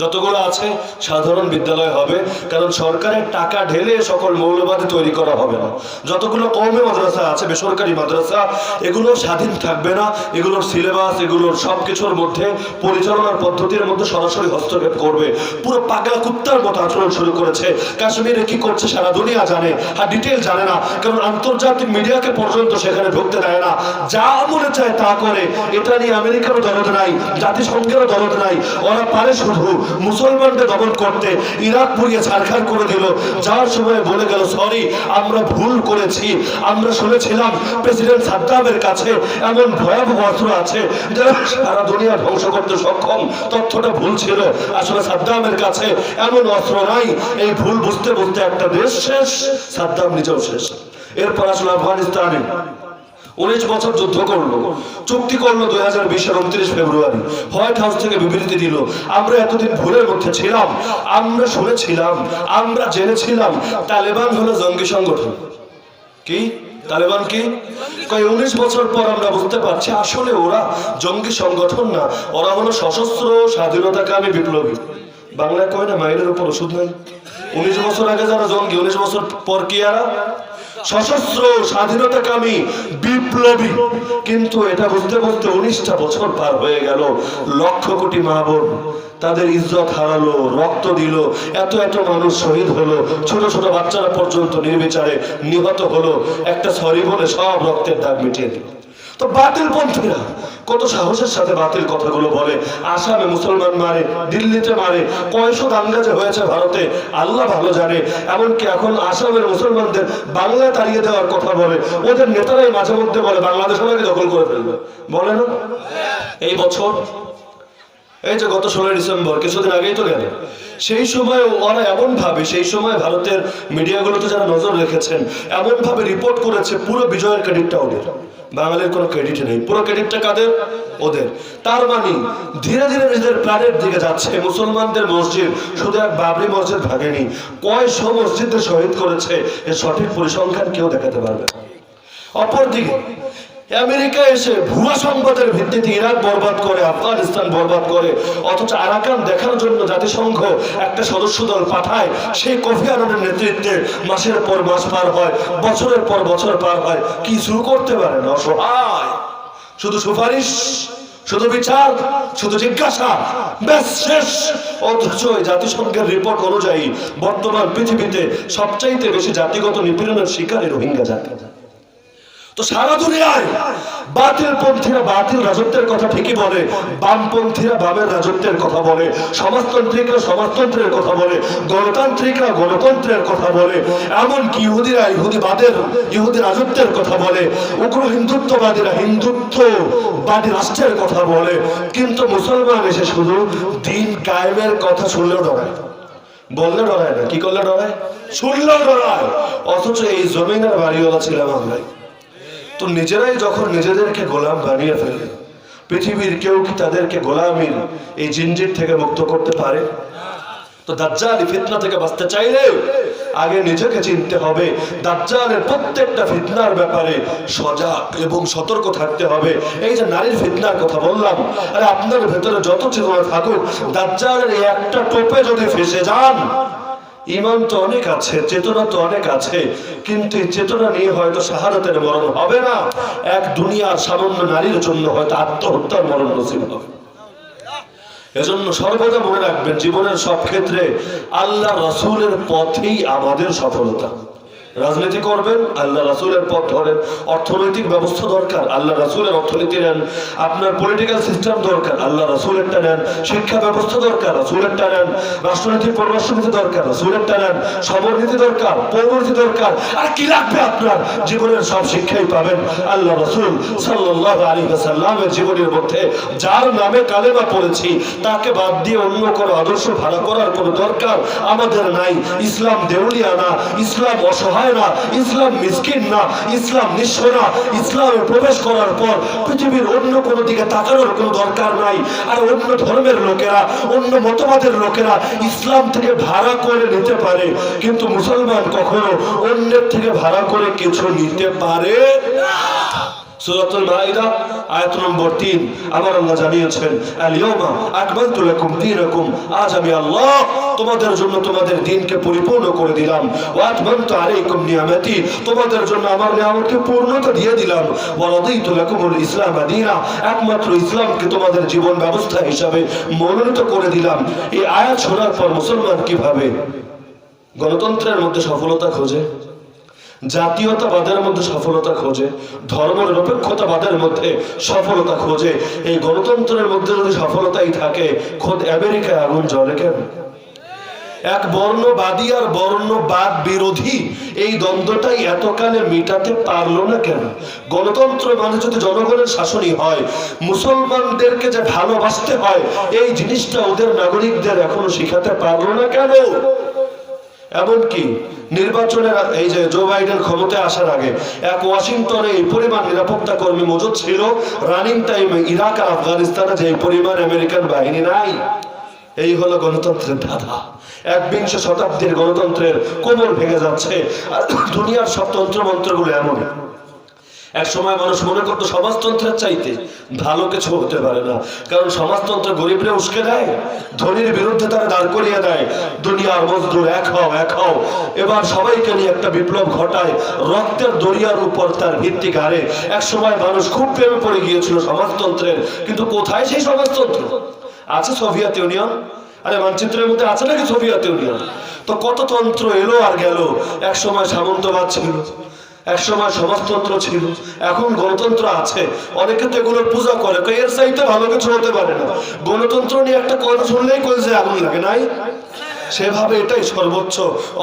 যতগুলো আছে সাধারণ বিদ্যালয় হবে, কারণ সরকারের টাকা ঢেলে সকল মৌলবাদী তৈরি করা হবে না। যতগুলো কওমি মাদ্রাসা আছে, বেসরকারি মাদ্রাসা, এগুলো স্বাধীন থাকবে না। এগুলোর সিলেবাস, এগুলোর সবকিছুর মধ্যে পরিচালনার পদ্ধতির মধ্যে সরাসরি হস্তক্ষেপ করবে। পুরো পাগলা কুত্তার মতো আচরণ শুরু করেছে। কাশ্মীরে কি করছে সারা দুনিয়া জানে, আর ডিটেল জানে না, কারণ আন্তর্জাতিক মিডিয়াকে পর্যন্ত সেখানে ঢুকতে দেয় না। যা মনে চায় তা করে। এটা নিয়ে আমেরিকারও দরদ নাই, জাতিসংঘেরও দরদ নাই। ওরা পারে শুধু মুসলমানদের দমন করতে ইরাক পুড়িয়ে ছারখার করে দিল। যাওয়ার সময় বলে গেল, সরি, আমরা ভুল করেছি, আমরা শুনেছিলাম প্রেসিডেন্ট সাদ্দামের কাছে এমন ভয়াবহ অস্ত্র আছে যা সারা দুনিয়া ধ্বংস করতে সক্ষম। তথ্যটা ভুল ছিল, আসলে সাদ্দামের কাছে এমন অস্ত্র নাই। এই ভুল বুঝতে বুঝতে একটা দেশ শেষ, সাদ্দাম নিজেও শেষ। এরপর আসলে আফগানিস্তানে 19 বছর যুদ্ধ করলো, চুক্তি করলো 2020-এর 29 ফেব্রুয়ারি। হোয়াইট হাউস থেকে বিবৃতি দিল, আমরা এতদিন ভুলের মধ্যে ছিলাম, আমরা শুনেছিলাম, আমরা জেনেছিলাম তালেবান হলো জঙ্গি সংগঠন। কি তালেবান? কি 19 বছর পর আমরা বুঝতে পারছি আসলে ওরা জঙ্গি সংগঠন না, ওরা হলো সশস্ত্র স্বাধীনতাকামী বিপ্লবী। বাংলায় কয় না, মাইলের উপর ওষুধ নাই। 19 বছর আগে যারা জঙ্গি, 19 বছর পর কি এরা সশস্ত্র স্বাধীনতাকামী বিপ্লবী। কিন্তু এটা বুঝতে বুঝতে 19টা বছর পার হয়ে গেল। লক্ষ কোটি মা বোন তাদের ইজ্জত হারালো, রক্ত দিল, এত এত মানুষ শহীদ হলো, ছোট ছোট বাচ্চারা পর্যন্ত নির্বিচারে নিহত হলো। একটা সরি বলে সব রক্তের দাগ মিটিয়ে দিল। তো বাতিল পন্থীরা কত সাহসের সাথে বাতিল কথাগুলো বলে। আসামে মুসলমান মারে, দিল্লিতে মারে, কয়শো দাঙ্গা যে হয়েছে ভারতে আল্লাহ ভালো জানে। এমনকি এখন আসামের মুসলমানদের বাংলায় তাড়িয়ে দেওয়ার কথা বলে। ওদের নেতারাই মাঝে মধ্যে বলে বাংলাদেশের আগে দখল করে ফেলবে, বলে না? এই বছর, এই যে গত 16 ডিসেম্বর, কিছুদিন আগেই তো গেল, সেই সময় ওরা এমন ভাবে, সেই সময় ভারতের মিডিয়াগুলোতে যারা নজর রেখেছেন এমন ভাবে রিপোর্ট করেছে পুরো বিজয়ের ক্রেডিটটা ওদের, বাঙালির কোনো ক্রেডিট নেই, পুরো ক্রেডিটটা কাদের? ওদের। তার মানে ধীরে ধীরে নিজেদের প্ল্যানের দিকে যাচ্ছে। মুসলমানদের মসজিদ শুধু এক বাবরি মসজিদ ভাঙেনি, কয়শো মসজিদে শহীদ করেছে, এর সঠিক পরিসংখ্যান কেউ দেখাতে পারবে না। অপরদিকে আমেরিকা এসে ভুয়া সংবাদের ভিত্তিতে ইরাক বরবাদ করে, আফগানিস্তান বরবাদ করে, অথচ আরাকান দেখার জন্য জাতিসংঘ একটা সদস্য দল পাঠায়। সেই কফি আনানের নেতৃত্বে মাসের পর মাস পার হয়, বছরের পর বছর পার হয়, কিছু করতে পারে না, অসহায়। শুধু সুপারিশ, শুধু বিচার, শুধু জিজ্ঞাসা, ব্যাস শেষ। অথচ জাতিসংঘের রিপোর্ট অনুযায়ী বর্তমান পৃথিবীতে সবচাইতে বেশি জাতিগত নিপীড়নের শিকারী রোহিঙ্গা জাতি। তো সারা দুনিয়ায় বাতিল পন্থীরা বাতিল রাজত্বের কথা ঠিকই বলে, বামপন্থীরা বামের রাজত্বের কথা বলে, সমাজতান্ত্রিকরা সমাজতন্ত্রের কথা বলে, গণতান্ত্রিকরা গণতন্ত্রের কথা বলে, এমনকি ইহুদিরা ইহুদি রাজত্বের কথা বলে, উগ্র হিন্দুত্ববাদীরা হিন্দুত্ববাদী রাষ্ট্রের কথা বলে। কিন্তু মুসলমান এসে শুধু দিন কায়েমের কথা শুনলেও ডরায়, বললে ডরায় না, কি করলে ডরায়? শুনলেও ডরায়। অথচ এই জমিনের বাড়িওয়ালা ছিলাম আমরাই। তো নিজেরাই যখন নিজেদেরকে গোলাম বানিয়ে ফেলে, পৃথিবীর কেউ কি তাদেরকে গোলামির এই জিনজির থেকে মুক্ত করতে পারে? তো দাজ্জালি ফিতনা থেকে বাঁচতে চাইলে আগে নিজেকে চিনতে হবে। দাজ্জালের প্রত্যেকটা ফিতনার ব্যাপারে সজাগ এবং সতর্ক থাকতে হবে। এই যে নারীর ফিতনার কথা বললাম, আরে আপনার ভেতরে যত চেতনা থাকুক, দাজ্জালের এই একটা টোপে যদি ফেসে যান, ইমান তো অনেক আছে, চেতনা তো অনেক আছে, কিন্তু এই চেতনা নিয়ে হয়তো শাহাদাতের মরণ হবে না, এক দুনিয়ার সামান্য নারীর জন্য হয়তো আত্মহত্যার মরণ নসিব হবে। এজন্য সর্বদা মনে রাখবেন, জীবনের সব ক্ষেত্রে আল্লাহ রাসূলের পথেই আমাদের সফলতা। রাজনীতি করবেন, আল্লাহ রাসূলের পথ ধরেন। অর্থনৈতিক ব্যবস্থা দরকার, আল্লাহ রাসূলের অর্থনীতি নেন। আপনার পলিটিক্যাল সিস্টেম দরকার, আল্লাহ রাসূলেরটা নেন। শিক্ষা ব্যবস্থা দরকার, রাসূলেরটা নেন। রাষ্ট্রনীতি পররাষ্ট্রনীতি দরকার, রাসূলেরটা নেন। সমরনীতি দরকার, পৌরনীতি দরকার। আর কি লাগবে আপনার? জীবনের সব শিক্ষাই পাবেন আল্লাহ রাসূল সাল্লাল্লাহু আলাইহি ওয়াসাল্লামের জীবনের মধ্যে। যার নামে কালেমা পড়েছি তাকে বাদ দিয়ে অন্য কোনো আদর্শ ভাড়া করার কোনো দরকার আমাদের নাই। ইসলাম দেউলিয়া না, ইসলাম অসহায় না, ইসলাম মিসকিন না, ইসলাম নিঃস্ব না। ইসলামে প্রবেশ করার পর পৃথিবীর অন্য কোনো দিকে তাকানোর কোনো দরকার নাই। আর অন্য ধর্মের লোকেরা, অন্য মতবাদের লোকেরা ইসলাম থেকে ভাড়া করে নিতে পারে, কিন্তু মুসলমান কখনো অন্যের থেকে ভাড়া করে কিছু নিতে পারে না। সূরাতুল মাইদা আয়াত নম্বর 3 আমার আল্লাহ জানিয়েছেন, আল-ইয়াওমা আকমালতু লাকুম দীনাকুম, আজ আমি আল্লাহ তোমাদের জন্য তোমাদের দ্বীনকে পরিপূর্ণ করে দিলাম। ওয়া আতমামতু আলাইকুম নিয়ামতি, তোমাদের জন্য আমার নিয়ামতকে পূর্ণতা দিয়ে দিলাম। ওয়া রাদিতু লাকুমুল ইসলাম দীনা, একমাত্র ইসলামকে তোমাদের জীবন ব্যবস্থা হিসাবে মনোনীত করে দিলাম। এই আয়াত শোনার পর মুসলমান কিভাবে গণতন্ত্রের মধ্যে সফলতা খোঁজে, জাতীয়তাবাদের মধ্যে সফলতা খোঁজে, ধর্মনিরপেক্ষতাবাদের মধ্যে সফলতা খোঁজে, এই গণতন্ত্রের মধ্যে যদি সফলতাই থাকে, খোদ আমেরিকায় আগুন জ্বলে কেন? এক বর্ণবাদী আর বর্ণবাদ বিরোধী এই দ্বন্দ্বটাই এতকালে মিটাতে পারলো না কেন? গণতন্ত্র মানে যদি জনগণের শাসনই হয়, মুসলমানদেরকে যে ভালোবাসতে হয়, এই জিনিসটা ওদের নাগরিকদের এখনো শিখাতে পারলো না কেন? এমনকি নির্বাচনের এই যে জো বাইডেন ক্ষমতায় আসার আগে এক ওয়াশিংটনে এই পরিমাণ নিরাপত্তা কর্মী মজুদ ছিল, রানিং টাইমে ইরাক আর আফগানিস্তানে যে পরিমাণ আমেরিকান বাহিনী নাই। এই হলো গণতন্ত্রের ধাঁধা। একবিংশ শতাব্দীর গণতন্ত্রের কোমর ভেঙে যাচ্ছে। আর দুনিয়ার সব তন্ত্রমন্ত্রগুলো এমন। এক সময় মানুষ মনে করতো সমাজতন্ত্রের চাইতে ভালো কিছু হতে পারে না, কারণ সমাজতন্ত্র গরিবরে উস্কে দেয়, ধনীর বিরুদ্ধে তারা দাঁড় করিয়ে দেয়, দুনিয়ার মজদুর এক হও এক হও। এবার সবাইকে নিয়ে একটা বিপ্লব ঘটায়, রক্তের দরিয়ার উপর তার ভিত্তি গাড়ে। এক সময় মানুষ খুব প্রেমে পড়ে গিয়েছিল সমাজতন্ত্রের, কিন্তু কোথায় সেই সমাজতন্ত্র? আছে সোভিয়েত ইউনিয়ন, আরে মানচিত্রের মধ্যে আছে নাকি সোভিয়েত ইউনিয়ন? তো কত তন্ত্র এলো আর গেল। এক সময় সামন্তবাদ ছিল, এক সময় সমাজতন্ত্র ছিল, এখন গণতন্ত্র আছে। অনেকে তো এগুলোর পূজা করে, এর চাইতে ভালো কিছু হতে পারে না। গণতন্ত্র নিয়ে একটা কথা শুনলেই কইছে আগুন লাগে নাই, সেভাবে এটাই সর্বোচ্চ।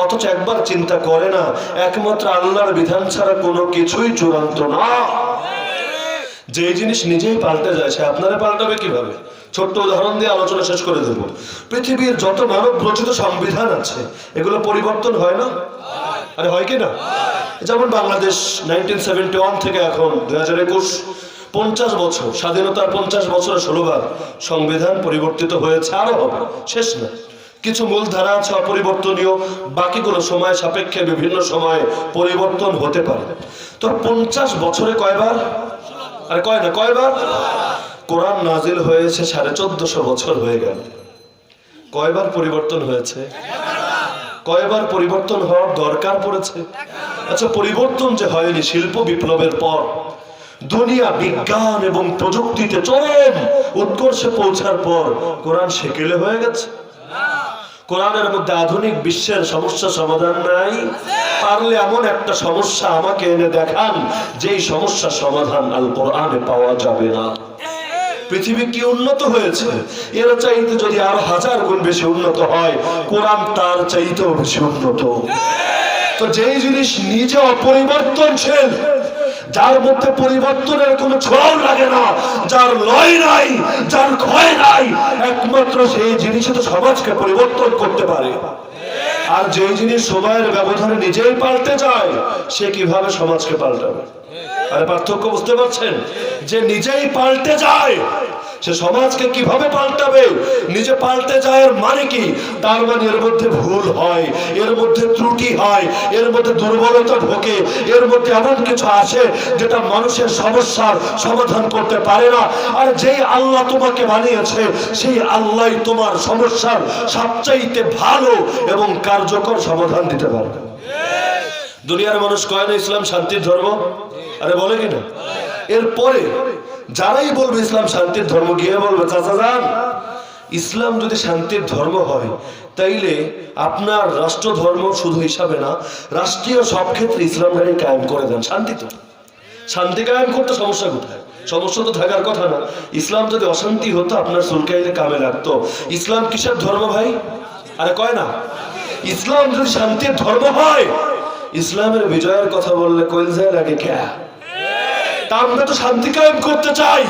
অথচ একবার চিন্তা করে না, একমাত্র আল্লাহর বিধান ছাড়া কোনো কিছুই চূড়ান্ত না। যে জিনিস নিজেই পাল্টে যায়, সে আপনারা পাল্টাবে কিভাবে? ছোট্ট উদাহরণ দিয়ে আলোচনা শেষ করে দেব। পৃথিবীর যত মানব রচিত সংবিধান আছে, এগুলো পরিবর্তন হয় না? আরে হয় কি না? যেমন বাংলাদেশ 1971 থেকে এখন 2021, 50 বছর স্বাধীনতার 50 বছরে 16 বার সংবিধান পরিবর্তিত হয়েছে, আরো হবে, শেষ না। কিছু মূল ধারা আছে অপরিবর্তনীয়, বাকিগুলো সময় সাপেক্ষে বিভিন্ন সময়ে পরিবর্তন হতে পারে। তো 50 বছরে কয়বার? আরে কয় না, কয়বার? কোরআন নাজিল হয়েছে 1450 বছর হয়ে গেল। কয়বার পরিবর্তন হয়েছে? কয়বার পরিবর্তন হওয়ার দরকার পড়েছে? আচ্ছা, পরিবর্তন যে হয়নি শিল্প বিপ্লবের পর, দুনিয়া বিজ্ঞান এবং প্রযুক্তিতে চরম উৎকর্ষে পৌঁছার পর কোরআন সেকেলে হয়ে গেছে? কোরআনের মধ্যে আধুনিক বিশ্বের সমস্যা সমাধান নাই? পারলে এমন একটা সমস্যা আমাকে এনে দেখান যেই সমস্যার সমাধান আল কোরআনে পাওয়া যাবে না। পৃথিবী কি উন্নত হয়েছে? এর চাইতে যদি আরো 1000 গুণ বেশি উন্নত হয়, কোরআন তার চাইতেও বেশি উন্নত। তো যেই জিনিস নিজে অপরিবর্তনশীল, যার মধ্যে পরিবর্তনের কোনো ছোঁয়াও লাগে না, যার লয় নাই, যার ক্ষয় নাই, একমাত্র সেই জিনিসই তো সমাজকে পরিবর্তন করতে পারে। আর যেই জিনিস সময়ের ব্যবধানে নিজেই পাল্টে যায়, সে কিভাবে সমাজকে পাল্টাবে? আরে পার্থক্য বুঝতে পারছেন? যে নিজেই পাল্টে যায়, সে সমাজকে কিভাবে পাল্টাবে? নিজে পাল্টে যায় এর মানে কি? তার মানে এর মধ্যে ভুল হয়, এর মধ্যে ত্রুটি হয়, এর মধ্যে দুর্বলতা ঢোকে, এর মধ্যে এমন কিছু আসে যেটা মানুষের সমস্যার সমাধান করতে পারে না। আর যেই আল্লাহ তোমাকে বানিয়েছে, সেই আল্লাহই তোমার সমস্যার সবচাইতে ভালো এবং কার্যকর সমাধান দিতে পারবে। দুনিয়ার মানুষ কয় না ইসলাম শান্তির ধর্ম? আরে বলে কিনা? এরপরে যারাই বলবে ইসলাম শান্তির ধর্ম, গিয়ে বলবে চাচা যান, ইসলাম যদি শান্তির ধর্ম হয়, তাইলে আপনার রাষ্ট্র ধর্ম শুধু হিসাবে না, রাষ্ট্রীয় সব ক্ষেত্রে ইসলামটাকে কায়েম করে দেন। শান্তি তো, শান্তি কায়েম করতে সমস্যা কোথায়? সমস্যা তো থাকার কথা না। ইসলাম যদি অশান্তি হতো, আপনার চুলকাইলে কামে লাগতো। ইসলাম কিসের ধর্ম ভাই? আরে কয় না, ইসলাম যদি শান্তির ধর্ম হয়, ইসলামের বিজয়ের কথা বললে কইলজায় লাগে কে? আমরা তো শান্তি কায়েম করতে চাই,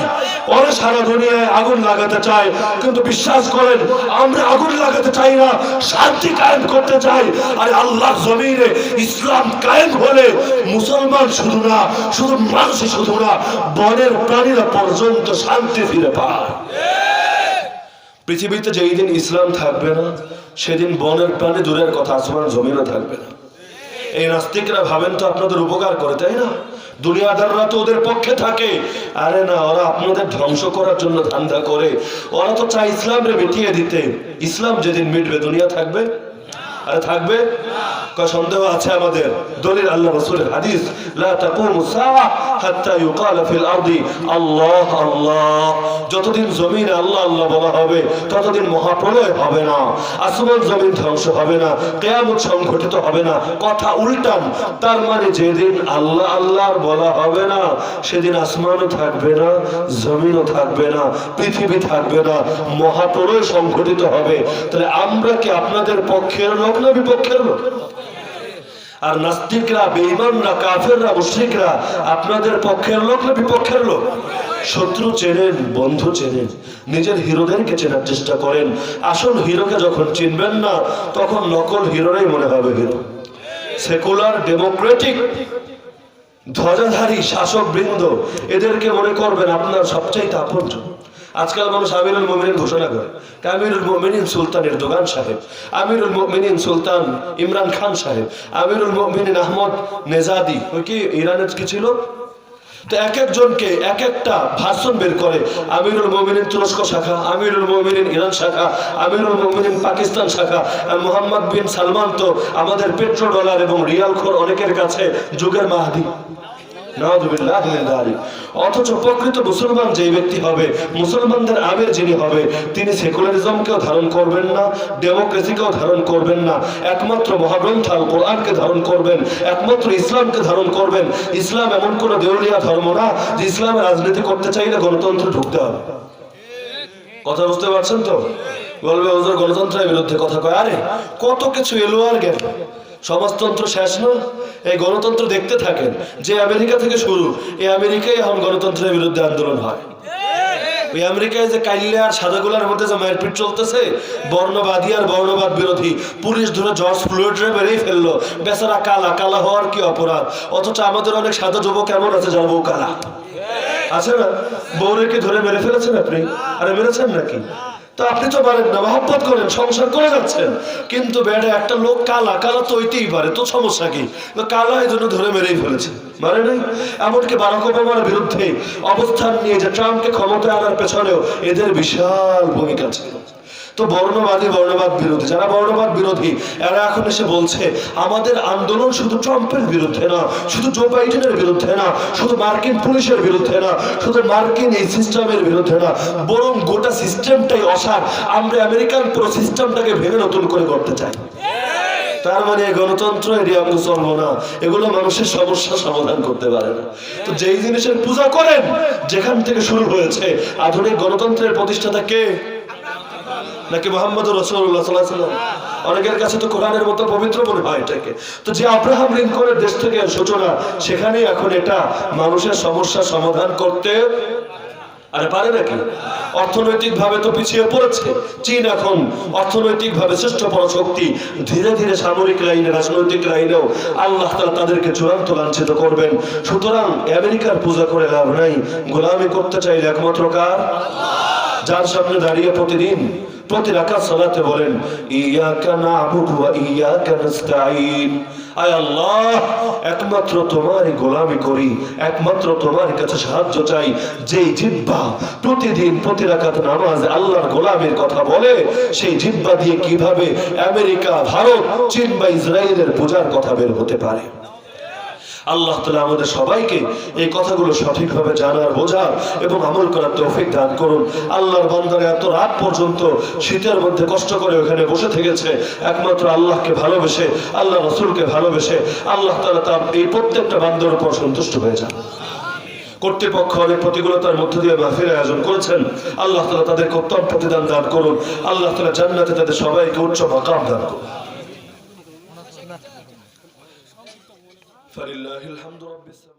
ওরা সারা দুনিয়ায় আগুন লাগাতে চায়, কিন্তু বিশ্বাস করেন আমরা আগুন লাগাতে চাই না, শান্তি কায়েম করতে চাই। আর আল্লাহর জমিনে ইসলাম কায়েম হলে মুসলমান শুধু না, শুধু মানুষই শুধু না, বনের প্রাণীরা পর্যন্ত শান্তি ফিরে পায়। পৃথিবীতে যেই দিন ইসলাম থাকবে না, সেদিন বনের প্রাণী দূরের কথা, আসমান জমিনও থাকবে না। এই নাস্তিকরা ভাবেন তো আপনাদের উপকার করে, তাই না? দুনিয়াদাররা তো ওদের পক্ষে থাকে। আরে না, ওরা আপনাদের ধ্বংস করার জন্য ধান্দা করে। ওরা তো চায় ইসলামরে মিটিয়ে দিতে। ইসলাম যেদিন মিটবে, দুনিয়া থাকবে? আরে থাকবে? সন্দেহ আছে আমাদের? দলিল আল্লাহ রাসূলের হাদিস, লা তাকুমু সাআ হাত্তা ইউকালা ফিল আরদি আল্লাহ আল্লাহ। যতদিন জমিনে আল্লাহ আল্লাহ বলা হবে ততদিন মহাপ্রলয় হবে না, আসমান জমিন ধ্বংস হবে না, কিয়ামত সংঘটিত হবে না। কথা উল্টান, তার মানে যেদিন আল্লাহ আল্লাহর বলা হবে না সেদিন আসমানও থাকবে না, জমিনও থাকবে না, পৃথিবী থাকবে না, মহাপ্রলয় সংঘটিত হবে। তাহলে আমরা কি আপনাদের পক্ষের লোক না বিপক্ষের লোক? আর নাস্তিকরা, বেঈমানরা, কাফেররা, মুশরিকরা আপনাদের পক্ষের লোক না বিপক্ষের লোক? শত্রু চেনেন, বন্ধু চেনেন, নিজের হিরোদেরকে চেনার চেষ্টা করেন। আসল হিরোকে যখন চিনবেন না তখন নকল হিরোরাই মনে হবে হিরো। সেকুলার ডেমোক্রেটিক ধ্বজাধারী শাসক বৃন্দ এদেরকে মনে করবেন আপনার সবচাইতে আপনজন। আজকাল মানুষ আমিরুল মুমিনিন ঘোষণা করে, আমিরুল মুমিনিন সুলতান এরদোগান সাহেব, আমিরুল মুমিনিন সুলতান ইমরান খান সাহেব, আমিরুল মুমিনিন আহমদ নেজাদি, ওই কি ইরানের কি ছিল, তো এক একজনকে এক একটা ভাষণ বের করে। আমিরুল মুমিনিন তুরস্ক শাখা, আমিরুল মুমিনিন ইরান শাখা, আমিরুল মুমিনিন পাকিস্তান শাখা। মোহাম্মদ বিন সালমান তো আমাদের পেট্রো ডলার এবং রিয়াল খোর অনেকের কাছে যুগের মাহদি। অথচ প্রকৃত মুসলমান যে ব্যক্তি হবে, মুসলমানদের আমির যিনি হবে, তিনি সেকুলারিজমকেও ধারণ করবেন না, ডেমোক্রেসিকেও ধারণ করবেন না, একমাত্র মহাগ্রন্থ আল কোরআনকে ধারণ করবেন, একমাত্র ইসলামকে ধারণ করবেন। ইসলাম এমন কোন দেউলিয়া ধর্ম না যে ইসলামের রাজনীতি করতে চাইলে গণতন্ত্র ঢুকতে হবে। কথা বুঝতে পারছেন তো? বলবে ওদের গণতন্ত্রের বিরুদ্ধে কথা কয়, আরে কত কিছু এলো আর গেল, সমাজতন্ত্র শেষ না? এই গণতন্ত্র দেখতে থাকেন, যে আমেরিকা থেকে শুরু, এই আমেরিকায় এখন গণতন্ত্রের বিরুদ্ধে আন্দোলন হয়। ওই আমেরিকায় যে কাইল্লে আর সাদাগুলার মধ্যে যে মারপিট চলতেছে, বর্ণবাদী আর বর্ণবাদ বিরোধী, পুলিশ ধরে জর্জ ফ্লয়েডরে মেরেই ফেললো। বেচারা কালা, কালা হওয়ার কি অপরাধ? অথচ আমাদের অনেক সাদা যুবক এমন আছে যার বউ কালা আছে না, বউরেকে ধরে মেরে ফেলেছেন আপনি? আরে মেরেছেন নাকি? তো আপনি তো পারেন না, মহব্বত করেন, সংসার করে যাচ্ছেন, কিন্তু বেড়ে একটা লোক কালা, কালা তো হইতেই পারে, তো সমস্যা কি? কালা এই জন্য ধরে মেরেই ফেলেছে, মানে নাই? এমনকি বারাক ওবামার বিরুদ্ধে অবস্থান নিয়ে যে ট্রাম্পকে ক্ষমতায় আনার পেছনেও এদের বিশাল ভূমিকা ছিল। তো বর্ণবাদী, বর্ণবাদ বিরোধী, যারা বর্ণবাদ বিরোধী এরা এখন এসে বলছে আমাদের আন্দোলন শুধু ট্রাম্পের বিরুদ্ধে না, শুধু জো বাইডেনের বিরুদ্ধে না, শুধু মার্কিন পুলিশের বিরুদ্ধে না, শুধু মার্কিন এই সিস্টেমের বিরুদ্ধে না, বরং গোটা সিস্টেমটাই অসার। আমরা আমেরিকান পুরো সিস্টেমটাকে ভেঙে নতুন করে করতে চাই। তার মানে গণতন্ত্র এটি আমরা চলবো না, এগুলো মানুষের সমস্যা সমাধান করতে পারে না। তো যেই জিনিসের পূজা করেন, যেখান থেকে শুরু হয়েছে আধুনিক গণতন্ত্রের প্রতিষ্ঠাতা কে? নাকি মুহাম্মদুর রাসূলুল্লাহ সাল্লাল্লাহু আলাইহি ওয়াসাল্লাম? অনেকের কাছে তো কোরআনের মতো পবিত্র মনে হয় এটাকে। তো যে আব্রাহাম লিঙ্কনের দেশ থেকে সূচনা, সেখানেই এখন এটা মানুষের সমস্যা সমাধান করতে আরে পারে নাকি? অর্থনৈতিক ভাবে তো পিছিয়ে পড়েছে চীন, এখন অর্থনৈতিক ভাবে শ্রেষ্ঠ পরাশক্তি। ধীরে ধীরে সামরিক লাইনে, রাজনৈতিক লাইনেও আল্লাহ তাআলা তাদেরকে চূড়ান্ত লাঞ্ছিত করবেন। সুতরাং আমেরিকার পূজা করে লাভ নাই, গোলামি করতে চাইলে একমাত্র কার? যার সামনে দাঁড়িয়ে প্রতিদিন প্রতি রাকাত সালাতে বলেন ইয়াকা না'বুদু ওয়া ইয়াকা নাস্তাঈন, আয় আল্লাহ একমাত্র তোমারই গোলামি করি, একমাত্র তোমার কাছে সাহায্য চাই। যেই জিহ্বা প্রতিদিন প্রতি রাকাত নামাজে আল্লাহর গোলামির কথা বলে, সেই জিহ্বা দিয়ে কিভাবে আমেরিকা, ভারত, চীন বা ইসরায়েলের পূজার কথা বের হতে পারে? আল্লাহ তাআলা আমাদের সবাইকে এই কথাগুলো সঠিকভাবে জানার, বোঝার এবং আমল করার তৌফিক দান করুন। আল্লাহর বান্দারা এত রাত পর্যন্ত শীতের মধ্যে কষ্ট করে ওখানে বসে থেকেছে একমাত্র আল্লাহকে ভালোবেসে, আল্লাহ রাসূলকে ভালোবেসে। আল্লাহ তাআলা তার এই প্রত্যেকটা বান্দার উপর সন্তুষ্ট হয়ে যান। কর্তৃপক্ষ অনেক প্রতিকূলতার মধ্য দিয়ে মাহফিল আয়োজন করেছেন, আল্লাহ তাআলা তাদেরকে উত্তম প্রতিদান দান করুন। আল্লাহ তাআলা জান্নাতে তাদের সবাইকে উচ্চ মাকাম দান করুন। فلله الحمد رب السماوات